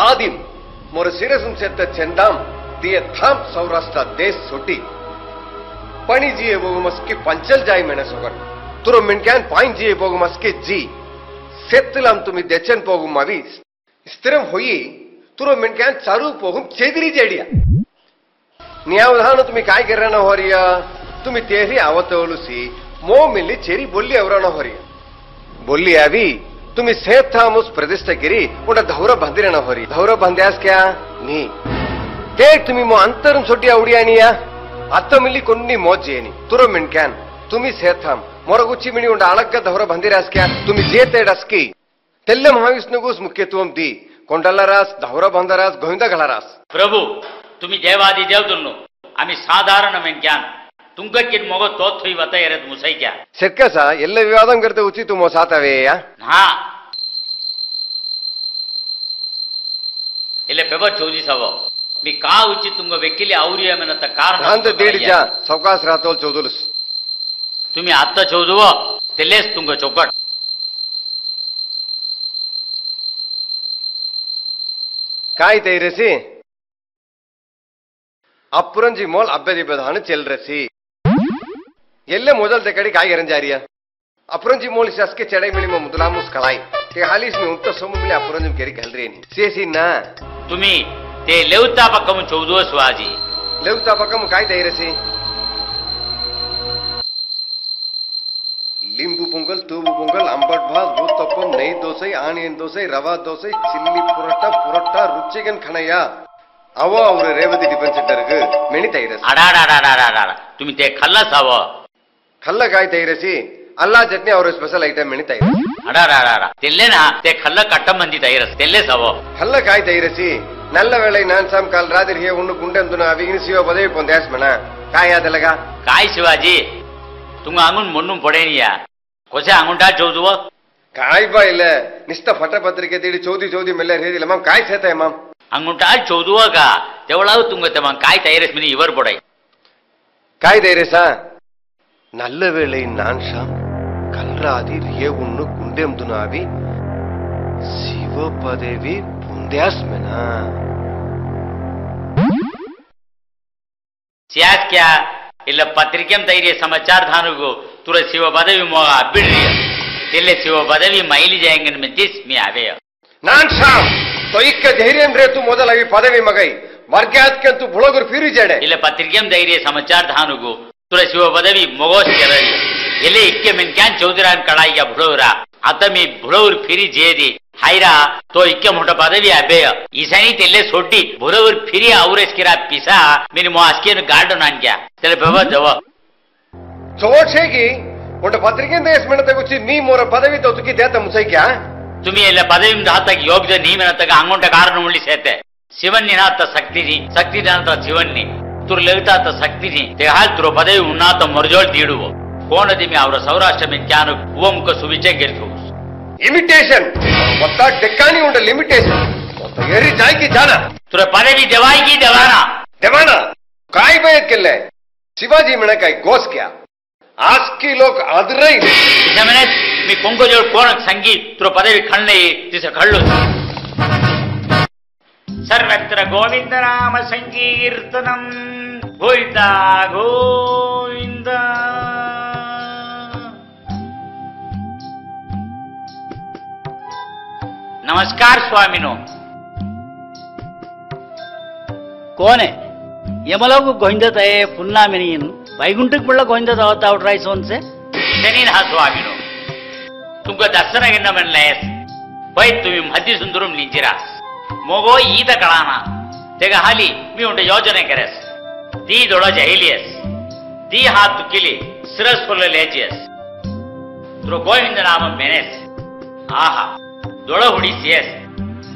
आदिम मोर सिरसुम सेत चंदाम दिए थाम सौराष्ट्र देश सोटी पणी जिए बोगु मस्की पंचल जाय मेने सोगन तुरो मिनक्यान पाइन जिए बोगु मस्की जी सेत्तलाम तुमी देचन पोगु मवी स्थिरम होई तुरो मिनक्यान चारू पोगु चेदरी जेडिया न्यावधान तुम्ही काय करना होरिया तुम्ही तेरी आवतवलुसी मो मिली चेरी बोल्ली आवराना होरिया बोल्ली आवी तुम्ही सेत थामुस प्रतिष्ठा केरी उंडा धौर बांधिरेना होरी धौर बांध्यास क्या नी ते तुम्ही मो अंतरम सोटी आवडियानिया अत्त मिली कोन्नी मोजेनी तुरो मिनक्यान तुम्ही सेथाम मोरगुच्ची मिणी उंडा अलग्ग धौर बांधिरास क्या तुम्ही जेते डस्की तेल्ले महाविष्णुगुस मुख्यत्वम दी कोंडलरास धौर बांधरास गोविंदा घळरास प्रभु तुम्ही देवादी देवतुल्नु आम्ही साधारण मिनक्यान तुमकक्किन मोगो तोत हुई वत एरत मुसैक्या सर्कसा ಎಲ್ಲ ವಿವಾದಂ करते उची तुमो सातावेया हा इले पेपर चोदी सवो मी का उची तुंग वेकिली आवरी अमेनत कारण शांत दीडजा सवकास रातोल चौदुलस तुम्ही आत्ता चौदुव तेलेस तुंग चौकट काय तैरसी अपुरंजी मोल अब्बे बधान चल रसी ಎಲ್ಲೆ ಮೊದಲ್ ತೆಕಡಿ काय करन जारिया अपुरंजी मोल ससके चढ़ाई मिली मो मुदलामुस कलाई ते हालिस में उंट सोम मिली अपुरंजी केरी घलरेनी सेसी ना तुम्ही ते लेवता पक्कम चौदुव स्वाजी लेवता पक्कम काय तैरसी लिंबू पोंगल तूबू पोंगल अंबट भात उत्तप्पम नई दोसई आनियन दोसई रवा दोसई चिल्ली पुरट्टा रुचिगन खणया अवो और रेवती टिफिन सेंटर मेणी तैरस अडाडाडाडाडा तुम्ही ते खल्लास हवं खल्ल काय तैरसी अल्ला चटनी और स्पेशल आइटम मेणी तैरस अडाडाडाडा तेल्ले ना ते खल्ल कट्टम मंदी तैरस तेल्लेस हवं खल्ल काय तैरसी நல்ல வேளை நான் சாம் கால் ராத்திரி ஹே உன்னு குண்டந்துன அவிகின் சிவ பதவி பொந்தேஸ் மன காயா தலகா काय शिवाजी तुंग अंगुन मुन्नुम पडेनिया कोसे अंगुंटा चौदुव काय बा ಇಲ್ಲ ನಿಸ್ತ ಫಟ ಪತ್ರಿಕೆ ತಿಡಿ ಚೌದಿ ಮೆಲ್ಲ ಹೇದಿಲ್ಲ ಮಾಮ್ काय ಸೇತ ಮಾಮ್ अंगुंटा चौदुव का तेवळाव तुंग ते मग काय तयारस मिनी इवर पडाय काय தைரேசா நல்ல வேளை நான் சாம் கல்ராதி ஹே உன்னு குண்டந்துன அவி சிவ பதவி பொந்தேஸ் மன सियास क्या ಇಲ್ಲ ಪತ್ರಿಕೆಂ ತೈರಿಯ ಸಮಾಚಾರ ಧಾನುಗು ತುರ ಶಿವ ಪದವಿ ಮೋಗ ಬಿಡ್ರಿ ಇಲ್ಲ ಶಿವ ಪದವಿ ಮೈಲಿ ಜಾಯಂಗನ್ ಮೆಂತಿಸ್ ಮಿ ಆವೆಯ ನಾನ್ ಶಾಮ್ ತೊಯ್ಕ ಧೈರ್ಯ ಅಂದ್ರೆ ತು ಮೊದಲ ಈ ಪದವಿ ಮಗೈ ವರ್ಗ್ಯಾತ್ಕಂತು ಬುಳಗುರು ಫಿರಿ ಜಡೆ ಇಲ್ಲ ಪತ್ರಿಕೆಂ ತೈರಿಯ ಸಮಾಚಾರ ಧಾನುಗು ತುರ ಶಿವ ಪದವಿ ಮೊಗೋಸ್ ಕೆರರಿ ಇಲ್ಲ ಇಕ್ಕೆ ಮೆನ್ ಕ್ಯಾನ್ ಚೌಧರಾನ್ ಕಳಾಯಿಯ ಬುಳಗುರ ಅತಮಿ ಬುಳಗುರು ಫಿರಿ ಜೇದಿ हायरा तो इक्के मोठा पदवी अबेय इसानी तेले सोडी बरोबर फिरी आवरेस किरा पिसा मिनी मोस्केन गार्डन आणग्या तेले बाबा जव चोटशेगी उंट पत्रिकेंद एस मिनट गुच्ची नी मोर पदवी तो तुकी देता मुसैक्या तुम्ही ಎಲ್ಲ ಪದವಿ ದಾತಕ ಯೋಗ್ಯ ನೀಮೆನತಕ ಅಂಗೊಂಟ ಕಾರಣ ಉಳ್ಳಿ ಸೇತೆ ಶಿವನ್ನಿನಾತ ಶಕ್ತಿನಿ ಶಕ್ತಿದಾತ ಶಿವನ್ನಿ ತುರ್ ಲೆಗತಾತ ಶಕ್ತಿನಿ ते हाल तुर पदवी उन्नात मरजोळ दीडुवो कोणದಿ मी ಅವರ ಸೌರಾಷ್ಟ್ರ ಮೆನ್ ಕ್ಯಾನು ಉವಮುಖ ಸುವಿಚೆ ಗೆಲ್ತು इमिटेशन वत्ता डेक्कानी उंड लिमिटेशन तयारी जाय की जाना तुरे पदवी देवाई की देवाना काय बयत केले शिवाजी म्हणे काय गोस क्या आज की लोक आदरई इनमेने मी कोंको जोड कोण संगीत तुरे पदवी खणले तिसे खळलो सर्वत्र गोविंद नाम संकीर्तनम गोविंदा गोविंदा नमस्कार स्वामीनो कोण आहे यमलोक गोंधत आहे पुन्हा मिनीन वैकुंठक मुळा गोंधत आहोत आवडरायचं once शनीन हा स्वामीनो तुमका दर्शन घेणं म्हणलंयस वै तुम्ही मधी सुंदरून निंजिरास मोगो ईद कळाना तेगा हाली मी उंट योजने करेस ती दोडा जहिलियस ती हात तुकिली सिरस फुल्ल लेजियस तुरो गोविंद नाम मेनेस आहा दोड़ हुडिसियस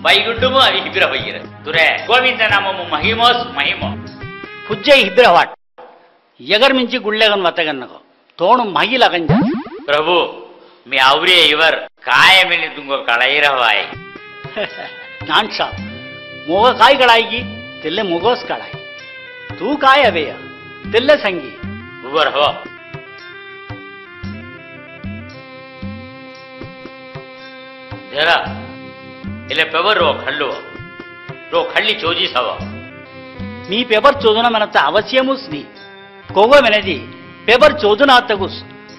बैगुंडुमु अవి हिबिर होइर तुरे गोविंद नाममु महिमोस महिमो पुज्जे हिबिर वाट यगर मिंची गुळ्ळेगन वतगन्नको तोणु महिलगन प्रभु मी आवरे इवर काय मिनी तुंगो कळाइरवाय नानशा मोग काय कळायगी तेल्ले मोगोस कळाय तू काय अवेय तेल्ले संगी उबर हो जरा इले पेपर रो खल्ली चोजी सव मी पेपर चोदना मनता अवश्यमुस नी कोगो मेनेदी पेपर चोदना तगुस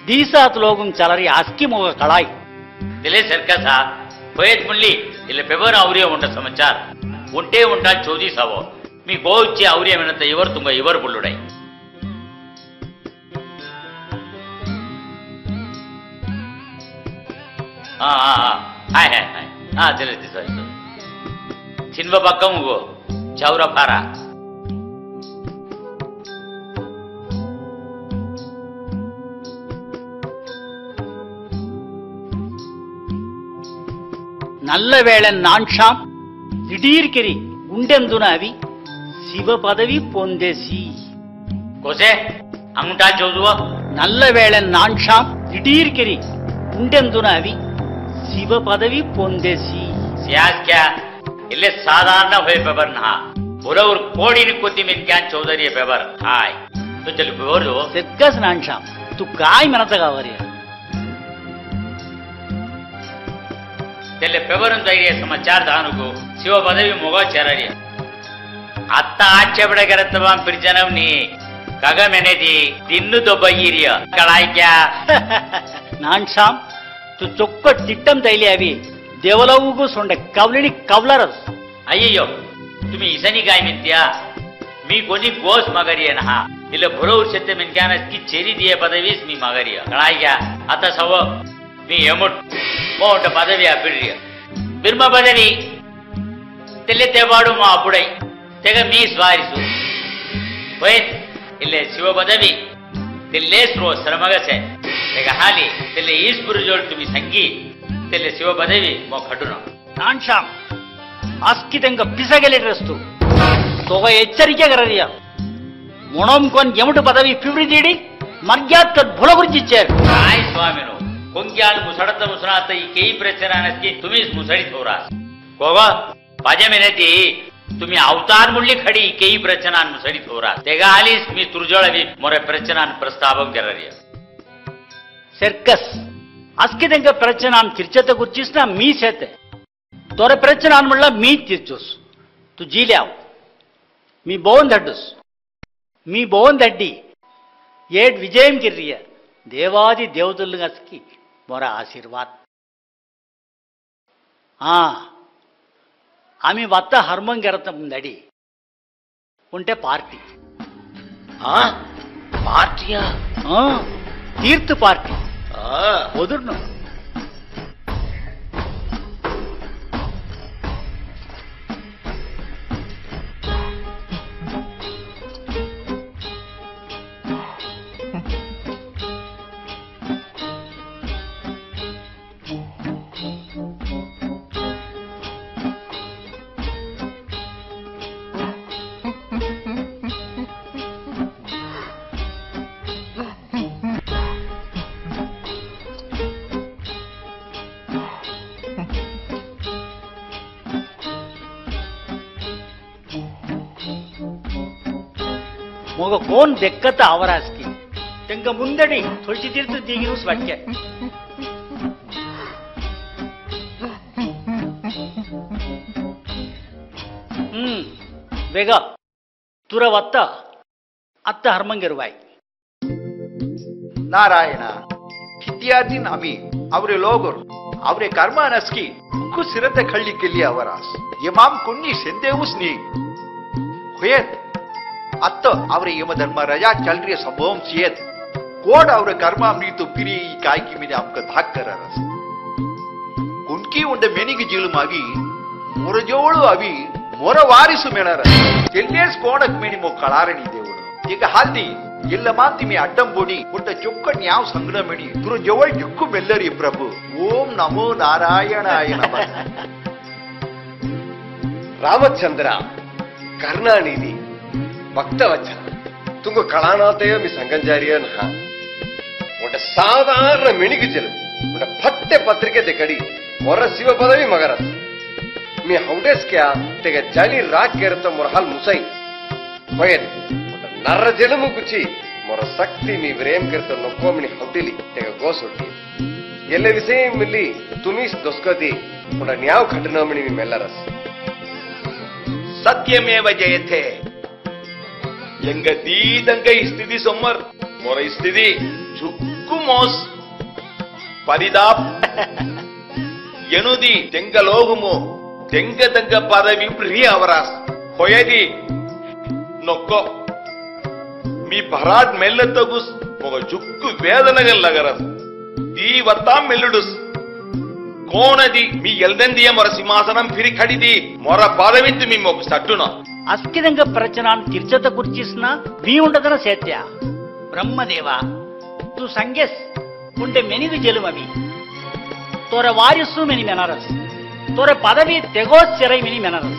दीसात लोगुम चलरी आस्की मोग कळाई दिले सरकसा होयत मुल्ली इले पेपर आवरे उंट समाचार उंटे उंटा चोजी सव मी गोवची आवरे मेनता इवर तुंग इवर बुल्लुडै हाय हाय हाय తెలుసు తెలుసు చిన్వ పక్కము చౌర పార நல்ல வேளை நான்ஷாம் திடீர்கெரி உண்டெந்துன அவி சிவ பதவி பொந்தேசி கோசே ಅಂಗುಂಟಾ ಚೌದುವ நல்ல வேளை நான்ஷாம் திடீர்கெரி உண்டெந்துன அவி शिव पदवी पोंदेसी सियास क्या इल्ले साधारण होय पेपर ना बरोबर कोडी कोती में क्या चौधरी पेपर हाय तो चल पेपर दो सेत्कस नानशाम तू काय म्हणत गावरी तेले पेपर ಧೈರ್ಯ समाचार दानुगो शिव पदवी मोगा चररी आता आजचे बडे करत बा पिरजनव नी काग मेनेदी दिन्नु तो बगिरिय कळाय क्या नानशाम तू चोक्कट तिट्टम तैली अवी देवलवगू सोंड कवलिणी कवलरस अय्यो तुम्ही इसनी काय म्हणत्या मी कोणी गोस मागारी आहे ना इले बरोबर शेते मिनक्यानस की चेरी दिये पदवीस मी मागारी कळाय क्या आता सव मी एमुट मोठ पदवी अबिड्री बिर्मा पदवी तेले तेवाडू मा अपुडै तेग मी स्वारिसु होयत इले शिव पदवी तेल्लेस रो श्रमगसे तेग हाली तेले ईश्वर जोड तुम्ही संगी तेले शिव पदवी मो खडुनो नानशाम आस्कितंग पिसगेलेरस्तु तोग एच्चरिके गररिया मुणम कोन एमुटु पदवी फिवरिदीडी मर्याद भुलगुर्जिच्चार काय स्वामीनो कोंग्याल मुसडत मुसनात ई केई प्रचनानस्की तुम्हीच मुसडीत होरा कोगा पाजे मेनेती तुम्ही अवतार मुळली खडी केई प्रचनान मुसडीत होरा तेगा आलीस मी तुरजळवी मोरे प्रचनान प्रस्तावम गररिया सर्कस आस्कितंग प्रचनान तिरचत गुर्चिसना मी सेते तोरे प्रचनान मुळला मी तिरचोस तू जील्याव मी बोन दड्डस मी बोन दड्डी येड विजयम गिर्रिय देवादि देवदुल्लगस्की मोरा आशीर्वाद आम्ही वत्ता हर्मंग गेरतम नडी उंटे पार्टी पार्टिया तीर्थ पार्टी ओदुर्नु मग कोण देक्कत आवरासकी तेंका मुंदडी थोडीशी तीर्थ दिगिरूस वाटके ಬೇಗ ತುರ ಒತ್ತ ಅತ್ತ ಹರ್ಮಂಗಿರುವಾಯ್ नारायण हित्यादीन आम्ही आवरे लोगर आवरे कर्मा नसकी खुश सिरते खळली केली आवरास यमाम कुन्नी सेंदेऊस नी होयत अत्त आवरे यम धर्म रजा चलरिय संभवम सियत कोड आवरे कर्मा मीतु पिरी काय की मिने आपका धाक कररस कुनकी उंडे मेनिगी जीलुमागी मोरजोळु अवी मोर वारिसु मेणर तेल्लेस कोडक मेनि मो कळारणी देवुಡು ಈಗ ಹಾಲ್ದಿ ಎಲ್ಲ ಮಾತಿ ಮೇ ಅಡ್ಡಂ ಬೋಡಿ ಉಂಟ ಚೊಕ್ಕನ್ ಯಾವ ಸಂಗ್ರಮಣಿ ತುರ ಜವಳ ಯುಕ್ಕು ಮೆಲ್ಲರಿ ಪ್ರಭು ಓಂ ನಮೋ ನಾರಾಯಣಾಯ ನಮಃ ರಾಮಚಂದ್ರ ಕರ್ಣಾನಿಧಿ ಭಕ್ತವಚನ ತುಂಗ ಕಳಾನಾತೆಯ ಮಿ ಸಂಗಂಜಾರಿಯನ್ ಉಂಟ ಸಾಧಾರಣ ಮಿಣಿಗಿ ಜಲು ಉಂಟ ಪಟ್ಟೆ ಪತ್ರಿಕೆ ತೆಕಡಿ ಮೊರ ಶಿವ ಪದವಿ ಮಗರಸ್ ಮಿ ಹೌಡೆಸ್ ಕ್ಯಾ ತೆಗ ಜಲಿ ರಾಕ್ ಕೆರತ ಮೊರಹಾಲ್ ಮುಸೈ ಹೋಯನ್ नर्र जलमु कुची मोर शक्ति मी व्रेम करतो नकोमनी हौटिली तेग गोसोटी एल्ले विषय मिली तुमीस दोस्कदी उड न्याव खटनामणी मी मेल्लरस सत्यमेव जयते यंग दीदंग स्थिति सोमर मोर स्थिति जुक्कु मोस परिदाप यनुदी तेंग लोगुमु तेंग तंग पदवी प्रिय अवरास होयदी नोक्को मी भराट मेल्ल तगुस मोग जुक्कु वेदनगल लगरस दी वत्ता मेल्लुडुस कोणदी मी एल्दंदिय मोर सिंहासनं फिरि खडिदी मोर पदविंतु मी मोग सट्टुना अस्किदंग प्रचनान तिर्चत कुर्चिस्ना वी उंडदन सेत्या ब्रह्मदेव तू संगेस उंटे मेनिगु जेलुमवी तोर वारिसु मेनि मेनरस तोर पदवी तेगोस सेरै मेनि मेनरस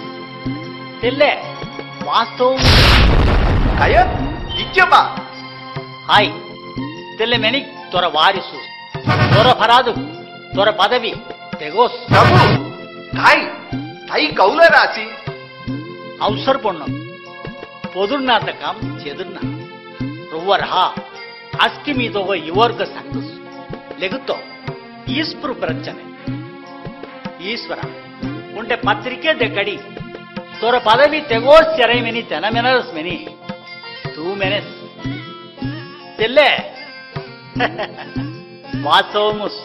तेल्ले वास्तव काय निजमा हाय तेल्ले मेनिक तोर वारिसु तोर फरादु तोर पदवी तेगोस प्रभु काय ताई कौल रासी अवसर पडणं पोदुर्नात काम चेदुर्ना रुवर हा आस्की मी दोघं युवर्ग सांगस लेगुतो ಈಸ್ಪುರು ಪ್ರಚನೆ ಈಶ್ವರ ಉಂಟೆ ಪತ್ರಿಕೆ ದೆಕಡಿ ತೋರ ಪದವಿ ತೆಗೋಸ್ ಚೆರೈ ಮೆನಿ ತೆನ ಮೆನರಸ್ ಮೆನಿ ತೂ ಮೆನೆಸ್ ತೆಲ್ಲೆ ವಾಸೋಮುಸ್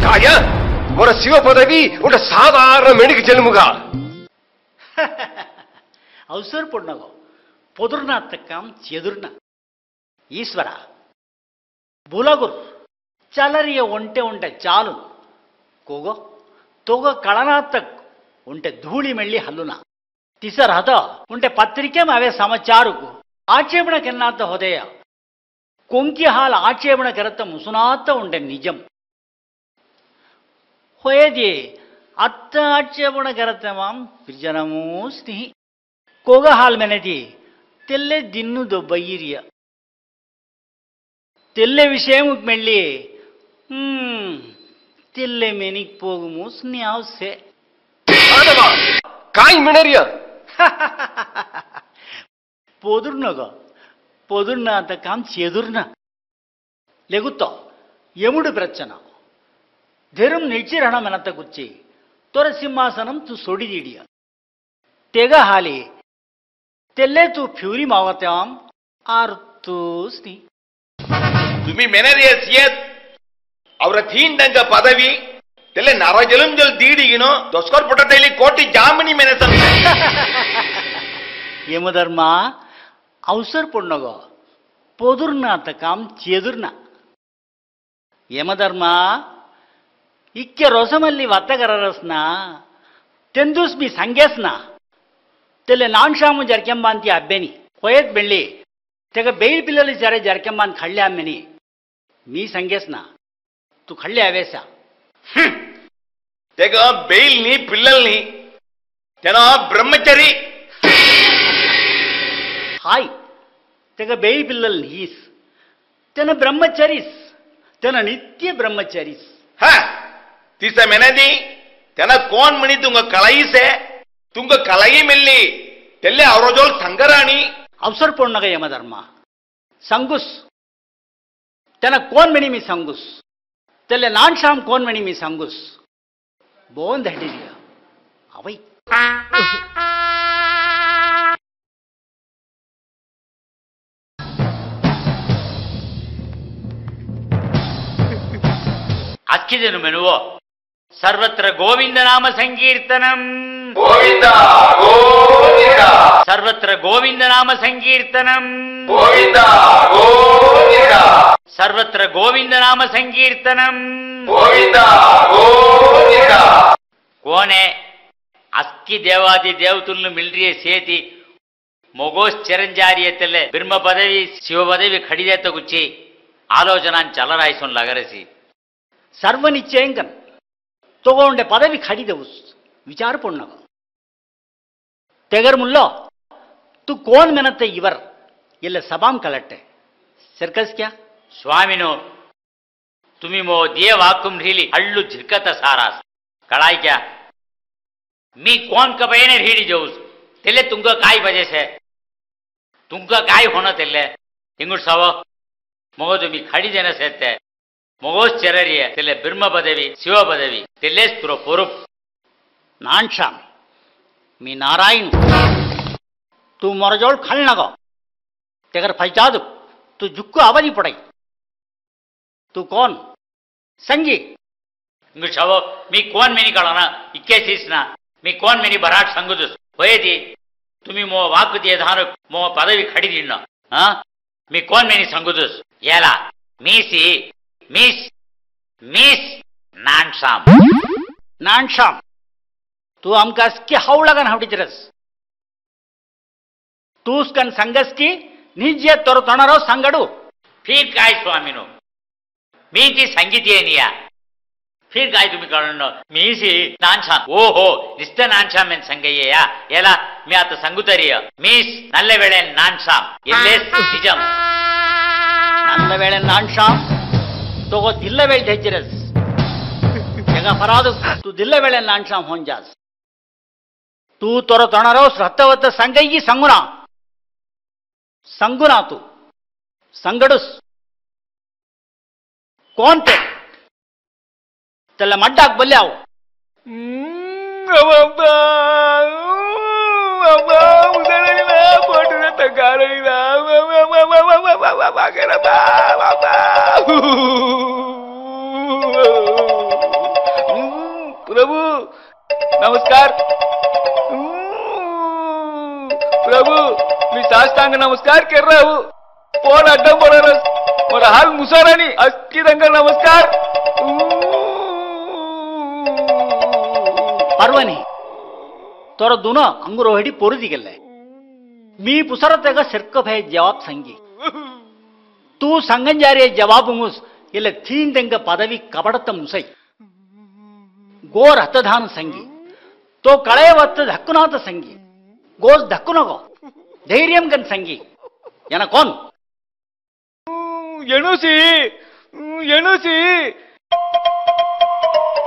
ಕಾಯ ಮೊರ ಶಿವ ಪದವಿ ಉಂಟ ಸಾಧಾರಣ ಮೆಣಿಗೆ ಜನ್ಮುಗ ಅವಸರ ಪಡ್ನಗೋ పొదుర్నాథ్ కాం చెదుర్న ఈశ్వర బులగుర్ చలరియ ಒಂಟೆ ಉಂಟೆ ಚಾಲು ಕೋಗೋ ತೋಗ ಕಳನಾಥಕ್ ಉಂಟೆ ಧೂಳಿ ಮೆಳ್ಳಿ ಹಲ್ಲುನ ತಿಸರ್ ಹತ ಉಂಟೆ ಪತ್ರಿಕೆ ಮಾವೆ ಸಮಾಚಾರಕು ಆಕ್ಷೇಪಣ ಕೆನ್ನಾತ ಹೊದೆಯ ಕೊಂಕಿ ಹಾಲ್ ಆಕ್ಷೇಪಣ ಕೆರತ ಮುಸುನಾತ ಉಂಟೆ ನಿಜಂ ಹೊಯದಿ ಅತ್ತ ಆಕ್ಷೇಪಣ ಕರತಮಾಂ ಪ್ರಿಜನಮೂ ಸ್ನೇಹಿ ಕೊಗ ಹಾಲ್ ಮೆನದಿ ತೆಲ್ಲೆ ದಿನ್ನುದು ಬೈರಿಯ ತೆಲ್ಲೆ ವಿಷಯಮುಕ್ ಮೆಳ್ಳಿ ತೆಲ್ಲೆ ಮೆನಿಕ್ ಪೋಗುಮು ಸ್ನ್ಯಾವ್ಸೆ ಕಾಯ್ ಮಿಣರಿಯ పొదుర్నగా పొదుర్న అంత కాం చెదుర్న లెగుతో యముడు ప్రచ్చన ధెరం నిచ్చిరణ మెనత గుచ్చి తొర సింహాసనం తు సొడిదిడియ తెగ హాలి తెల్లే తు ఫ్యూರಿ ಮಾವತ್ಯಾಂ ಆರ್ತೂಸ್ತಿ तुम्ही मेनरिय सियत ಅವರ ತೀಂಡಂಗ ಪದವಿ ತೆಲೆ ನರಜಲಂ ಜಲ್ ದೀಡಿಗಿನೋ ದೊಸ್ಕರ್ ಪುಟದಲ್ಲಿ ಕೋಟಿ ಜಾಮನಿ ಮೆನಸಂ ಯಮಧರ್ಮ ಅವಸರ ಪುಣ್ಣಗ పొదుర్న అంత కాం చెదుర్న ಯಮಧರ್ಮ ಇಕ್ಕೆ ರೊಸಮಲ್ಲಿ ವತ್ತಗರರಸ್ನ ತೆಂದೂಸ್ ಬಿ ಸಂಗೇಸ್ನ తెల్ల నాన్షాము జరకెంబాంతి అబ్బెని కొయత్ బెళ్ళి తెగ బెయిల్ పిల్లలు జరే జరకెంబాన్ ఖళ్ళే అమ్మెని మీ సంగేస్న తు ఖళ్ళే అవేసా తెగ బెయిల్ ని పిల్లల్ని తెన బ్రహ్మచరి ಹಾಯ್ ತೆಗ ಬೇಯಿ ಪಿಲ್ಲಲ್ ಹೀಸ್ ತೆನ ಬ್ರಹ್ಮಚರಿಸ್ ತೆನ ನಿತ್ಯ ಬ್ರಹ್ಮಚರಿಸ್ ಹ ತಿಸ ಮೆನದಿ ತೆನ ಕೋನ್ ಮಣಿ ತುಂಗ ಕಳಯಿಸೆ ತುಂಗ ಕಲಯಿ ಮೆಲ್ಲಿ ತೆಲ್ಲೆ ಅವರಜೋಲ್ ಸಂಗರಾಣಿ ಅವಸರ ಪೊಣ್ಣಗ ಯಮಧರ್ಮ ಸಂಗುಸ್ ತೆನ ಕೋನ್ ಮಣಿ ಮಿ ಸಂಗುಸ್ ತೆಲ್ಲೆ ನಾನ್ ಶಾಮ್ ಕೋನ್ ಮಣಿ ಮಿ ಸಂಗುಸ್ ಬೋಂದ್ ಹಡಿರಿಯ ಅವೈ ಅಕ್ಕಿದನು ಮೆನುವೋ ಸರ್ವತ್ರ ಗೋವಿಂದ ನಾಮ ಸಂಕೀರ್ತನಂ ಗೋವಿಂದ ಗೋವಿಂದ ಸರ್ವತ್ರ ಗೋವಿಂದ ನಾಮ ಸಂಕೀರ್ತನಂ ಗೋವಿಂದ ಗೋವಿಂದ ಸರ್ವತ್ರ ಗೋವಿಂದ ನಾಮ ಸಂಕೀರ್ತನಂ ಗೋವಿಂದ ಗೋವಿಂದ కోనే అస్కి దేవాది దేవతలను మిల్రియే సేతి మొగోస్ చిరంజారియతలే బ్రహ్మ పదవి శివ పదవి ఖడిదేత గుచ్చి ఆలోచనాన్ చలరాయిసం లగరసి ಸರ್ವನಿಶ್ಚಯಂಕನ್ ತಗೊಂಡೆ ಪದವಿ ಖಡಿದವುಸ್ ವಿಚಾರ ಪುಣ್ಣಗ ತೆಗರ್ ಮುಲ್ಲೋ ತು ಕೋನ್ ಮೆನತ್ತೆ ಇವರ್ ಎಲ್ಲ ಸಭಾಂ ಕಲಟ್ಟೆ ಸರ್ಕಸ್ ಕ್ಯಾ ಸ್ವಾಮಿನೋ ತುಮಿ ಮೋ ದಿಯ ವಾಕುಂ ಢೀಲಿ ಹಳ್ಳು ಝಿರ್ಕತ ಸಾರಾಸ್ कड़ाई क्या मी कौन कपयने रीडी जोस तेले तुमका काय वजह से तुमका काय होना तेले इंगुट सव मगो तुम्ही खड़ी देना सेते मगोस चररिये तेले ब्रह्म पदवी शिव पदवी तेले तुरो पुरुप नानशाम मी नारायण तू मोरजोल खल नगो तेगर फैजादु तू जुक्कु अवधि पड़ाई तू कौन संगी इंगुट सव मी कौन मेनी कळना इक्के सीसना मी कौन मेनी बराट संगुदुस होयेदी तुम्ही मो वाक दिए धान मो पदवी खड़ी दिन्न हां मी कौन मेनी संगुदुस येला मीसी मिस मिस नानशाम नानशाम तू हमकास की हवळगन हवडिजरस तूस्कन संगस की निज्य तोर तणरो संगडू फिर काय स्वामीनो मी की संगीतीयनिया फिर काय तुम्ही कळण मीसी नानशाम ओहो निस्ते नानशाम मेन संगय्यया येला मी आता संगुतरिय मिस नल्ले वेळे नानशाम एल्लेस निजम नल्ले वेळे नानशाम तोगो दिल्ले वेळ धेजरस जगा फरादु तू दिल्ले वेळे नानशाम होन जास तू तोर तणरो श्रद्धवत संगय्यी संगुना संगुना तू संगडुस कोण ते त्याला मड्डाक बल्याव प्रभु नमस्कार प्रभु मी साष्टांग नमस्कार कर रहा हूँ फोन अड्डम बरोबर और हाल मुसरानी अस्की रंग नमस्कार पर्वणी तोर दुनो अंगुरो हिडी पोरुदी गेले मी पुसरतेग सिर्क भय जवाब संगी तू संगंजारी जवाब मुस इले थीन तेंग पदवी कबडत मुसई गोर हतधान संगी तो कळयवत्त धक्कुनाथ संगी गोस धक्कुनगो धैर्यम गन संगी याना कौन ಎಣುಸಿ ಎಣುಸಿ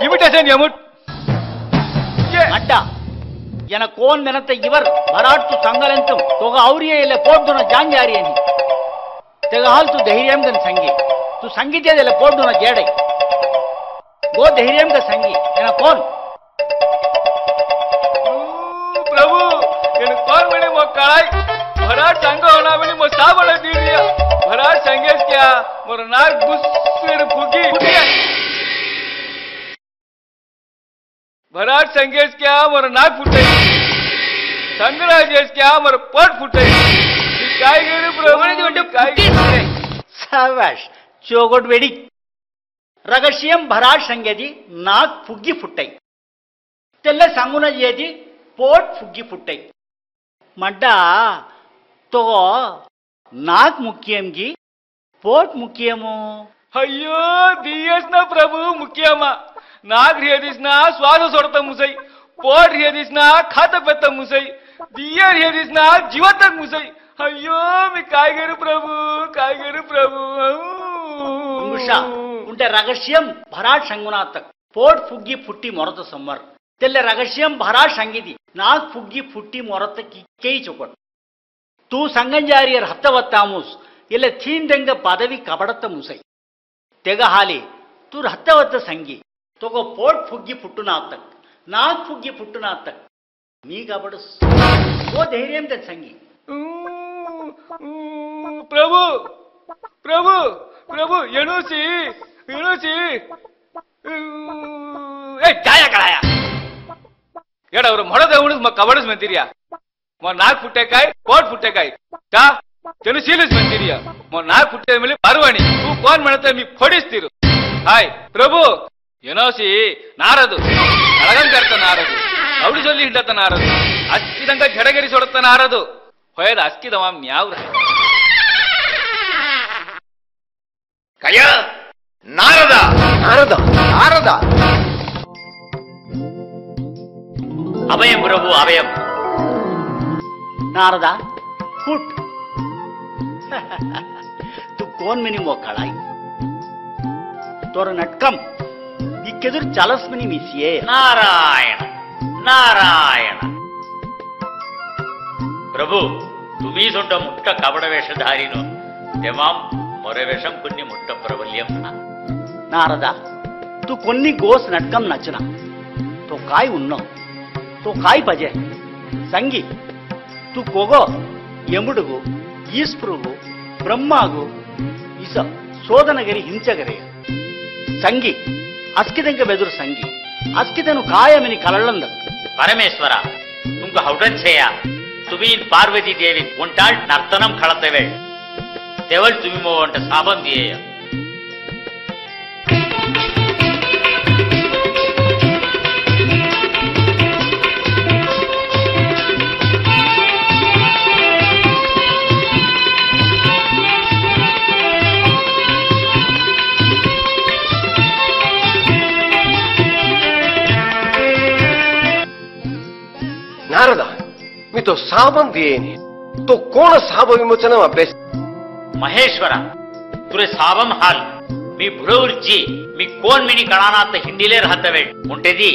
ಇಮಿಟೇಷನ್ ಯಮುಟ್ अड्डा याना कौन मेनते इवर भराट तु संगलंतु तोगा औरिये इल्ले पोड्दुन जांजारियनी तेगा हाल तु धैर्यम गन संगी तु संगीतेदೆಲ್ಲ पोड्दुन जेडे गो धैर्यम गन संगी याना कौन प्रभु इन कौन मैंने वो कड़ाई भराट संग होना मैंने वो साबण दी दिया भराट संगेश क्या मोर नाक गुस्से फुगी भराट संगेश क्या मोर नाक फुटे संगराजेश क्या मोर पट फुटे काय गेले प्रभु काय सावाश चोगोट वेडी रगशियम भराट संगेदी नाक फुग्गी फुट्टई तेल्ले सांगुन येदी पोट फुग्गी फुट्टई मड्डा तो नाक मुख्यमगी पोट मुख्यमो अय्यो दियस ना प्रभु मुख्यमा नाक रियदिसना श्वास सोडत मुसई पोट रियदिसना खात पेत मुसई दिय रियदिसना जीवत मुसई अय्यो मी काय करू प्रभु मुषा उंटे रगशियम भराट संगुनातक पोट फुग्गी फुट्टी मोरत सम्मर तेल्ले रगशियम भराट संगिदी नाक फुग्गी फुट्टी मोरत केई चोकट तू संगंजारियर हत्तवत्तामुस इल्ले थींडंग पदवी कबडत मुसई तेग हाली तू हत्तवत्त संगी तोगो पोट फुग्गी फुट्टुनातक नाक फुग्गी फुट्टुनातक मी कबडस वो धैर्यम गन संगी प्रभु प्रभु प्रभु एणुसी जाया कळाया एड ಅವರು ಮೊಡದ ಉಣಿಸ್ ಮ ಕಬಡಸ್ ಮೆಂತಿರಿಯಾ ಮೋ ನಾಕ್ ಫುಟ್ಟೆ ಕಾಯಿ ಕೋಟ್ ಫುಟ್ಟೆ ಕಾಯಿ ತಾ ಚೆನು ಸೀಲಿಸ್ ಮೆಂತಿರಿಯಾ ಮೋ ನಾಕ್ ಫುಟ್ಟೆ ಮೇಲೆ ಬರವಾಣಿ ತೂ ಕೋನ್ ಮಾಡತೆ ಮಿ ಫೋಡಿಸ್ತಿರು ಹಾಯ್ ಪ್ರಭು ಎನೋಸಿ ನಾರದು ಅಳಗಂ ಕರ್ತ ನಾರದು ಅವಡಿ ಜೊಲ್ಲಿ ಹಿಡ್ಡತ ನಾರದು ಅಸ್ಕಿದಂಗ ಝಡಗರಿ ಸೊಡತ ನಾರದು ಹೊಯದ ಅಸ್ಕಿದವ ಮ್ಯಾವ್ರ ಕಯ ನಾರದ ನಾರದ ನಾರದ अभयम प्रभु अभयम नारदा फुट तू कौन मिनी वो कड़ाई तोर नटकम दिक्केदुर चालस मिनी मिसिये नारायण नारायण प्रभु तुम्ही सोंट मुट्ट कपड वेषधारीनो तेमाम मोरे वेषम कुन्नी मुट्ट प्रबल्यम नारदा तू कोन्नी गोस नटकम नचना तो काय उन्नो तो काय पजे संगी तू कोगो यमुडुगु ईस्प्रुगु ब्रह्मागु इस शोधनगरी हिंसगरे संगी अस्किदंग बेदुर संगी अस्किदनु कायमिनी कलळंद परमेश्वर तुमको हौडन छेया तुम्ही पार्वती देवी उंटाळ नर्तनम खळतवे तेवल तुम्ही मो उंट साबन दियेय नारदा मी तो साबन दियेनी तो कोण साब विमोचन अभ्यास महेश्वर तुरे साबम हाल मी भुरवरची मी कोण मिनी कळानात हिंडीले राहतवे उंटेदी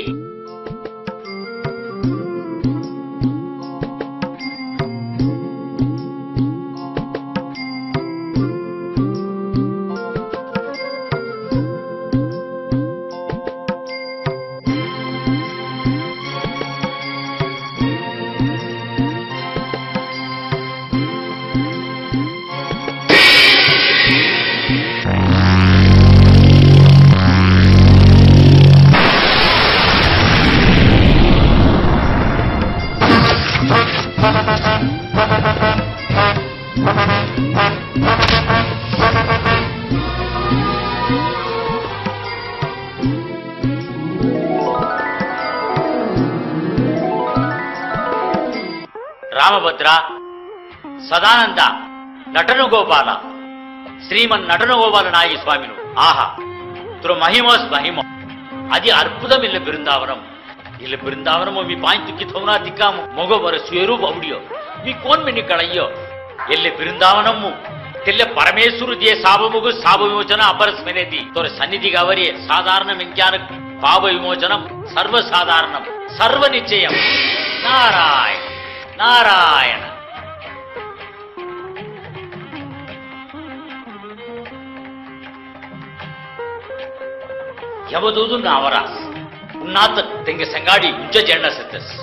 ರಾಮಭದ್ರ ಸದಾನಂದ ನಟನುಗೋಪಾಲ ಶ್ರೀಮನ್ ನಟನುಗೋಪಾಲ ನಾಯಿ ಸ್ವಾಮಿನು ಆಹಾ ತುರ ಮಹಿಮೋಸ್ ಮಹಿಮೋ అది అద్భుతం ఇల్ల బృందావనం. ఇల్ల బృందావనము మీ పాయింతుకి తోనా తిక్కాము మొగవర స్వరూప అవుడియో మీ కోన్ మెని కళయ్యో ఎల్ల బృందావనము తెల్ల పరమేశ్వరు దే సాబముగు సాబ విమోచన అపరస్మనేది తోర సన్నిధి గవరి సాధారణ విజ్ఞాన పాప విమోచనం సర్వసాధారణం సర్వ నిశ్చయం. నారాయణ నారాయణ. ಯಾವದೂದು ನಾವರಾಸ್ ಉನ್ನಾತ ತೆಂಗೆ ಸಂಗಾಡಿ ಉಜ್ಜ ಜೆಂಡ ಸತ್ತಸ್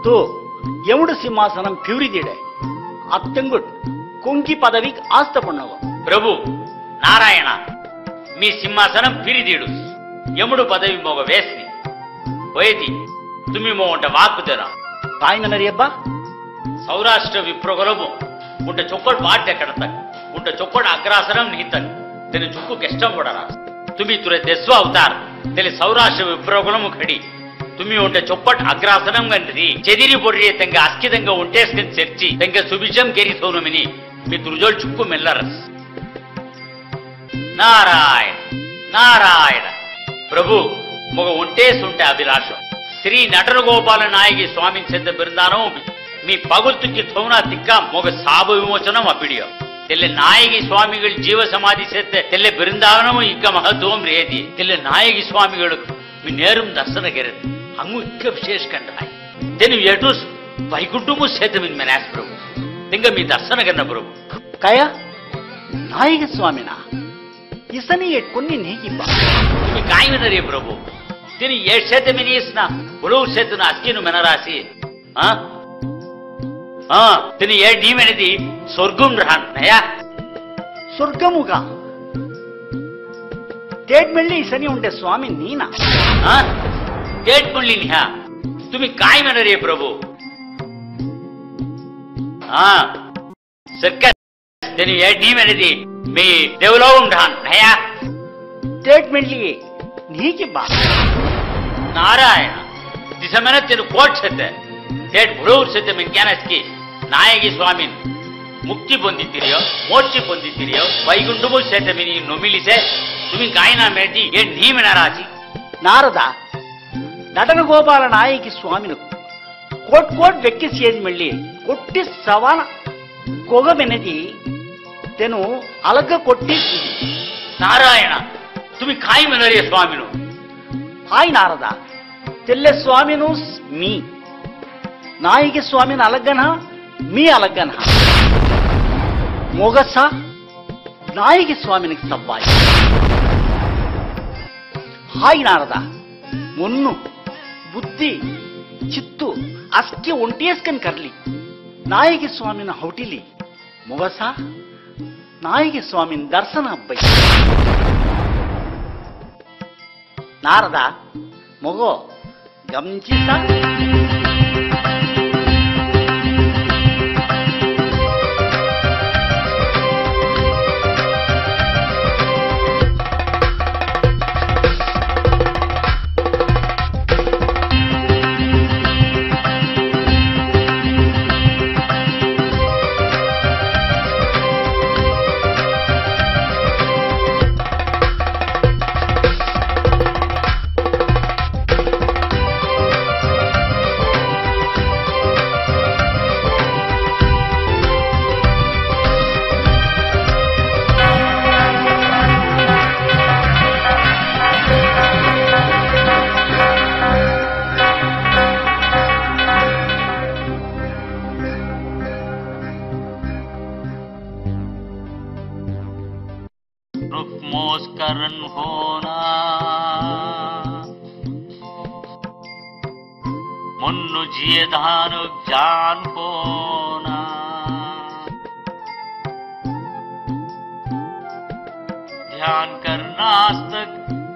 తో యముడు సింహాసనం ప్యూరిదిడే అత్తంగుడ్ కొంకి పదవికి ఆస్త పొన్నవ ప్రభు నారాయణ మీ సింహాసనం పిరిదీడు యముడు పదవి మోగ వేస్ని పోయేది తుమ్మి మోంట వాక్కుతెన ತಾಯ್ನರಿಯಬ್ಬ ಸೌರಾಷ್ಟ್ರ ವಿಪ್ರಗೊಲಮು ಉಂಟ ಚೊಕ್ಕಡ್ ವಾಟ್ ಎಕ್ಕಡತ ಉಂಟ ಚೊಕ್ಕಡ್ ಅಗ್ರಾಸನಂ ನಿಹಿತನ್ ತೆನೆ ಚುಕ್ಕು ಕೆಷ್ಟಂ ಕೊಡರ ತುಮಿ ತುರೆ ದೆಸ್ವ ಅವತಾರ ತೆಲೆ ಸೌರಾಷ್ಟ್ರ ವಿಪ್ರಗೊಲಮು ಖಡಿ ತುಮಿ ಉಂಟ ಚೊಪ್ಪಟ್ ಅಗ್ರಾಸನಂ ಗಂಡದಿ ಚೆದಿರಿ ಬೊಡ್ರಿ ತೆಂಗ ಅಸ್ಕಿದಂಗ ಉಂಟೇಸ್ಕನ್ ಚರ್ಚಿ ತೆಂಗ ಸುಬಿಜಂ ಕೆರಿ ಸೋನುಮಿನಿ మీ దుర్జోల్ చుక్కు మెల్లరస్. నారాయణ నారాయణ. ప్రభు మొగ ఉంటేసుంటే అభిలాషం శ్రీ నటన గోపాల నాయకి స్వామి చెంద బృందానం మీ పగుల్తుకి తోనా తిక్క మొగ సాబ విమోచనం అప్పిడియో తెల్ల నాయకి స్వామిಗಳು ಜೀವ ಸಮಾಧಿ ಸೇತ್ತೆ ತೆಲ್ಲ ಬೃಂದಾವನಮು ಇಕ್ಕ ಮಹತ್ವಂ ರೇದಿ ತೆಲ್ಲ ನಾಯಕಿ ಸ್ವಾಮಿಗಳು మీ నేరం దర్శన ಗೆರದು ಹಂಗು ಇಕ್ಕ ವಿಶೇಷ ಕಂಡಾಯ್ ತೆನು ಎಟು ವೈಕುಂಠಮು ಸೇತ ಮಿನ್ ಮನಾಸ್ ಪ್ರಭು ತಿಂಗ మీ దర్శన గన్న ప్రభు ಕಯ ನಾಯಕ ಸ್ವಾಮಿನ ಇಸನಿ ಎಟ್ಕೊಂಡು ನೀಗಿಬ್ಬ మీ కాయనరే ప్రభు తిని ఏ సేత మినిస్న ఉలవు సేతున అస్కిను మెనరాసి తిని ఏ డీమెనది స్వర్గం రహాన్ నయా ಸ್ವರ್ಗಮುಗ ತೇಟ್ ಮೆಳ್ಳಿ ಇಸನಿ ಉಂಟೆ ಸ್ವಾಮಿ ನೀನಾ ತೇಟ್ ಮೆಳ್ಳಿ ನಿಹಾ ತುಮಿ ಕಾಯನರೇ ప్రభు ಸರ್ಕಸ್ తిని ఏ డీమెనది మీ దేవలోకం రహాన్ నయా ತೇಟ್ ಮೆಳ್ಳಿ ನೀಗಿಬ್ಬ ನಾರಾಯಣ ದಿಸಮನ ತೆನು ಕೋಟ್ ಸತ್ತೆ ತೇಟ್ ಬುಡೂರ್ ಸತ್ತೆ ಮೆಂಕ್ಯಾನಸ್ಕಿ ನಾಯಕಿ ಸ್ವಾಮಿನ್ ಮುಕ್ತಿ ಬಂದಿದ್ದೀರಿಯೋ ಮೋಕ್ಷ ಬಂದಿದ್ದೀರಿಯೋ ವೈಗುಂಠಮು ಸೇತೆ ಮಿನಿ ನೊಮಿಲಿಸೆ ತುಮಿ ಗಾಯನ ಮೇಟಿ ಏ ನೀಮಿನ ರಾಜಿ ನಾರದ ನಟನ ಗೋಪಾಲ ನಾಯಕಿ ಸ್ವಾಮಿನು ಕೋಟ್ ಕೋಟ್ ಬೆಕ್ಕಿ ಸೇದ್ ಮೆಳ್ಳಿ ಕೊಟ್ಟಿ ಸವಾನ ಕೊಗಬೆನದಿ ತೆನು ಅಲಗ ಕೊಟ್ಟಿ ನಾರಾಯಣ ತುಮಿ ಕಾಯಿ ಮೆನರಿಯ ಸ್ವಾಮಿನು ಹಾಯ್ ನಾರದ తెల్లె స్వామిను మీ నాయకి స్వామిని అలగ్గన మీ అలగ్గన మొగస నాయకి స్వామినికి సబ్బాయి హాయ్ నారద మొన్ను బుద్ధి చిత్తు అస్కి ఒంటేస్కన్ కర్లి నాయకి స్వామిನ ಹೌಟಿಲಿ ಮೊಗಸ ನಾಯಕಿ ಸ್ವಾಮಿನ ದರ್ಶನ ಅಬ್ಬೈ ನಾರದ ಮೊಗೋ ಗಮನಿಸಿಸ रुक्मोस्करन होना मुन्नु जिए धान जान होना ध्यान करना तक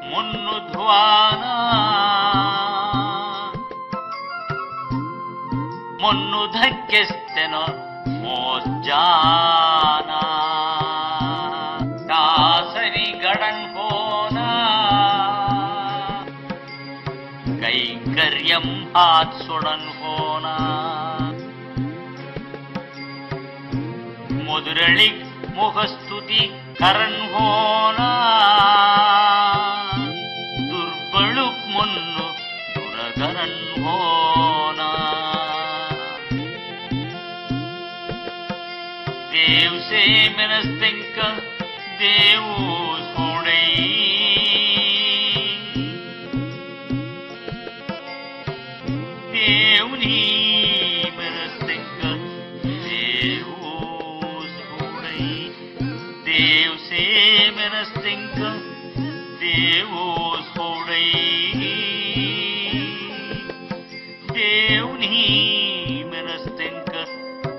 मुन्नु धुआना मुन्नु धक्केस्तेनो मोस जाना दासरी गड़न होना कैंकर्यम हाथ सुड़न होना मुदरळिक मुखस्तुती करण होना दुर्बळुक मुन्नु दुरगरन होना देव से मनस्तिंक देवू सोडई देवनी मनस्तिंक देवू सोडई देव से मनस्तिंक देवू सोडई देवनी मनस्तिंक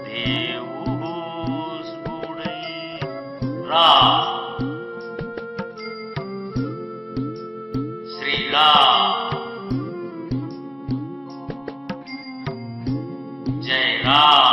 देवू सोडई राम श्री राम जय राम